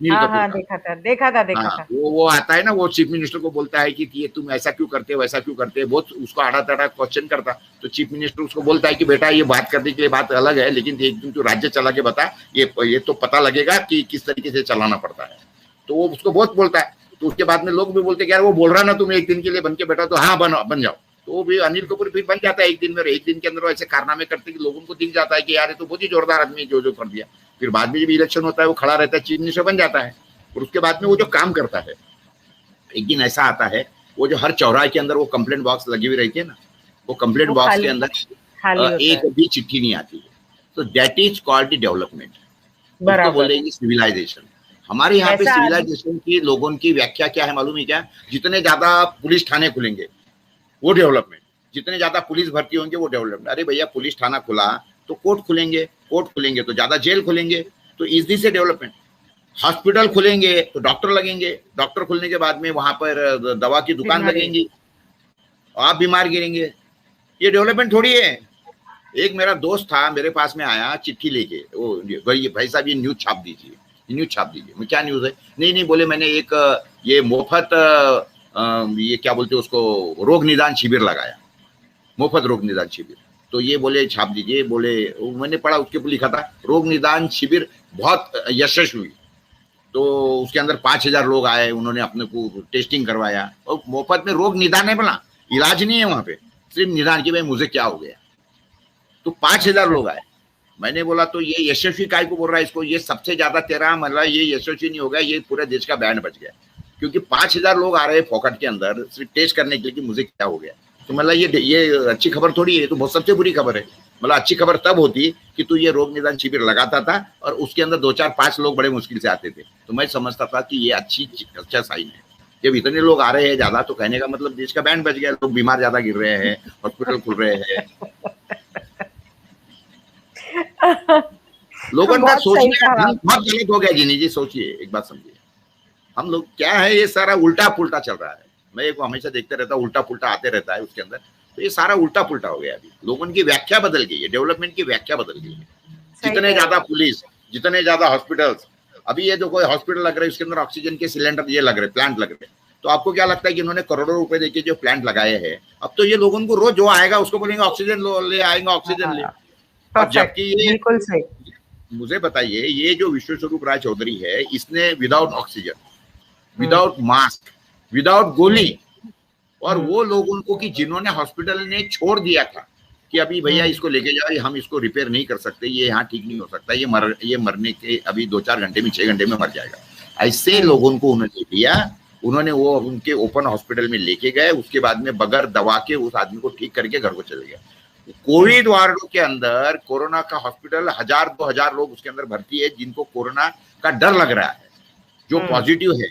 अनिल हाँ कपूर हाँ, का। देखा हाँ, था। वो आता है ना, वो चीफ मिनिस्टर को बोलता है कि ये तुम ऐसा क्यों करते हो, वैसा क्यों करते हो, बहुत उसको आड़ा तड़ा क्वेश्चन करता। तो चीफ मिनिस्टर उसको बोलता है कि बेटा ये बात करने के लिए बात अलग है, लेकिन एक दिन तू राज्य चला के बता, ये तो पता लगेगा कि किस तरीके से चलाना पड़ता है। तो वो उसको बहुत बोलता है। तो उसके बाद में लोग भी बोलते हैं यार वो बोल रहा ना तुम एक दिन के लिए बन के बैठा, तो हाँ बन जाओ। तो वो भी अनिल कपूर फिर बन जाता है एक दिन में, और एक दिन के अंदर ऐसे कारनामे करते कि लोगों को दिख जाता है कि यार ये तो बहुत ही जोरदार आदमी जो जो कर दिया। फिर बाद में जब इलेक्शन होता है वो खड़ा रहता है, चीफ मिनिस्टर बन जाता है। और उसके बाद में वो जो काम करता है, एक दिन ऐसा आता है, वो जो हर चौराहे के अंदर वो कंप्लेंट बॉक्स लगी हुई रहती है ना, वो कंप्लेंट वो बॉक्स के खाली अंदर खाली होता एक है। भी चिट्ठी नहीं आती है। तो दैट इज कॉल्ड डेवलपमेंट, उसको बराबर। बोलेंगे सिविलाइजेशन। हमारे यहाँ पे ऐसा आदमी। सिविलाइजेशन की लोगों की व्याख्या क्या है मालूम है क्या? जितने ज्यादा पुलिस थाने खुलेंगे वो डेवलपमेंट, जितने ज्यादा पुलिस भर्ती होंगे वो डेवलपमेंट। अरे भैया पुलिस थाना खुला तो कोर्ट खुलेंगे, कोर्ट खुलेंगे तो ज्यादा जेल खुलेंगे, तो इजी से डेवलपमेंट। हॉस्पिटल खुलेंगे तो डॉक्टर लगेंगे, डॉक्टर खुलने के बाद में वहां पर दवा की दुकान बीमारी। लगेंगी, आप बीमार गिरेंगे। ये डेवलपमेंट थोड़ी है। एक मेरा दोस्त था मेरे पास में आया चिट्ठी लेके, वो भाई साहब ये न्यूज छाप दीजिए, ये न्यूज छाप दीजिए। मैं क्या न्यूज है? नहीं नहीं बोले मैंने एक ये मुफ्त ये क्या बोलते हैं उसको, रोग निदान शिविर लगाया, मुफ्त रोग निदान शिविर। तो ये बोले छाप दीजिए। बोले मैंने पढ़ा, उसके ऊपर लिखा था रोग निदान शिविर बहुत यशस्वी। तो उसके अंदर 5,000 लोग आए, उन्होंने अपने को टेस्टिंग करवाया, और मुफ्त में रोग निदान है, बोला इलाज नहीं है वहां पे, सिर्फ निदान की भाई मुझे क्या हो गया। तो 5,000 अच्छा। लोग आए। मैंने बोला तो ये यशस्वी काय को बोल रहा है इसको, ये सबसे ज्यादा तेरा मतलब ये यशस्वी नहीं होगा, ये पूरे देश का बैंड बच गया। क्योंकि 5,000 लोग आ रहे हैं फोकट के अंदर सिर्फ टेस्ट करने के लिए कि मुझे क्या हो गया। तो मतलब ये अच्छी खबर थोड़ी है, तो बहुत सबसे बुरी खबर है। मतलब अच्छी खबर तब होती कि तू ये रोग निदान शिविर लगाता था और उसके अंदर 2 4 5 लोग बड़े मुश्किल से आते थे, तो मैं समझता था कि ये अच्छा साइन है। जब इतने लोग आ रहे हैं ज्यादा, तो कहने का मतलब देश का बैंड बच गया, लोग बीमार ज्यादा गिर रहे हैं, हॉस्पिटल खुल रहे हैं। लोगों का बहुत सही सोचने का कहा ढंग आपने। बहुत गलत हो गया जिनी जी। सोचिए, एक बात समझिए, हम लोग क्या है, ये सारा उल्टा पुल्टा चल रहा है। मैं एक हमेशा देखते रहता हूँ, उल्टा पुल्टा आते रहता है उसके अंदर। तो ये सारा उल्टा पुल्टा हो गया। अभी लोगों की व्याख्या बदल गई है, डेवलपमेंट की व्याख्या बदल गई है। सही जितने कह रहे ज्यादा हैं। पुलिस, जितने ज्यादा हॉस्पिटल्स, अभी ये जो कोई हॉस्पिटल लग रहे हैं उसके अंदर ऑक्सीजन के सिलेंडर ये लग रहे, प्लांट लग रहे। तो आपको क्या लगता है कि इन्होंने करोड़ों रुपए देके जो प्लांट लगाए हैं, अब तो ये लोगों को रोज जो आएगा उसको बोलेंगे ऑक्सीजन ले आएंगे, ऑक्सीजन ले। हाँ, और परफेक्ट, जबकि ये, बिल्कुल सही। मुझे बताइए, ये जो विश्व स्वरूप राय चौधरी है, इसने विदाउट ऑक्सीजन, हम्म। विदाउट मास्क, विदाउट गोली, हम्म। और हम्म। वो लोगों को कि जिन्होंने हॉस्पिटल ने छोड़ दिया था कि अभी भैया हम्म। इसको लेके जाओ, हम इसको रिपेयर नहीं कर सकते, ये यहाँ ठीक नहीं हो सकता, ये मरने के अभी 2 4 घंटे में 6 घंटे में मर जाएगा, ऐसे हम्म। लोगों को उन्होंने लिया। उन्होंने वो उनके ओपन हॉस्पिटल में लेके गए, उसके बाद में बगैर दवा के उस आदमी को ठीक करके घर को चले गए। कोविड वार्डों के अंदर कोरोना का हॉस्पिटल 1,000 2,000 लोग उसके अंदर भर्ती है, जिनको कोरोना का डर लग रहा है, जो हम्म। पॉजिटिव है,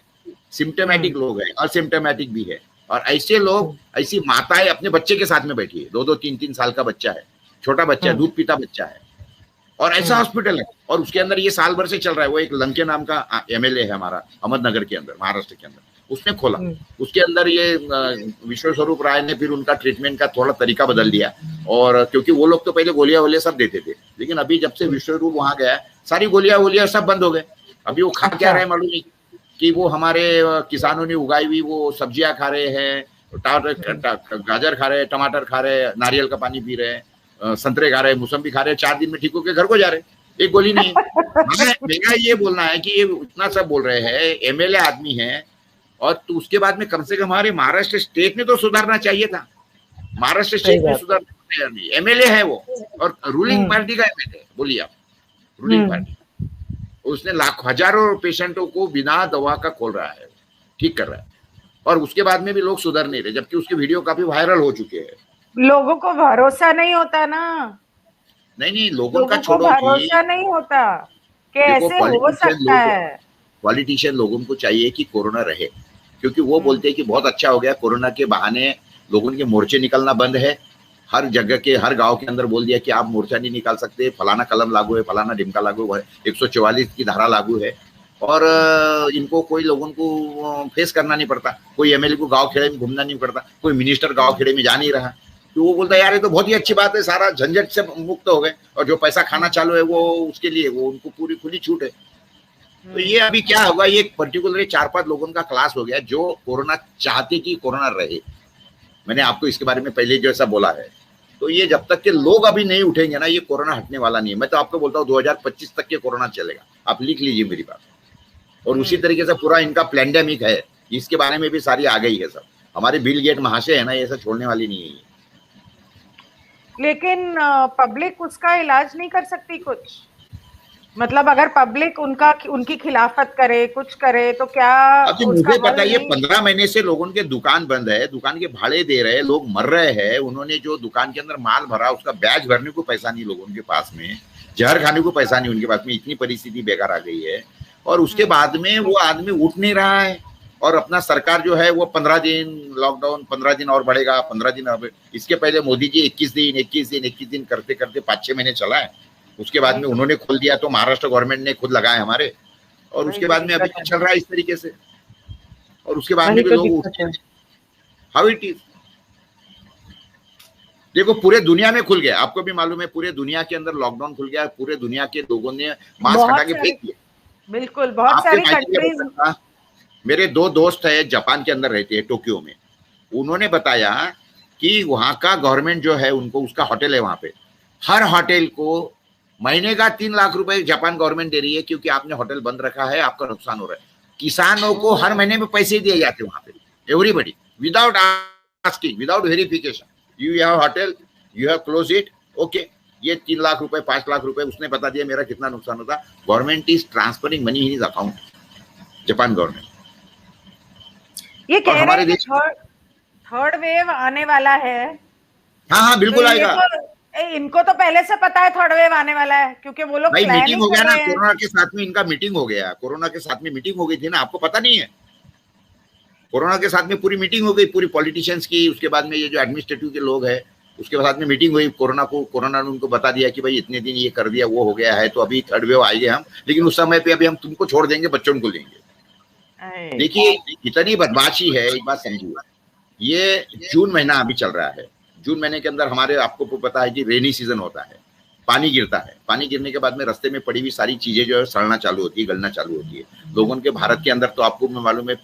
सिम्टोमेटिक हम्म। लोग हैं, असिम्टोमेटिक भी है। और ऐसे लोग, ऐसी माताएं अपने बच्चे के साथ में बैठी है, 2 2 3 3 साल का बच्चा है, छोटा बच्चा है, हम्म। दूध पीता बच्चा है, और ऐसा हम्म। हॉस्पिटल है। और उसके अंदर ये साल भर से चल रहा है। वो एक लंके नाम का एमएलए है हमारा, अहमदनगर के अंदर, महाराष्ट्र के अंदर, उसने खोला। हम्म। उसके अंदर ये विश्व स्वरूप राय ने फिर उनका ट्रीटमेंट का थोड़ा तरीका बदल दिया। और क्योंकि वो लोग तो पहले गोलियां वोलियां सब देते थे, लेकिन अभी जब से विश्व स्वरूप वहां गया, सारी गोलियां वोलियां सब बंद हो गए। अभी वो खा क्या अच्छा। रहे मालूम नहीं, कि वो हमारे किसानों ने उगाई हुई वो सब्जियां खा रहे हैं, गाजर खा रहे हैं, टमाटर खा रहे हैं, नारियल का पानी पी रहे हैं, संतरे खा रहे हैं, मौसम्बी खा रहे हैं, 4 दिन में ठीक होकर घर को जा रहे हैं, एक गोली नहीं है। मेरा ये बोलना है कि ये इतना सब बोल रहे हैं, एमएलए आदमी है, और तो उसके बाद में कम से कम हमारे महाराष्ट्र स्टेट ने तो सुधारना चाहिए था। महाराष्ट्र सही स्टेट में बात है। सुधारने को तैयार नहीं, एमएलए है वो, और रूलिंग हम्म। पार्टी का एमएलए, बोलिए आप, रूलिंग हम्म। पार्टी। उसने लाखों हजारों पेशेंटों को बिना दवा का खोल रहा है, ठीक कर रहा है, और उसके बाद में भी लोग सुधर नहीं रहे, जबकि उसके वीडियो काफी वायरल हो चुके हैं। लोगों को भरोसा नहीं होता ना। नहीं नहीं, लोगों का लोगों को छोड़ो भरोसा कि नहीं होता कि देखो, ऐसे हो सकता है। पॉलिटिशियन लोगों को चाहिए कि कोरोना रहे, क्योंकि वो बोलते हैं कि बहुत अच्छा हो गया कोरोना के बहाने लोगों के मोर्चे निकलना बंद है। हर जगह के हर गांव के अंदर बोल दिया कि आप मोर्चा नहीं निकाल सकते, फलाना कलम लागू है, फलाना ढिमका लागू है, 144 की धारा लागू है, और इनको कोई लोगों को फेस करना नहीं पड़ता, कोई एमएलए को गांव खेड़े में घूमना नहीं पड़ता, कोई मिनिस्टर गांव खेड़े में जा नहीं रहा। तो वो बोलता है यार ये तो बहुत ही अच्छी बात है, सारा झंझट से मुक्त हो गए, और जो पैसा खाना चालू है वो उसके लिए वो उनको पूरी खुली छूट है। तो ये अभी क्या होगा, ये पर्टिकुलरली 4-5 लोगों का क्लास हो गया जो कोरोना चाहते कि कोरोना रहे। मैंने आपको इसके बारे में पहले जैसा बोला है। तो ये जब तक के लोग अभी नहीं उठेंगे ना, ये कोरोना हटने वाला नहीं है। मैं तो आपको बोलता हूँ 2025 तक के कोरोना चलेगा, आप लिख लीजिए मेरी बात। और उसी तरीके से पूरा इनका प्लेंडेमिक है, इसके बारे में भी सारी आ गई है सब। हमारे बिल गेट महाशय है ना, ये सब छोड़ने वाली नहीं है। लेकिन पब्लिक उसका इलाज नहीं कर सकती कुछ, मतलब अगर पब्लिक उनकी खिलाफत करे, कुछ करे, तो क्या अब उसका मुझे पता हल है, ये नहीं? 15 महीने से लोगों के दुकान बंद है, दुकान के भाड़े दे रहे हैं, लोग मर रहे हैं। उन्होंने जो दुकान के अंदर माल भरा, उसका बैच भरने को पैसा नहीं लोगों के पास में, जहर खाने को पैसा नहीं उनके पास में। इतनी परिस्थिति बेकार आ गई है। और उसके बाद में वो आदमी उठ नहीं रहा है। और अपना सरकार जो है वो 15 दिन लॉकडाउन, 15 दिन और बढ़ेगा, 15 दिन। अब इसके पहले मोदी जी 21 दिन करते करते 5-6 महीने चला है। उसके बाद में उन्होंने खोल दिया, तो महाराष्ट्र गवर्नमेंट ने खुद लगाए हमारे। और उसके बाद में अभी चल रहा है इस तरीके से। और उसके बाद में भी लोग उठते हैं। हाउ इट इज, देखो पूरे दुनिया में खुल गया, आपको भी मालूम है, पूरे दुनिया के अंदर लॉकडाउन खुल गया। पूरे दुनिया के लोगों ने मास्क हटा के फेंक दिए। बिल्कुल, बहुत सारी कंट्रीज। मेरे 2 दोस्त है जापान के अंदर रहते हैं, टोक्यो में। उन्होंने बताया कि वहां का गवर्नमेंट जो है उनको, उसका होटल है वहां पे, हर होटल को महीने का 3 लाख रुपए जापान गवर्नमेंट दे रही है, क्योंकि आपने होटल बंद रखा है, आपका नुकसान हो रहा है। किसानों को हर महीने में पैसे दिए जाते हैं वहां पे, everybody, without asking, without verification. You have hotel, you have close it, okay. ये 3 लाख रुपए, 5 लाख रुपए, उसने बता दिया मेरा कितना नुकसान होता। Government is transferring money in his account, Japan government. ये कह रहे हैं कि थर्ड वेव आने वाला है। हाँ, बिल्कुल तो आएगा। इनको तो पहले से पता है थर्ड वेव आने वाला है, क्योंकि वो लोग भाई मीटिंग हो गया ना, हैं। कोरोना के साथ में इनका मीटिंग हो गया, कोरोना के साथ में मीटिंग हो गई थी ना, आपको पता नहीं है? कोरोना के साथ में पूरी मीटिंग हो गई, पूरी पॉलिटिशियंस की। उसके बाद में ये जो एडमिनिस्ट्रेटिव के लोग हैं, उसके साथ में मीटिंग हुई। कोरोना ने उनको बता दिया कि भाई इतने दिन ये कर दिया, वो हो गया है, तो अभी थर्ड वेव आएगी हम, लेकिन उस समय पे अभी हम तुमको छोड़ देंगे, बच्चों को लेंगे। देखिए इतनी बदमाशी है, एक बात समझिए। ये जून महीना अभी चल रहा है। जून महीने के अंदर हमारे, आपको पता है कि रेनी सीजन होता है, पानी गिरता है। पानी गिरने के बाद में रास्ते में पड़ी हुई सारी चीजें जो है सड़ना चालू होती है, गलना चालू होती है। लोगों के भारत के अंदर तो आपको मालूम है,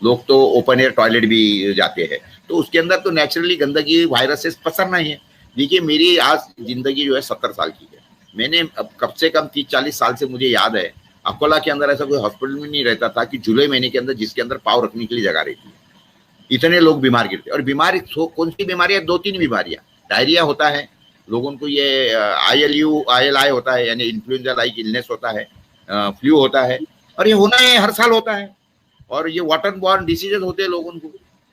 लोग तो ओपन एयर टॉयलेट भी जाते हैं, तो उसके अंदर तो नेचुरली गंदगी, वायरस से पसरना ही है। देखिए मेरी आज जिंदगी जो है 70 साल की है। मैंने अब कम से कम 30-40 साल से मुझे याद है, अकोला के अंदर ऐसा कोई हॉस्पिटल में नहीं रहता था कि जुलाई महीने के अंदर जिसके अंदर पाँव रखने के लिए जगह रहती है। इतने लोग बीमार गिरते। और बीमारी कौन सी बीमारी है? 2-3 बीमारियां। डायरिया होता है लोगों को, ये ILI होता है, यानी इन्फ्लुएंजा लाइक इलनेस होता है, फ्लू होता है, और ये होना है, हर साल होता है। और ये वाटर बॉर्न डिसीजेज होते हैं लोगों को,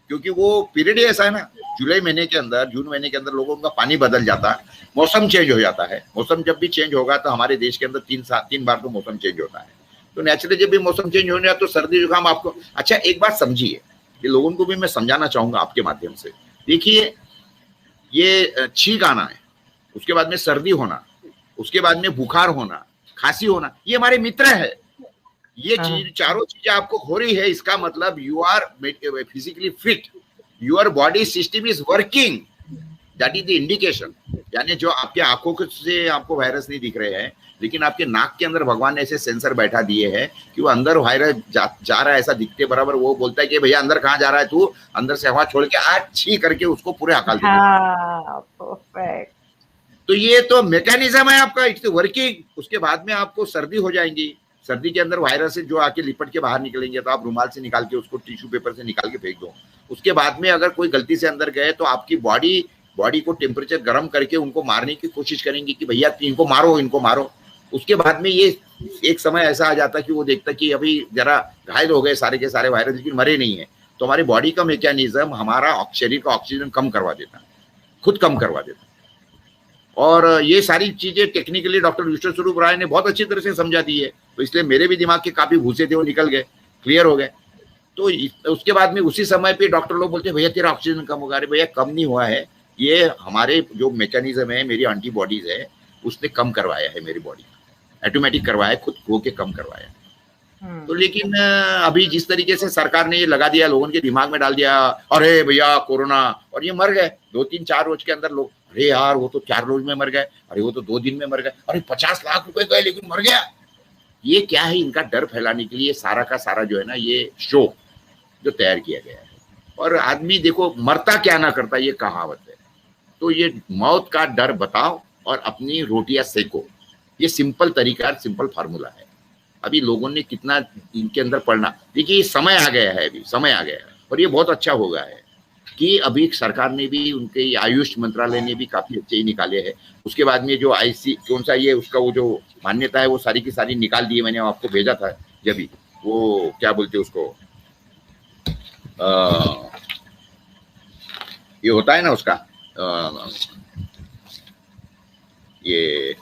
क्योंकि वो पीरियड ही ऐसा है ना। जुलाई महीने के अंदर, जून महीने के अंदर लोगों का पानी बदल जाता है, मौसम चेंज हो जाता है। मौसम जब भी चेंज होगा तो हमारे देश के अंदर 3 बार तो मौसम चेंज होता है। तो नेचुरली जब भी मौसम चेंज हो जाए तो सर्दी जुकाम आपको। अच्छा एक बात समझिए, ये लोगों को भी मैं समझाना चाहूंगा आपके माध्यम से। देखिए ये छींक आना है, उसके बाद में सर्दी होना, उसके बाद में बुखार होना, खांसी होना, ये हमारे मित्र है। ये चीज, चारों चीजें आपको हो रही है, इसका मतलब you are physically fit, your body system is working, that is the indication. यानी जो आपके आंखों से आपको वायरस नहीं दिख रहे हैं, लेकिन आपके नाक के अंदर भगवान ने ऐसे सेंसर बैठा दिए हैं कि वो अंदर वायरस जा रहा है, ऐसा दिखते बराबर वो बोलता है कि भैया अंदर कहाँ जा रहा है तू, अंदर से हवा छोड़ के आज छी करके उसको पूरे हकाल देता है। परफेक्ट। तो ये तो मैकेनिज्म है आपका, इट्स वर्किंग। उसके बाद में आपको सर्दी हो जाएंगी, सर्दी के अंदर वायरस जो आके लिपट के बाहर निकलेंगे, तो आप रुमाल से निकाल के उसको टिश्यू पेपर से निकाल के फेंक दो। उसके बाद में अगर कोई गलती से अंदर गए तो आपकी बॉडी को टेम्परेचर गर्म करके उनको मारने की कोशिश करेंगे कि भैया इनको मारो। उसके बाद में ये एक समय ऐसा आ जाता कि वो देखता कि अभी जरा घायल हो गए सारे के सारे वायरस, लेकिन मरे नहीं है। तो हमारी बॉडी का मैकेनिज्म हमारा शरीर का ऑक्सीजन कम करवा देता है, खुद कम करवा देता है। और ये सारी चीजें टेक्निकली डॉक्टर विश्व स्वरूप राय ने बहुत अच्छी तरह से समझा दी है। तो इसलिए मेरे भी दिमाग के काफी भूसे थे, वो निकल गए, क्लियर हो गए। तो उसके बाद में उसी समय पे डॉक्टर लोग बोलते हैं भैया तेरा ऑक्सीजन कम होगा। अरे भैया कम नहीं हुआ है, ये हमारे जो मैकेनिज्म है, मेरी एंटीबॉडीज है, उसने कम करवाया है, मेरी बॉडी ऑटोमेटिक करवाया, खुद खो के कम करवाया। तो लेकिन अभी जिस तरीके से सरकार ने ये लगा दिया, लोगों के दिमाग में डाल दिया, अरे भैया कोरोना, और ये मर गए 2-3-4 रोज के अंदर लोग। अरे यार वो तो 4 रोज में मर गए, अरे वो तो 2 दिन में मर गए, अरे 50 लाख रुपए गए लेकिन मर गया। ये क्या है, इनका डर फैलाने के लिए सारा का सारा जो है ना ये शो जो तैयार किया गया है। और आदमी देखो मरता क्या ना करता, ये कहावत है। तो ये मौत का डर बताओ और अपनी रोटियां सेको, ये सिंपल तरीका, सिंपल फार्मूला है। अभी लोगों ने कितना इनके अंदर पढ़ना, देखिए समय आ गया है, अभी समय आ गया है। और ये बहुत अच्छा हो गया है कि अभी सरकार ने भी, उनके आयुष मंत्रालय ने भी काफी अच्छे ही निकाले हैं। उसके बाद में जो आईसी कौन सा ये उसका वो जो मान्यता है वो सारी की सारी निकाल दी है। मैंने आपको भेजा था जब भी, वो क्या बोलते उसको, ये होता है ना उसका, ये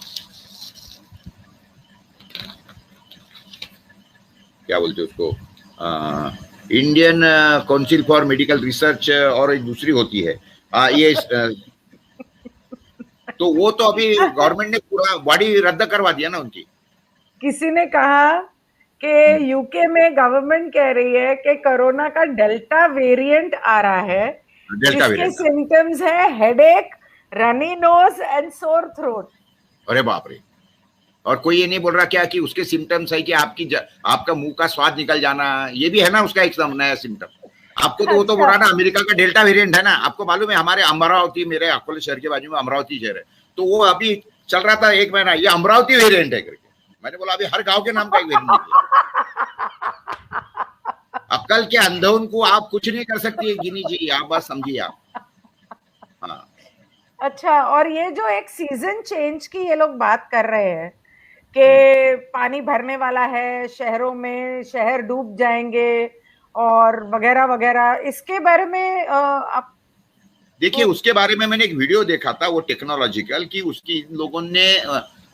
क्या बोलते उसको, Indian council for medical research, और एक दूसरी होती है ये तो वो तो अभी गवर्नमेंट ने पूरा बॉडी रद्द करवा दिया ना उनकी। किसी ने कहा कि यूके में गवर्नमेंट कह रही है कि कोरोना का डेल्टा वेरिएंट आ रहा है, जिसके सिम्टम्स है headache, runny nose and sore throat. अरे बाप रे। और कोई ये नहीं बोल रहा क्या कि उसके सिम्टम्स है कि आपका मुंह का स्वाद निकल जाना, ये भी है ना उसका एक नया सिम्टम। आपको तो वो तो बोल रहा ना अमेरिका का डेल्टा वेरिएंट है ना। आपको मालूम है हमारे अमरावती, मेरे अकोले शहर के बाजू में अमरावती शहर है, तो वो अभी चल रहा था 1 महीना, ये अमरावती वेरिएंट है करके। मैंने बोला अभी हर गांव के नाम का एक वेरिएंट है। अक्ल के अंधों को आप कुछ नहीं कर सकती है गिनी जी, आप बात समझिए आप। हाँ अच्छा, और ये जो एक सीजन चेंज की ये लोग बात कर रहे हैं कि पानी भरने वाला है शहरों में, शहर डूब जाएंगे और वगैरह वगैरह, इसके बारे में आप देखिए, उसके बारे में मैंने एक वीडियो देखा था वो टेक्नोलॉजिकल की, उसकी इन लोगों ने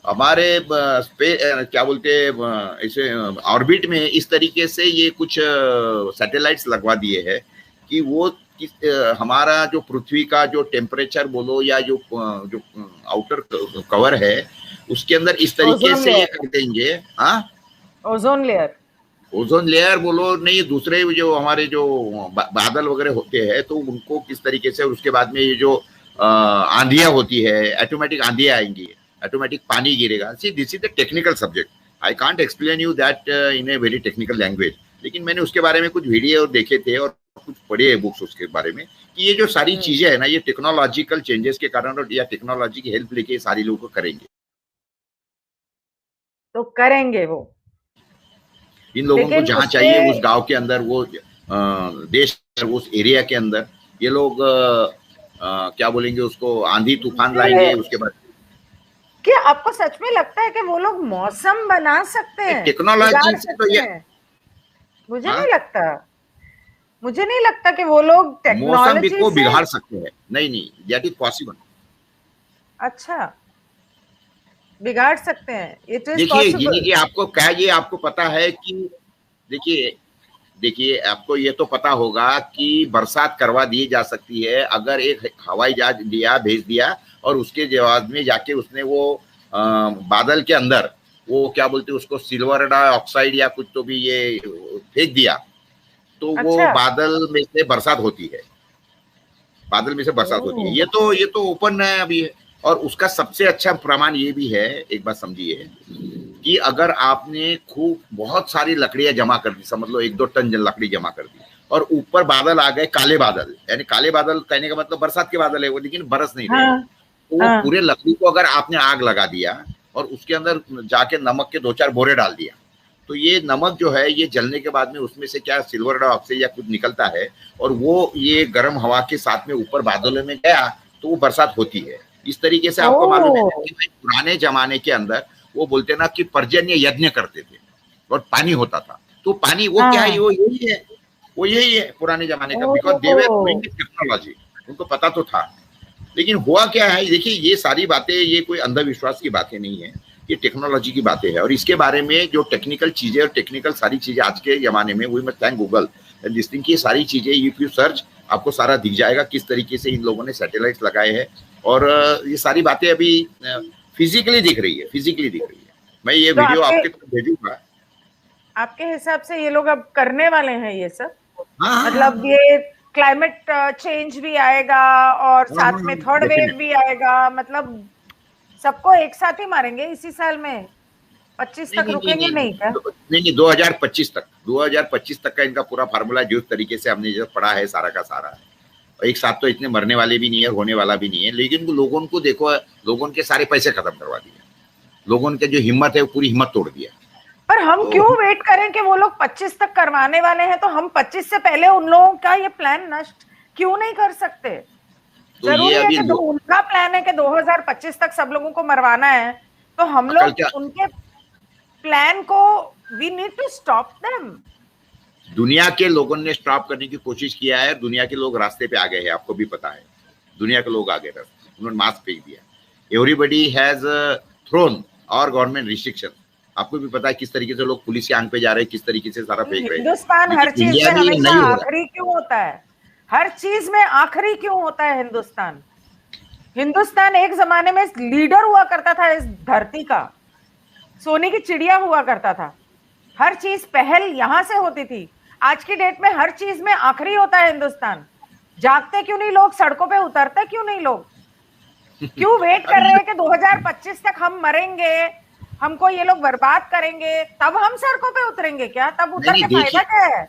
हमारे क्या बोलते ऐसे ऑर्बिट में इस तरीके से ये कुछ सैटेलाइट्स लगवा दिए हैं कि वो हमारा जो पृथ्वी का जो टेम्परेचर बोलो या जो आउटर कवर है उसके अंदर इस तरीके से ये कर देंगे। हाँ, ओजोन लेयर, ओजोन लेयर बोलो नहीं, दूसरे जो हमारे जो बादल वगैरह होते हैं तो उनको किस तरीके से, उसके बाद में ये जो आंधियां होती है, ऑटोमेटिक आंधियां आएंगी, ऑटोमेटिक पानी गिरेगा। See this is the technical subject, I can't explain you that in a very technical language. लेकिन मैंने उसके बारे में कुछ वीडियो देखे थे और कुछ पढ़े है बुक्स उसके बारे में कि ये जो सारी चीजें है ना ये टेक्नोलॉजिकल चेंजेस के कारण या टेक्नोलॉजी की हेल्प लेके सारी लोगों को करेंगे, तो करेंगे वो। इन लोगों को जहां चाहिए उस गांव के अंदर, वो देश उस एरिया के अंदर ये लोग क्या बोलेंगे उसको, आंधी तूफान लाएंगे। उसके बाद क्या आपको सच में लगता है कि वो लोग मौसम बना सकते हैं टेक्नोलॉजी से? तो ये मुझे नहीं लगता, मुझे नहीं लगता कि वो लोग टेक्नोलॉजी को बिगाड़ सकते हैं। नहीं नहीं, दैट इज पॉसिबल। अच्छा, बिगाड़ सकते हैं, इट इज देखिए गिनी जी, आपको क्या ये आपको पता है कि देखिए आपको ये तो पता होगा कि बरसात करवा दी जा सकती है अगर एक हवाई जहाज दिया, भेज दिया और उसके जवाब में जाके उसने वो बादल के अंदर वो क्या बोलते हैं उसको, सिल्वर डाइऑक्साइड या कुछ तो भी ये फेंक दिया, तो वो बादल में से बरसात होती है, बादल में से बरसात होती है। ये तो ओपन है अभी। और उसका सबसे अच्छा प्रमाण ये भी है, एक बात समझिए कि अगर आपने खूब बहुत सारी लकड़ियां जमा कर दी, समझ लो 1-2 टन लकड़ी जमा कर दी और ऊपर बादल आ गए, काले बादल, यानी काले बादल कहने का मतलब बरसात के बादल है वो, लेकिन बरस नहीं रहे, तो वो पूरे लकड़ी को अगर आपने आग लगा दिया और उसके अंदर जाके नमक के 2-4 बोरे डाल दिया, तो ये नमक जो है ये जलने के बाद में उसमें से क्या सिल्वर डाइऑक्साइड या कुछ निकलता है और वो ये गर्म हवा के साथ में ऊपर बादलों में गया तो वो बरसात होती है। इस तरीके से आपको मालूम है कि पुराने जमाने के अंदर वो बोलते ना कि पर्जन्य यज्ञ करते थे और पानी होता था, तो पानी वो क्या है, वो यही है पुराने जमाने का, because they were doing technology, उनको पता तो था। लेकिन हुआ क्या है, देखिए ये सारी बातें ये कोई अंधविश्वास की बातें नहीं है, ये टेक्नोलॉजी की बातें हैं। और इसके बारे में जो टेक्निकल चीजें और टेक्निकल सारी चीजें आज के जमाने में, we must thank Google and this thing की सारी चीजें, इफ यू सर्च आपको सारा दिख जाएगा किस तरीके से इन लोगों ने सैटेलाइट लगाए हैं। और ये सारी बातें अभी फिजिकली दिख रही है। मैं ये वीडियो आपके तरफ भेजूंगा। आपके हिसाब से ये लोग अब करने वाले हैं ये सब? मतलब ये क्लाइमेट चेंज भी आएगा और साथ में थर्ड वेव भी आएगा, मतलब सबको एक साथ ही मारेंगे इसी साल में। 25 नहीं तक नहीं नहीं रुकेंगे नहीं नहीं क्या? नहीं नहीं 2025 तक का इनका पूरा फार्मूला जिस तरीके से हमने जो पढ़ा है सारा का सारा, और एक साथ तो इतने मरने वाले भी नहीं है, होने वाला भी नहीं है, लेकिन लोगों को देखो, लोगों के सारे पैसे खत्म करवा दिए, लोगों के जो हिम्मत है वो पूरी हिम्मत तोड़ दिया। पर हम तो क्यों वेट करें कि वो लोग 25 तक करवाने वाले हैं, तो हम 25 से पहले उन लोगों का ये प्लान नष्ट क्यों नहीं कर सकते? तो ये जरूरी है अभी कि उनका प्लान है कि 2025 तक सब लोगों को मरवाना है, तो हम अकल लोग क्या, उनके प्लान को, we need to stop them. दुनिया के लोगों ने स्टॉप करने की कोशिश किया है, दुनिया के लोग रास्ते पे आ गए हैं, आपको भी पता है, दुनिया के लोग आ गए रास्ते, उन्होंने मास्क फेंक दिया, एवरीबडी हैज थ्रोन और गवर्नमेंट रिस्ट्रिक्शन, आपको भी पता है किस तरीके से लोग पुलिस के आंख पे जा रहे हैं, किस तरीके से सारा फेंक रहे हैं। हिंदुस्तान हर चीज इंडिया में में ये हमेशा नहीं हो रहा। आखिरी क्यों होता है? हर चीज में आखिरी क्यों होता है हिंदुस्तान? हिंदुस्तान एक जमाने में लीडर हुआ करता था इस धरती का, सोने की चिड़िया हुआ करता था, हर चीज पहल यहां से होती थी। आज की डेट में हर चीज में आखिरी होता है हिंदुस्तान। जागते क्यों नहीं लोग? सड़कों पे उतरते क्यों नहीं लोग? क्यों वेट कर रहे हैं कि 2025 तक हम मरेंगे, हमको ये लोग बर्बाद करेंगे, तब हम सड़कों पे उतरेंगे क्या? तब उतर के फायदा क्या है?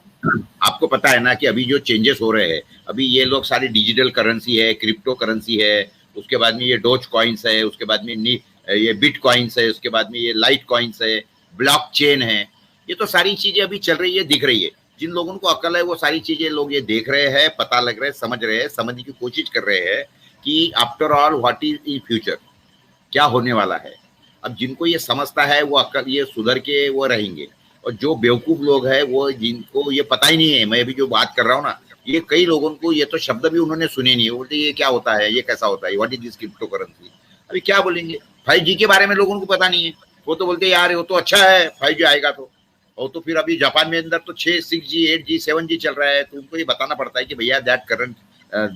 आपको पता है ना कि अभी जो चेंजेस हो रहे हैं, अभी ये लोग सारी डिजिटल करेंसी है, क्रिप्टो करेंसी है, उसके बाद में ये डोज कॉइन्स है, उसके बाद में ये बिट कॉइन्स है, उसके बाद में ये लाइट कॉइन्स है, ब्लॉक चेन है, ये तो सारी चीजें अभी चल रही है, दिख रही है। जिन लोगों को अकल है वो सारी चीजें लोग ये देख रहे हैं, पता लग रहे हैं, समझ रहे हैं, समझने की कोशिश कर रहे हैं कि after all what is in future, क्या होने वाला है। अब जिनको ये समझता है वो अकल ये सुधर के वो रहेंगे, और जो बेवकूफ लोग हैं वो जिनको ये पता ही नहीं है, मैं अभी जो बात कर रहा हूँ ना, ये कई लोगों को ये तो शब्द भी उन्होंने सुने नहीं है, बोलते ये क्या होता है, ये कैसा होता है, what is this crypto currency. अभी क्या बोलेंगे, 5G के बारे में लोगों को पता नहीं है, वो तो बोलते यार वो तो अच्छा है 5G आएगा तो, और तो फिर अभी जापान में अंदर तो 6G 8G 7G चल रहा है, तो उनको ये बताना पड़ता है कि भैया that current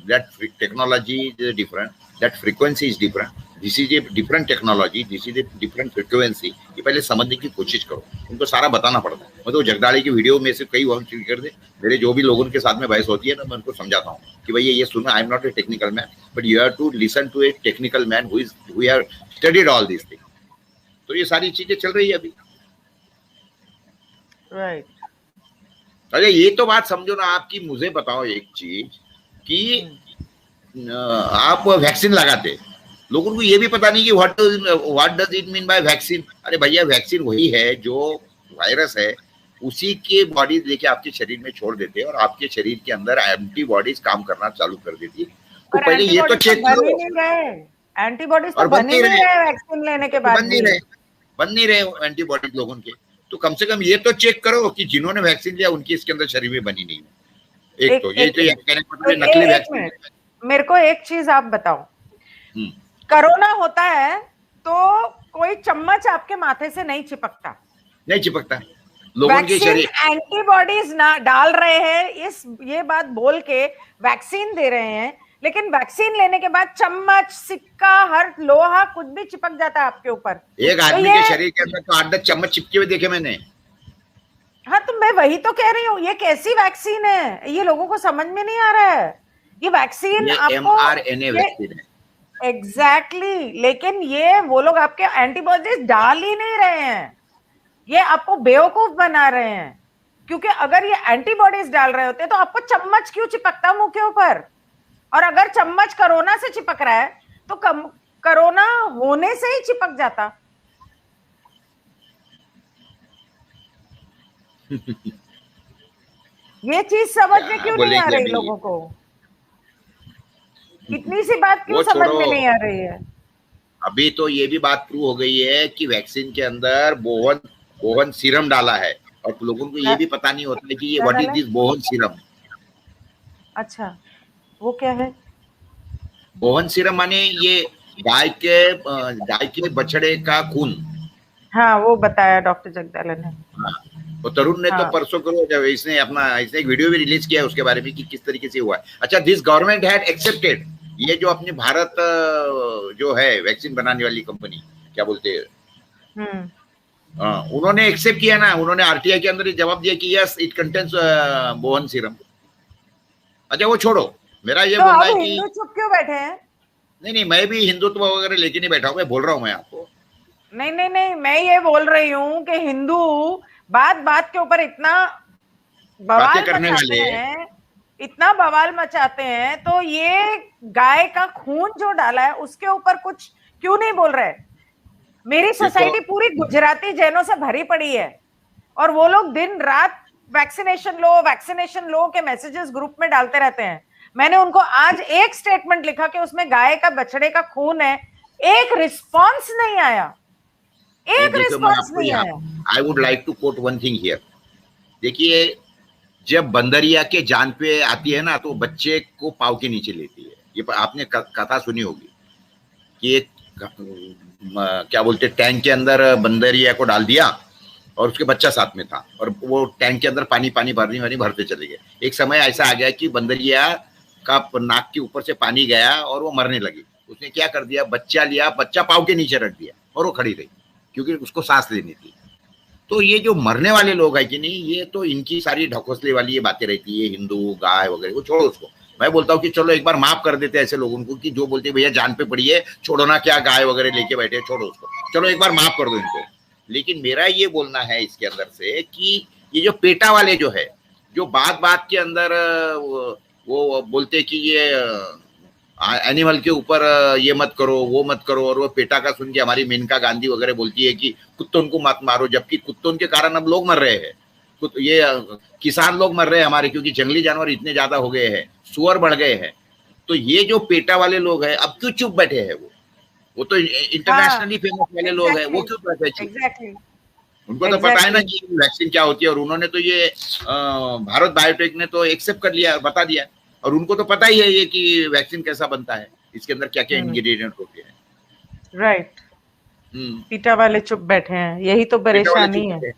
that technology is different, that frequency is different, this is a different technology, this is a different frequency, ये पहले समझने की कोशिश करो, उनको सारा बताना पड़ता है। मतलब जगदाड़ी की वीडियो में से कई वन कर दे, मेरे जो भी लोगों के साथ में बहस होती है ना, मैं उनको समझाता हूँ कि भैया ये सुनो, I am not a technical man, but you have to listen to a technical man who have studied all this thing. तो ये सारी चीजें चल रही है अभी। राइट। अरे ये तो बात समझो ना, आपकी मुझे बताओ एक चीज कि आप वैक्सीन लगाते, लोगों को ये भी पता नहीं कि what does it mean by vaccine. अरे भैया वैक्सीन वही है जो वायरस है उसी के बॉडी लेके आपके शरीर में छोड़ देते हैं, और आपके शरीर के अंदर एंटीबॉडीज काम करना चालू कर देती है। तो पहले ये तो चेक करो। एंटीबॉडीज तो बन ही नहीं रहे वैक्सीन लेने के बाद, बन नहीं रहे एंटीबॉडीज लोगों के, तो कम से कम ये तो चेक करो कि जिन्होंने वैक्सीन लिया उनकी इसके अंदर शरीर में बनी नहीं है। एक तो ये नकली वैक्सीन। मेरे को एक चीज आप बताओ, कोरोना होता है तो कोई चम्मच आपके माथे से नहीं चिपकता, नहीं चिपकता, लोगों के शरीर एंटीबॉडीज ना डाल रहे हैं, ये बात बोल के वैक्सीन दे रहे हैं, लेकिन वैक्सीन लेने के बाद चम्मच, सिक्का, हर लोहा कुछ भी चिपक जाता है आपके ऊपर। एक आदमी के शरीर के अंदर तो 8-10 चम्मच चिपके हुए देखे मैंने। हाँ, तो मैं वही तो कह रही हूँ, ये कैसी वैक्सीन है, ये लोगों को समझ में नहीं आ रहा है। ये वैक्सीन आपको mRNA वैक्सीन है एग्जैक्टली, लेकिन ये वो लोग आपके एंटीबॉडीज डाल ही नहीं रहे हैं, ये आपको बेवकूफ बना रहे हैं। क्योंकि अगर ये एंटीबॉडीज डाल रहे होते तो आपको चम्मच क्यों चिपकता मुंह के ऊपर? और अगर चम्मच कोरोना से चिपक रहा है तो कोरोना होने से ही चिपक जाता। ये चीज समझ में क्यों नहीं आ रही लोगों को? इतनी सी बात क्यों समझ में नहीं आ रही है? अभी तो ये भी बात प्रूव हो गई है कि वैक्सीन के अंदर बोहन सीरम डाला है, और लोगों को ये भी पता नहीं होता है कि ये what is this Bohn serum. अच्छा, वो क्या है? बोहन सीरम माने ये गाय के बछड़े का खून। हाँ, वो बताया डॉक्टर जगदाले ने। हाँ, तो तरुण ने तो परसों करो जब इसने एक वीडियो भी रिलीज किया है उसके बारे में कि किस तरीके से हुआ है। अच्छा, दिस गवर्नमेंट हैड एक्सेप्टेड, ये जो अपनी भारत जो है वैक्सीन बनाने वाली कंपनी, क्या बोलते हैं, उन्होंने एक्सेप्ट किया ना, उन्होंने आरटीआई के अंदर जवाब दिया कि yes it contains Bohn serum. अच्छा वो छोड़ो, मेरा ये बोलना है कि चुप क्यों बैठे हैं? नहीं, मैं भी हिंदुत्व वगैरह लेके नहीं बैठा हूँ, मैं बोल रहा हूँ मैं आपको नहीं नहीं नहीं, मैं ये बोल रही हूँ कि हिंदू बात बात के ऊपर इतना बातें बवाल करने मचाते वाले। हैं, इतना बवाल मचाते हैं, तो ये गाय का खून जो डाला है उसके ऊपर कुछ क्यों नहीं बोल रहे? मेरी देखो, सोसाइटी पूरी गुजराती जैनों से भरी पड़ी है, और वो लोग दिन रात वैक्सीनेशन लो के मैसेजेस ग्रुप में डालते रहते हैं। मैंने उनको आज एक स्टेटमेंट लिखा कि उसमें गाय का बछड़े का खून है, एक रिस्पॉन्स नहीं आया, नहीं एक देखो, मैं रिस्पॉन्स आपको नहीं यहाँ, आया। I would like to quote one thing here. देखिए, जब बंदरिया के जान पे आती है ना, तो बच्चे को पाव के नीचे लेती है। ये आपने कथा सुनी होगी कि एक क्या बोलते, टैंक के अंदर बंदरिया को डाल दिया और उसके बच्चा साथ में था, और वो टैंक के अंदर पानी पानी भरते चले गए। एक समय ऐसा आ गया कि बंदरिया का नाक के ऊपर से पानी गया और वो मरने लगी। उसने क्या कर दिया, बच्चा लिया, बच्चा पाव के नीचे रख दिया और वो खड़ी रही, क्योंकि उसको सांस लेनी थी। तो ये जो मरने वाले लोग है कि नहीं, ये तो इनकी सारी ढकोसले वाली ये बातें रहती है, हिंदू गाय वगैरह, वो छोड़ो उसको। मैं बोलता हूँ कि चलो एक बार माफ कर देते हैं ऐसे लोगों को कि जो बोलते हैं भैया जान पे पड़ी है, छोड़ो ना, क्या गाय वगैरह लेके बैठे, छोड़ो उसको, चलो एक बार माफ कर दो इनको। लेकिन मेरा ये बोलना है इसके अंदर से कि ये जो पेटा वाले जो है, जो बात बात के अंदर वो बोलते कि ये एनिमल के ऊपर ये मत करो, वो मत करो, और वो पेटा का सुन के हमारी मेनका गांधी वगैरह बोलती है कि कुत्तों को मत मारो, जबकि कुत्तों के कारण अब लोग मर रहे हैं। ये किसान लोग मर रहे हैं हमारे, क्योंकि जंगली जानवर इतने ज्यादा हो गए हैं, सुअर बढ़ गए हैं। तो ये जो पेटा वाले लोग हैं, अब क्यों चुप बैठे हैं? वो तो हाँ, इंटरनेशनली फेमस वाले लोग हैं, वो एग्जैक्टली, क्यों बैठे हैं चुप? एग्जैक्टली, उनको तो पता है ना एग्जैक्टली। कि वैक्सीन क्या होती है, और उन्होंने तो ये भारत बायोटेक ने तो एक्सेप्ट कर लिया, बता दिया। और उनको तो पता ही है ये कि वैक्सीन कैसा बनता है, इसके अंदर क्या क्या इंग्रेडिएंट होते हैं। राइट। हम्म। पीटा वाले चुप बैठे हैं, यही तो पेटा वाले परेशानी चुप है। है।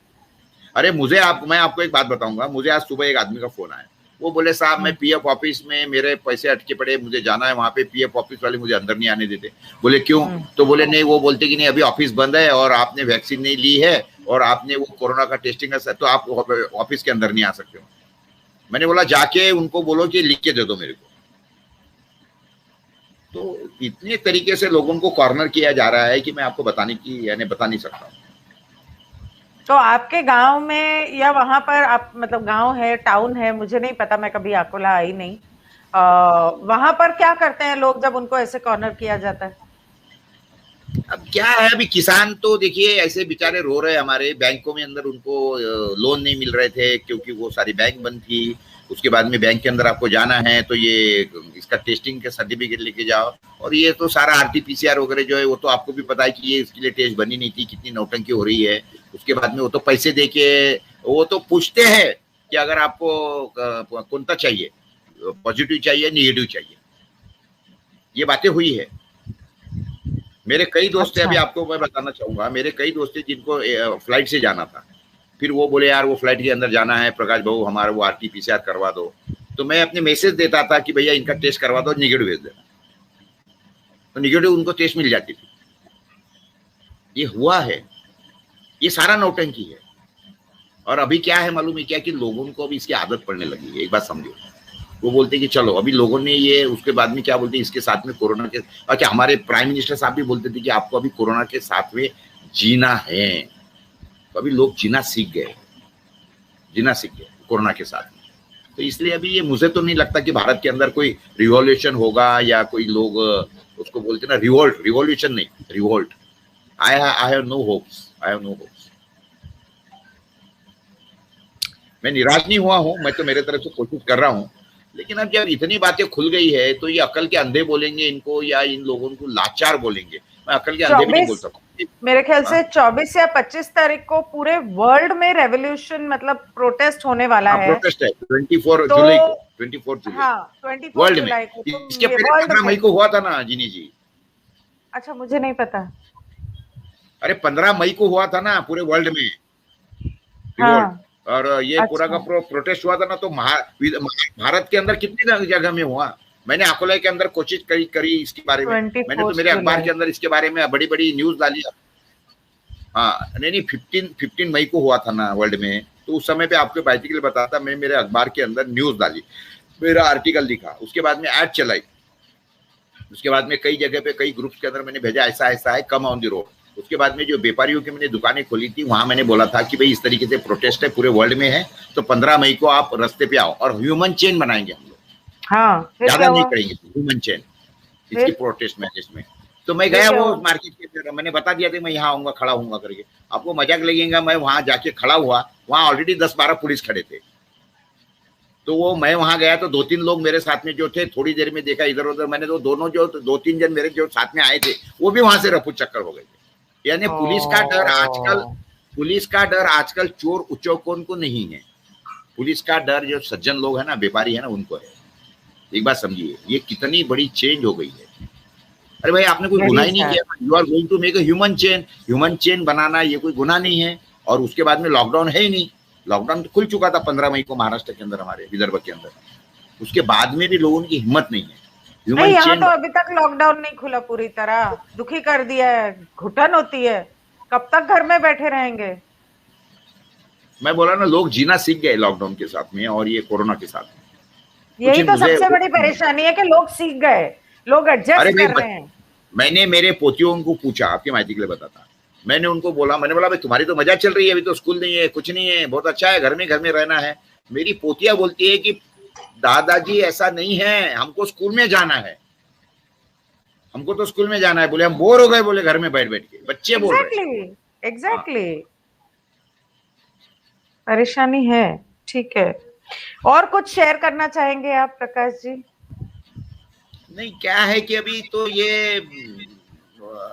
अरे मैं आपको एक बात बताऊंगा। मुझे आज सुबह एक आदमी का फोन आया, वो बोले साहब मैं हम्म, पीएफ ऑफिस में मेरे पैसे अटके पड़े, मुझे जाना है वहां पे, पीएफ ऑफिस वाले मुझे अंदर नहीं आने देते। बोले क्यों? हम्म, तो बोले नहीं, वो बोलते कि नहीं अभी ऑफिस बंद है और आपने वैक्सीन नहीं ली है और आपने वो कोरोना का टेस्टिंग है, तो आप ऑफिस के अंदर नहीं आ सकते हो। मैंने बोला जाके उनको बोलो कि लिख के दे दो मेरे को। तो इतने तरीके से लोगों को कॉर्नर किया जा रहा है कि मैं आपको बताने की यानी बता नहीं सकता। तो आपके गांव में या वहां पर, आप मतलब गांव है टाउन है मुझे नहीं पता, मैं कभी अकोला आई नहीं, वहां पर क्या करते हैं लोग जब उनको ऐसे कॉर्नर किया जाता है? अब क्या है, अभी किसान तो देखिए ऐसे बेचारे रो रहे हैं। हमारे बैंकों में अंदर उनको लोन नहीं मिल रहे थे, क्योंकि वो सारी बैंक बंद थी। उसके बाद में बैंक के अंदर आपको जाना है तो ये इसका टेस्टिंग का सर्टिफिकेट लेके जाओ, और ये तो सारा आरटीपीसीआर वगैरह जो है वो तो आपको भी पता है कि ये इसके लिए टेस्ट बनी नहीं थी, कितनी नौटंकी हो रही है। उसके बाद में वो तो पैसे दे के वो तो पूछते हैं कि अगर आपको कौन सा चाहिए, पॉजिटिव चाहिए निगेटिव चाहिए, ये बातें हुई है। मेरे कई दोस्त थे, अच्छा। अभी आपको मैं बताना चाहूंगा, मेरे कई दोस्त थे जिनको फ्लाइट से जाना था। फिर वो बोले यार वो फ्लाइट के अंदर जाना है प्रकाश भाऊ, हमारा वो आरटीपीसीआर करवा दो। तो मैं अपने मैसेज देता था कि भैया इनका टेस्ट करवा दो, निगेटिव भेज देना, तो निगेटिव उनको टेस्ट मिल जाती थी। ये हुआ है, ये सारा नौटंकी है। और अभी क्या है मालूम है क्या, कि लोगों को अभी इसकी आदत पड़ने लगी है। एक बात समझो, वो बोलते कि चलो अभी लोगों ने ये, उसके बाद में क्या बोलते हैं, इसके साथ में कोरोना के, अच्छा हमारे प्राइम मिनिस्टर साहब भी बोलते थे कि आपको अभी कोरोना के साथ में जीना है। तो अभी लोग जीना सीख गए कोरोना के साथ में। तो इसलिए अभी ये मुझे तो नहीं लगता कि भारत के अंदर कोई रिवॉल्यूशन होगा, या कोई लोग उसको बोलते ना रिवोल्ट, रिवॉल्यूशन नहीं, revolt. I have no hopes. मैं निराश नहीं हुआ हूं, मैं तो मेरे तरफ से कोशिश कर रहा हूं। लेकिन अब जब इतनी बातें खुल गई है तो ये अकल के अंधे बोलेंगे इनको, या इन लोगों को लाचार बोलेंगे। मैं अकल के अंधे भी नहीं बोल 24, सकता। मेरे ख्याल हाँ, से 24 या 25 तारीख को पूरे वर्ल्ड में रेवोल्यूशन मतलब प्रोटेस्ट होने वाला हाँ, है। प्रोटेस्ट है 24 तो जुलाई को, 24 जुलाई हाँ, 24 वर्ल्ड में। जुलाई को तो इसके ये पहले वर्ल्ड 15 में। मई को हुआ था ना जिनी जी। अच्छा, मुझे नहीं पता। अरे 15 मई को हुआ था ना पूरे वर्ल्ड में रिवॉल्ट। हाँ। और ये पूरा का अच्छा। प्रोटेस्ट हुआ था ना, तो भारत के अंदर कितनी जगह में हुआ। मैंने अकोला के अंदर कोशिश करी इसके बारे में। मैंने तो 24 मेरे अखबार जुलाई। के अंदर इसके बारे में बड़ी बड़ी न्यूज डाली। हाँ, नहीं 15 मई को हुआ था ना वर्ल्ड में। तो उस समय पे आपको बाइटिकल बताता, मैं मेरे अखबार के अंदर न्यूज डाली, मेरा आर्टिकल लिखा, उसके बाद में ऐड चलाई, उसके बाद में कई जगह पे कई ग्रुप्स के अंदर मैंने भेजा ऐसा ऐसा है, कम ऑन द रोड। उसके बाद में जो व्यापारियों की मैंने दुकानें खोली थी वहां मैंने बोला था कि भाई इस तरीके से प्रोटेस्ट है पूरे वर्ल्ड में है, तो 15 मई को आप रास्ते पे आओ और ह्यूमन चेन बनाएंगे हम लोग। हाँ, फिर ज्यादा क्या नहीं हुआ? करेंगे, ह्यूमन चेन इसकी फिर प्रोटेस्ट मैनेज में। तो मैं फिर गया क्या वो हुआ? मार्केट के अंदर, मैंने बता दिया था मैं यहाँ आऊंगा खड़ा हूंगा करके। आपको मजाक लगेगा, मैं वहां जाके खड़ा हुआ, वहां ऑलरेडी 10-12 पुलिस खड़े थे। तो वो मैं वहां गया तो 2-3 लोग मेरे साथ में जो थे, थोड़ी देर में देखा इधर उधर, मैंने तो दोनों जो 2-3 जन मेरे जो साथ में आए थे वो भी वहां से रफू चक्कर हो गए थे। यानी पुलिस का डर आजकल चोर उचोकों को नहीं है, पुलिस का डर जो सज्जन लोग है ना, व्यापारी है ना, उनको है। एक बात समझिए, ये कितनी बड़ी चेंज हो गई है। अरे भाई आपने कोई गुनाह वेरी ही नहीं सैड। किया, you are going to make a human chain बनाना ये कोई गुनाह नहीं है। और उसके बाद में लॉकडाउन है ही नहीं, लॉकडाउन तो खुल चुका था 15 मई को महाराष्ट्र के अंदर, हमारे विदर्भ के अंदर। उसके बाद में भी लोगों की हिम्मत नहीं है नहीं, ह्यूमन यहाँ चेन। तो अभी तक लॉकडाउन नहीं खुला पूरी तरह, दुखी कर दिया है, घुटन होती है, कब तक घर में बैठे रहेंगे? मैं बोला ना, लोग जीना सीख गए लॉकडाउन के साथ में और ये कोरोना के साथ में। कुछ यही तो मुझे, सबसे बड़ी परेशानी है कि लोग सीख गए, लोग अरे एडजस्ट कर भाई रहे हैं। मैंने मेरे पोतियों को पूछा, आपकी माहिती के लिए बताता, मैंने उनको बोला, मैंने बोला भाई तुम्हारी तो मजा चल रही है, अभी तो स्कूल नहीं है, कुछ नहीं है, बहुत अच्छा है, घर में रहना है। मेरी पोतिया बोलती है कि दादाजी ऐसा नहीं है, हमको स्कूल में जाना है, हमको तो स्कूल में जाना है। बोले हम बोर हो गए, बोले घर में बैठ बैठ के, बच्चे बोल रहे हैं। एग्जैक्टली परेशानी है। ठीक है, और कुछ शेयर करना चाहेंगे आप प्रकाश जी? नहीं, क्या है कि अभी तो ये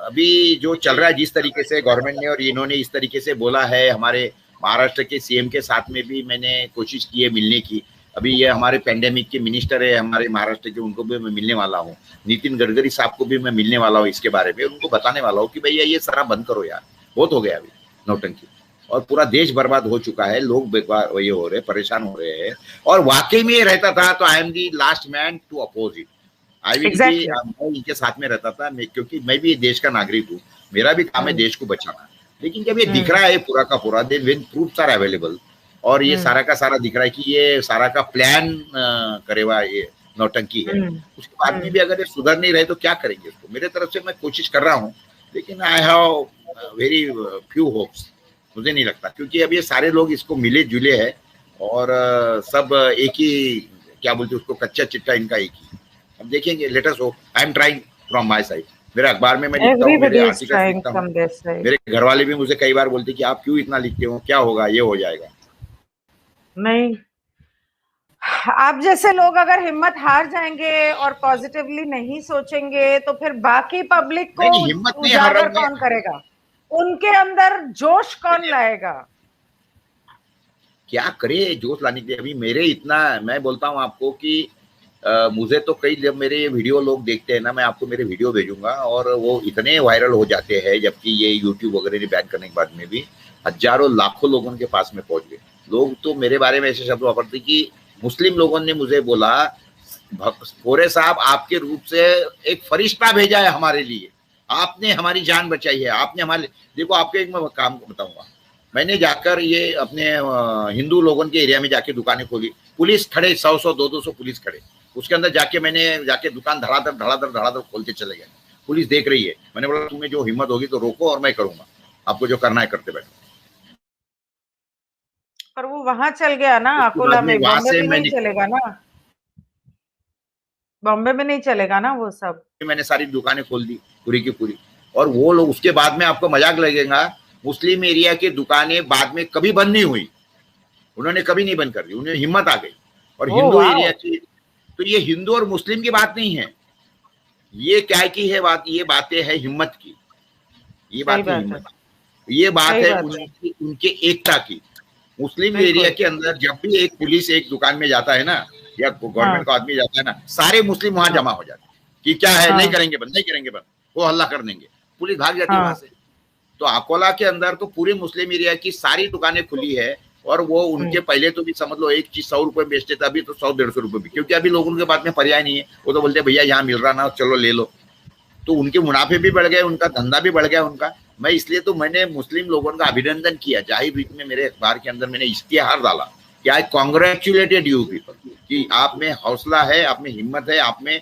अभी जो चल रहा है जिस तरीके से गवर्नमेंट ने और इन्होंने इस तरीके से बोला है, हमारे महाराष्ट्र के सीएम के साथ में भी मैंने कोशिश की है मिलने की। अभी ये हमारे पेंडेमिक के मिनिस्टर है हमारे महाराष्ट्र के, उनको भी मैं मिलने वाला हूँ। नितिन गडकरी साहब को भी मैं मिलने वाला हूँ इसके बारे में, उनको बताने वाला हूँ कि भैया ये सारा बंद करो यार, बहुत हो गया अभी नौटंकी, और पूरा देश बर्बाद हो चुका है, लोग ये हो रहे, परेशान हो रहे हैं। और वाकई में ये रहता था तो I am the last man to oppose it. I will be, मैं इनके साथ में रहता था, क्योंकि मैं भी देश का नागरिक हूँ, मेरा भी काम है देश को बचाना। लेकिन जब ये दिख रहा है पूरा का पूरा, then when proofs are available, और ये सारा का सारा दिख रहा है कि ये सारा का प्लान करेगा, ये नौटंकी है, उसके बाद में भी अगर ये सुधर नहीं रहे तो क्या करेंगे उसको। मेरे तरफ से मैं कोशिश कर रहा हूँ, लेकिन I have very few hopes, मुझे नहीं लगता, क्योंकि अब ये सारे लोग इसको मिले जुले हैं और सब एक ही, क्या बोलते उसको, कच्चा चिट्टा इनका एक ही। अब देखेंगे, let us hope. I am trying from my side. मेरे अखबार में मैं लिखता हूँ, मेरे आर्टिकल लिखता हूँ, मेरे घर वाले भी मुझे कई बार बोलते कि आप क्यों इतना लिखते हो, क्या होगा, ये हो जाएगा। नहीं, आप जैसे लोग अगर हिम्मत हार जाएंगे और पॉजिटिवली नहीं सोचेंगे तो फिर बाकी पब्लिक को उजागर कौन करेगा? उनके अंदर जोश कौन लाएगा? क्या करे जोश लाने के लिए? अभी मेरे इतना, मैं बोलता हूँ आपको कि मुझे तो कई, जब मेरे ये वीडियो लोग देखते हैं ना, मैं आपको मेरे वीडियो भेजूंगा, और वो इतने वायरल हो जाते हैं, जबकि ये यूट्यूब वगैरह ने बैन करने के बाद में भी हजारों लाखों लोगों के पास में पहुंच गए। लोग तो मेरे बारे में ऐसे शब्द वापरते कि मुस्लिम लोगों ने मुझे बोला, फोरे साहब आपके रूप से एक फरिश्ता भेजा है हमारे लिए, आपने हमारी जान बचाई है, आपने हमारे, देखो आपके एक मैं काम बताऊंगा, मैंने जाकर ये अपने हिंदू लोगों के एरिया में जाके दुकानें खोली, पुलिस खड़े, 100-100 200 पुलिस खड़े, उसके अंदर जाके मैंने जाके दुकान धड़ाधड़ खोलते चले गए। पुलिस देख रही है, मैंने बोला तुम्हें जो हिम्मत होगी तो रोको और मैं करूंगा, आपको जो करना है करते बैठो। पर वो वहां चल गया ना, अकोला में, बॉम्बे में नहीं चलेगा ना, बॉम्बे में नहीं चलेगा ना वो सब। मैंने सारी दुकानें खोल दी पूरी की पूरी, और वो लोग, उसके बाद में आपको मजाक लगेगा, मुस्लिम एरिया की दुकानें बाद में कभी बंद नहीं हुई, उन्होंने कभी नहीं बंद कर दी, उन्हें हिम्मत आ गई। और हिंदू एरिया की, तो ये हिंदू और मुस्लिम की बात नहीं है, ये क्या की है बात, ये बातें है हिम्मत की, ये बात है हिम्मत, ये बात है उनके एकता की। मुस्लिम एरिया के अंदर जब भी एक पुलिस एक दुकान में जाता है ना, या गवर्नमेंट का आदमी जाता है ना, सारे मुस्लिम वहां जमा हो जाते हैं कि क्या है, नहीं करेंगे बंद, नहीं करेंगे बंद, वो हल्ला कर देंगे, पुलिस भाग जाती है वहां से। तो अकोला के अंदर तो पूरे मुस्लिम एरिया की सारी दुकानें खुली है, और वो उनके पहले तो भी समझ लो एक चीज 100 रुपए बेचते थे, अभी तो 100-150 रुपए भी, क्योंकि अभी लोगों के पास में पर्याय नहीं है, वो तो बोलते भैया यहाँ मिल रहा ना, चलो ले लो। तो उनके मुनाफे भी बढ़ गए, उनका धंधा भी बढ़ गया उनका। मैं इसलिए तो मैंने मुस्लिम लोगों का अभिनंदन किया, जाहिर रूप में मेरे अखबार के अंदर मैंने इश्तिहार डाला कि आई कॉन्ग्रेचुलेटेड यू पीपल, कि आप में हौसला है, आप में हिम्मत है, आप में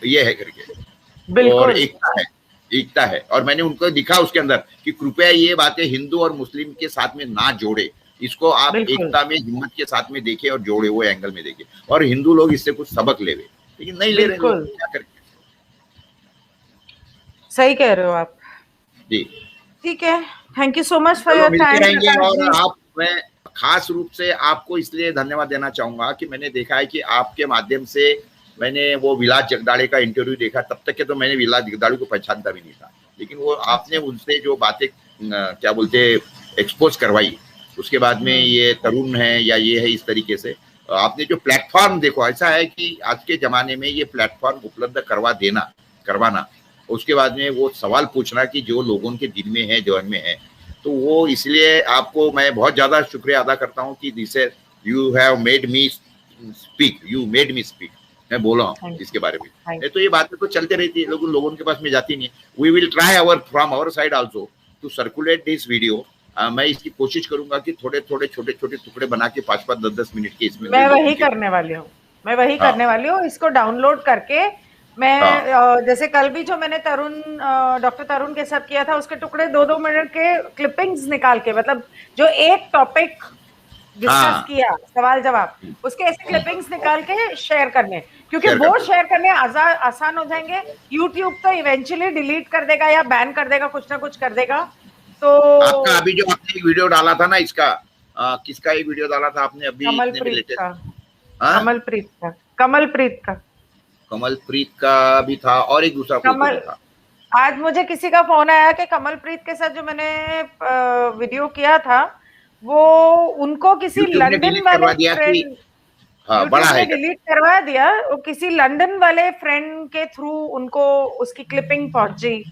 ये है करके, और एकता है। एकता है। और मैंने उनको दिखा उसके अंदर कि कृपया ये बातें हिंदू और मुस्लिम के साथ में ना जोड़े, इसको आप एकता में हिम्मत के साथ में देखें और जोड़े, वो एंगल में देखें, और हिंदू लोग इससे कुछ सबक ले, लेकिन नहीं ले रहे लोग, क्या करें। सही कह रहे हो आप जी ठीक है, thank you so much for your time. और आप, मैं खास रूप से आपको इसलिए धन्यवाद देना चाहूंगा कि मैंने देखा है कि आपके माध्यम से मैंने वो विलास जगदाड़े का इंटरव्यू देखा, तब तक के तो मैंने विलास जगदाड़े को पहचानता भी नहीं था, लेकिन वो आपने उनसे जो बातें क्या बोलते एक्सपोज करवाई, उसके बाद में ये तरुण है या ये है, इस तरीके से आपने जो प्लेटफॉर्म, देखो ऐसा है कि आज के जमाने में ये प्लेटफॉर्म उपलब्ध करवाना, उसके बाद में वो सवाल पूछना कि जो लोगों के दिल में है, जवान में है, तो वो इसलिए आपको मैं बहुत ज्यादा शुक्रिया अदा करता हूँ कि this you have made me speak, मैं बोला हूँ इसके बारे में। नहीं तो ये बातें तो चलते रहती है, लोगों के पास में जाती नहीं है। We will try from our side also to circulate this video. मैं इसकी कोशिश करूंगा कि थोड़े छोटे टुकड़े बना के 5-5, 10-10 मिनट के इसमें मैं वही करने वाली हूँ, इसको डाउनलोड करके मैं जैसे कल भी जो मैंने डॉक्टर तरुण के साथ किया था, उसके टुकड़े 2-2 मिनट के क्लिपिंग्स निकाल के, मतलब जो एक टॉपिक डिस्कस किया, सवाल जवाब, उसके ऐसे क्लिपिंग्स निकाल के शेयर करने, क्योंकि वो शेयर करने आसान हो जाएंगे। यूट्यूब तो इवेंचुअली डिलीट कर देगा या बैन कर देगा, कुछ ना कुछ कर देगा। तो आपका अभी जो आपने एक वीडियो डाला था ना, इसका किसका एक वीडियो डाला था आपने अभी? कमलप्रीत का भी था, और एक दूसरा कोई था। आज मुझे किसी का फोन आया कि कमलप्रीत के साथ जो मैंने वीडियो किया था, वो उनको किसी लंदन वाले फ्रेंड, बड़ा है, डिलीट करवा दिया, वो किसी लंदन वाले फ्रेंड के थ्रू उनको उसकी क्लिपिंग पहुंची।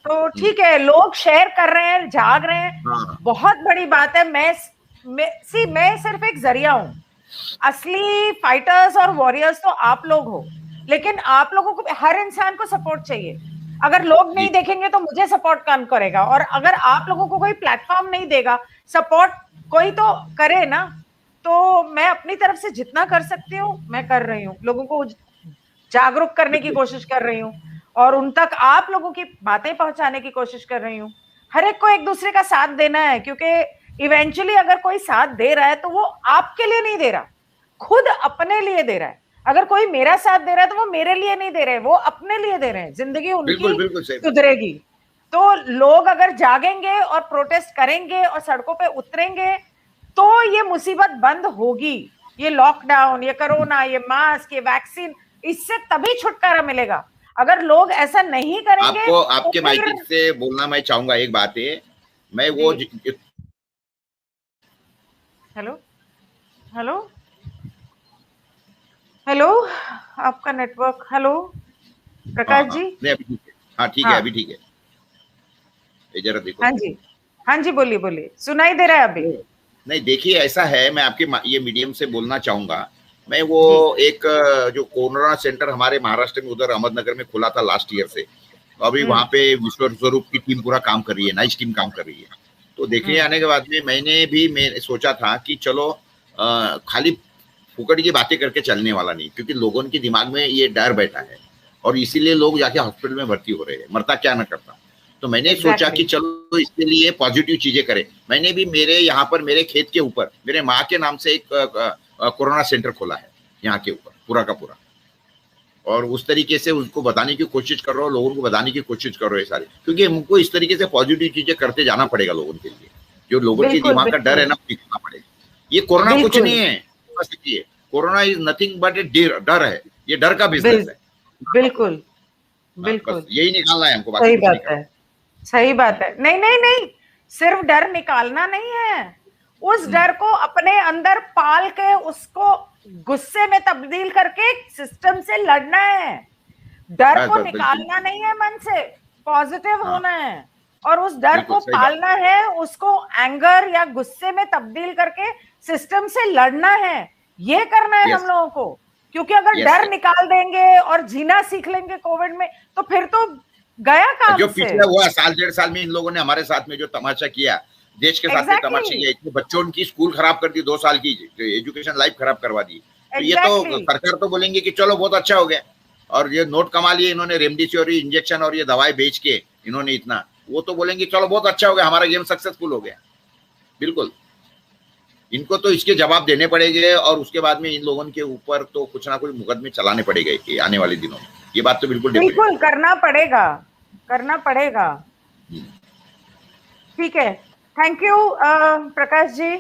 तो ठीक है, लोग शेयर कर रहे हैं, जाग रहे हैं, बहुत बड़ी बात है। मैं सिर्फ एक जरिया हूं, असली फाइटर्स और वॉरियर्स तो आप लोग हो, लेकिन आप लोगों को, हर इंसान को सपोर्ट चाहिए। अगर लोग नहीं देखेंगे तो मुझे सपोर्ट कौन करेगा? और अगर आप लोगों को कोई प्लेटफॉर्म नहीं देगा, सपोर्ट कोई तो करे ना। तो मैं अपनी तरफ से जितना कर सकती हूँ मैं कर रही हूँ, लोगों को जागरूक करने की कोशिश कर रही हूँ, और उन तक आप लोगों की बातें पहुंचाने की कोशिश कर रही हूँ। हर एक को एक दूसरे का साथ देना है, क्योंकि इवेंचुअली अगर कोई साथ दे रहा है तो वो आपके लिए नहीं दे रहा, खुद अपने लिए दे रहा है। अगर कोई मेरा साथ दे रहा है तो वो मेरे लिए नहीं दे रहे, वो अपने लिए दे रहे हैं। जिंदगी उनकी सुधरेगी तो लोग अगर जागेंगे और प्रोटेस्ट करेंगे और सड़कों पे उतरेंगे तो ये मुसीबत बंद होगी। ये लॉकडाउन, ये कोरोना, ये मास्क, ये वैक्सीन, इससे तभी छुटकारा मिलेगा। अगर लोग ऐसा नहीं करेंगे, आपको आपके माइक से बोलना मैं चाहूंगा एक बात है, मैं वो हेलो हेलो हेलो, आपका नेटवर्क, हेलो प्रकाश जी। हाँ ठीक है, अभी ठीक है, ये जरा देखो। हाँ जी बोलिए, सुनाई दे रहा है अभी? नहीं देखिए, ऐसा है, मैं आपके ये मीडियम से बोलना चाहूंगा। मैं वो एक जो कोरोना सेंटर हमारे महाराष्ट्र में उधर अहमदनगर में खुला था लास्ट ईयर से, तो अभी वहाँ पे विश्व स्वरूप की टीम पूरा काम कर रही है, नाइस टीम काम कर रही है। तो देखने आने के बाद में मैंने सोचा था कि चलो खाली फुकट की बातें करके चलने वाला नहीं, क्योंकि लोगों के दिमाग में ये डर बैठा है और इसीलिए लोग जाके हॉस्पिटल में भर्ती हो रहे हैं, मरता क्या ना करता। तो मैंने सोचा कि चलो इसके लिए पॉजिटिव चीजें करें। मैंने भी मेरे यहाँ पर मेरे खेत के ऊपर मेरे माँ के नाम से एक कोरोना सेंटर खोला है यहाँ के ऊपर पूरा का पूरा, और उस तरीके से उसको बताने की कोशिश कर रहा हूँ, लोगों को बताने की कोशिश कर रहे हैं सारे, क्योंकि हमको इस तरीके से पॉजिटिव चीजें करते जाना पड़ेगा लोगों के लिए। जो लोगों के दिमाग का डर है ना, दिखाना पड़ेगा। ये कोरोना कुछ नहीं है, कोरोना इज नथिंग बट ए डर है, ये डर का बिजनेस है। बिल्कुल यही निकालना है हमको। सही बात है। नहीं, सिर्फ डर निकालना नहीं है, उस डर को अपने अंदर पाल के उसको गुस्से में तब्दील करके सिस्टम से लड़ना है। डर को निकालना नहीं है, मन से पॉजिटिव होना है, और उस डर को पालना है, उसको एंगर या गुस्से में तब्दील करके सिस्टम से लड़ना है। ये करना है हम लोगों को, क्योंकि अगर डर निकाल देंगे और जीना सीख लेंगे कोविड में, तो फिर तो गया काम। जो पिछला हुआ साल 1.5 साल में इन लोगों ने हमारे साथ में जो तमाशा किया, देश के साथ में तमाशा किया, इतने बच्चों की स्कूल खराब कर दी, 2 साल की एजुकेशन लाइफ खराब करवा दी। तो ये तो सरकार तो बोलेंगे कि चलो बहुत अच्छा हो गया, और ये नोट कमा लिए इन्होंने, रेमडेसिविर इंजेक्शन और ये दवाई बेच के इन्होंने इतना, वो तो बोलेंगे चलो बहुत अच्छा हो गया, हमारा गेम सक्सेसफुल हो गया। बिल्कुल, इनको तो इसके जवाब देने पड़ेंगे और उसके बाद में इन लोगों के ऊपर तो कुछ ना कुछ मुकदमे चलाने पड़ेंगे आने वाले दिनों में। ये बात तो बिल्कुल करना पड़ेगा, करना पड़ेगा। ठीक है, थैंक यू प्रकाश जी।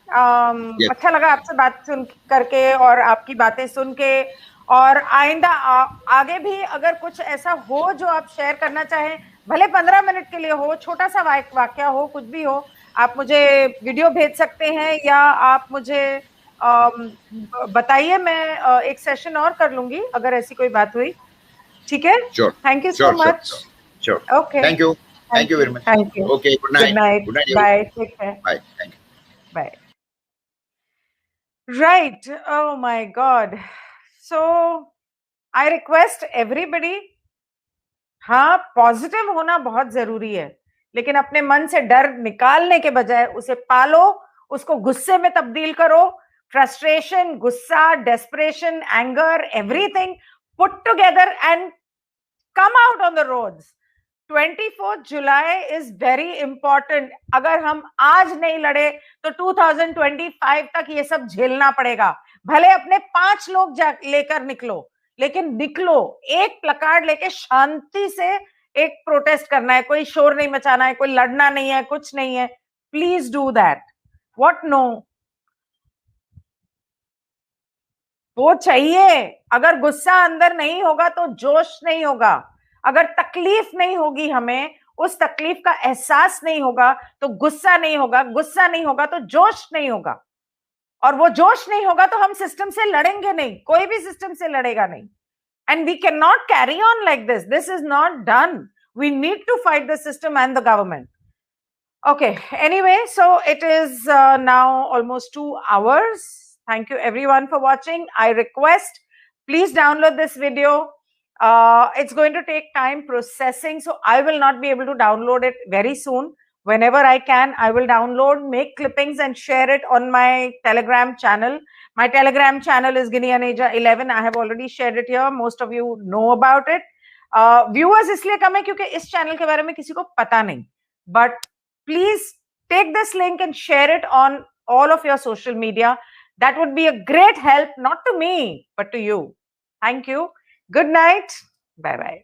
अच्छा लगा आपसे बात सुन करके और आपकी बातें सुन के। और आइंदा आगे भी अगर कुछ ऐसा हो जो आप शेयर करना चाहें, भले 15 मिनट के लिए हो, छोटा सा वाक्या हो, कुछ भी हो, आप मुझे वीडियो भेज सकते हैं या आप मुझे बताइए, मैं एक सेशन और कर लूंगी अगर ऐसी कोई बात हुई। ठीक है, thank you so much. Okay, thank you, thank you very much. Thank you, okay, good night, good night, bye, take care, bye, thank you, bye. Right, oh my God. So I request everybody, हाँ, positive होना बहुत जरूरी है, लेकिन अपने मन से डर निकालने के बजाय उसे पालो, उसको गुस्से में तब्दील करो। फ्रस्ट्रेशन, गुस्सा, desperation, anger, everything put together and come out on the roads. 24 July is very important. अगर हम आज नहीं लड़े तो 2025 तक ये सब झेलना पड़ेगा। भले अपने 5 लोग लेकर निकलो, लेकिन निकलो, एक प्लकार्ड लेके शांति से एक प्रोटेस्ट करना है, कोई शोर नहीं मचाना है, कोई लड़ना नहीं है, कुछ नहीं है। Please do that. What? No, वो चाहिए। अगर गुस्सा अंदर नहीं होगा तो जोश नहीं होगा। अगर तकलीफ नहीं होगी, हमें उस तकलीफ का एहसास नहीं होगा तो गुस्सा नहीं होगा, गुस्सा नहीं होगा तो जोश नहीं होगा, और वो जोश नहीं होगा तो हम सिस्टम से लड़ेंगे नहीं, कोई भी सिस्टम से लड़ेगा नहीं। And we cannot carry on like this. This is not done. We need to fight the system and the government. Okay, anyway, so it is now almost 2 hours. Thank you everyone for watching. I request, please download this video. It's going to take time processing, so I will not be able to download it very soon. Whenever I can, I will download, make clippings and share it on my Telegram channel. My Telegram channel is Guinea Aneja 11. I have already shared it here. Most of you know about it. Viewers इसलिए कम है क्योंकि इस channel के बारे में किसी को पता नहीं. But please take this link and share it on all of your social media. That would be a great help, not to me, but to you. Thank you. Good night. Bye-bye.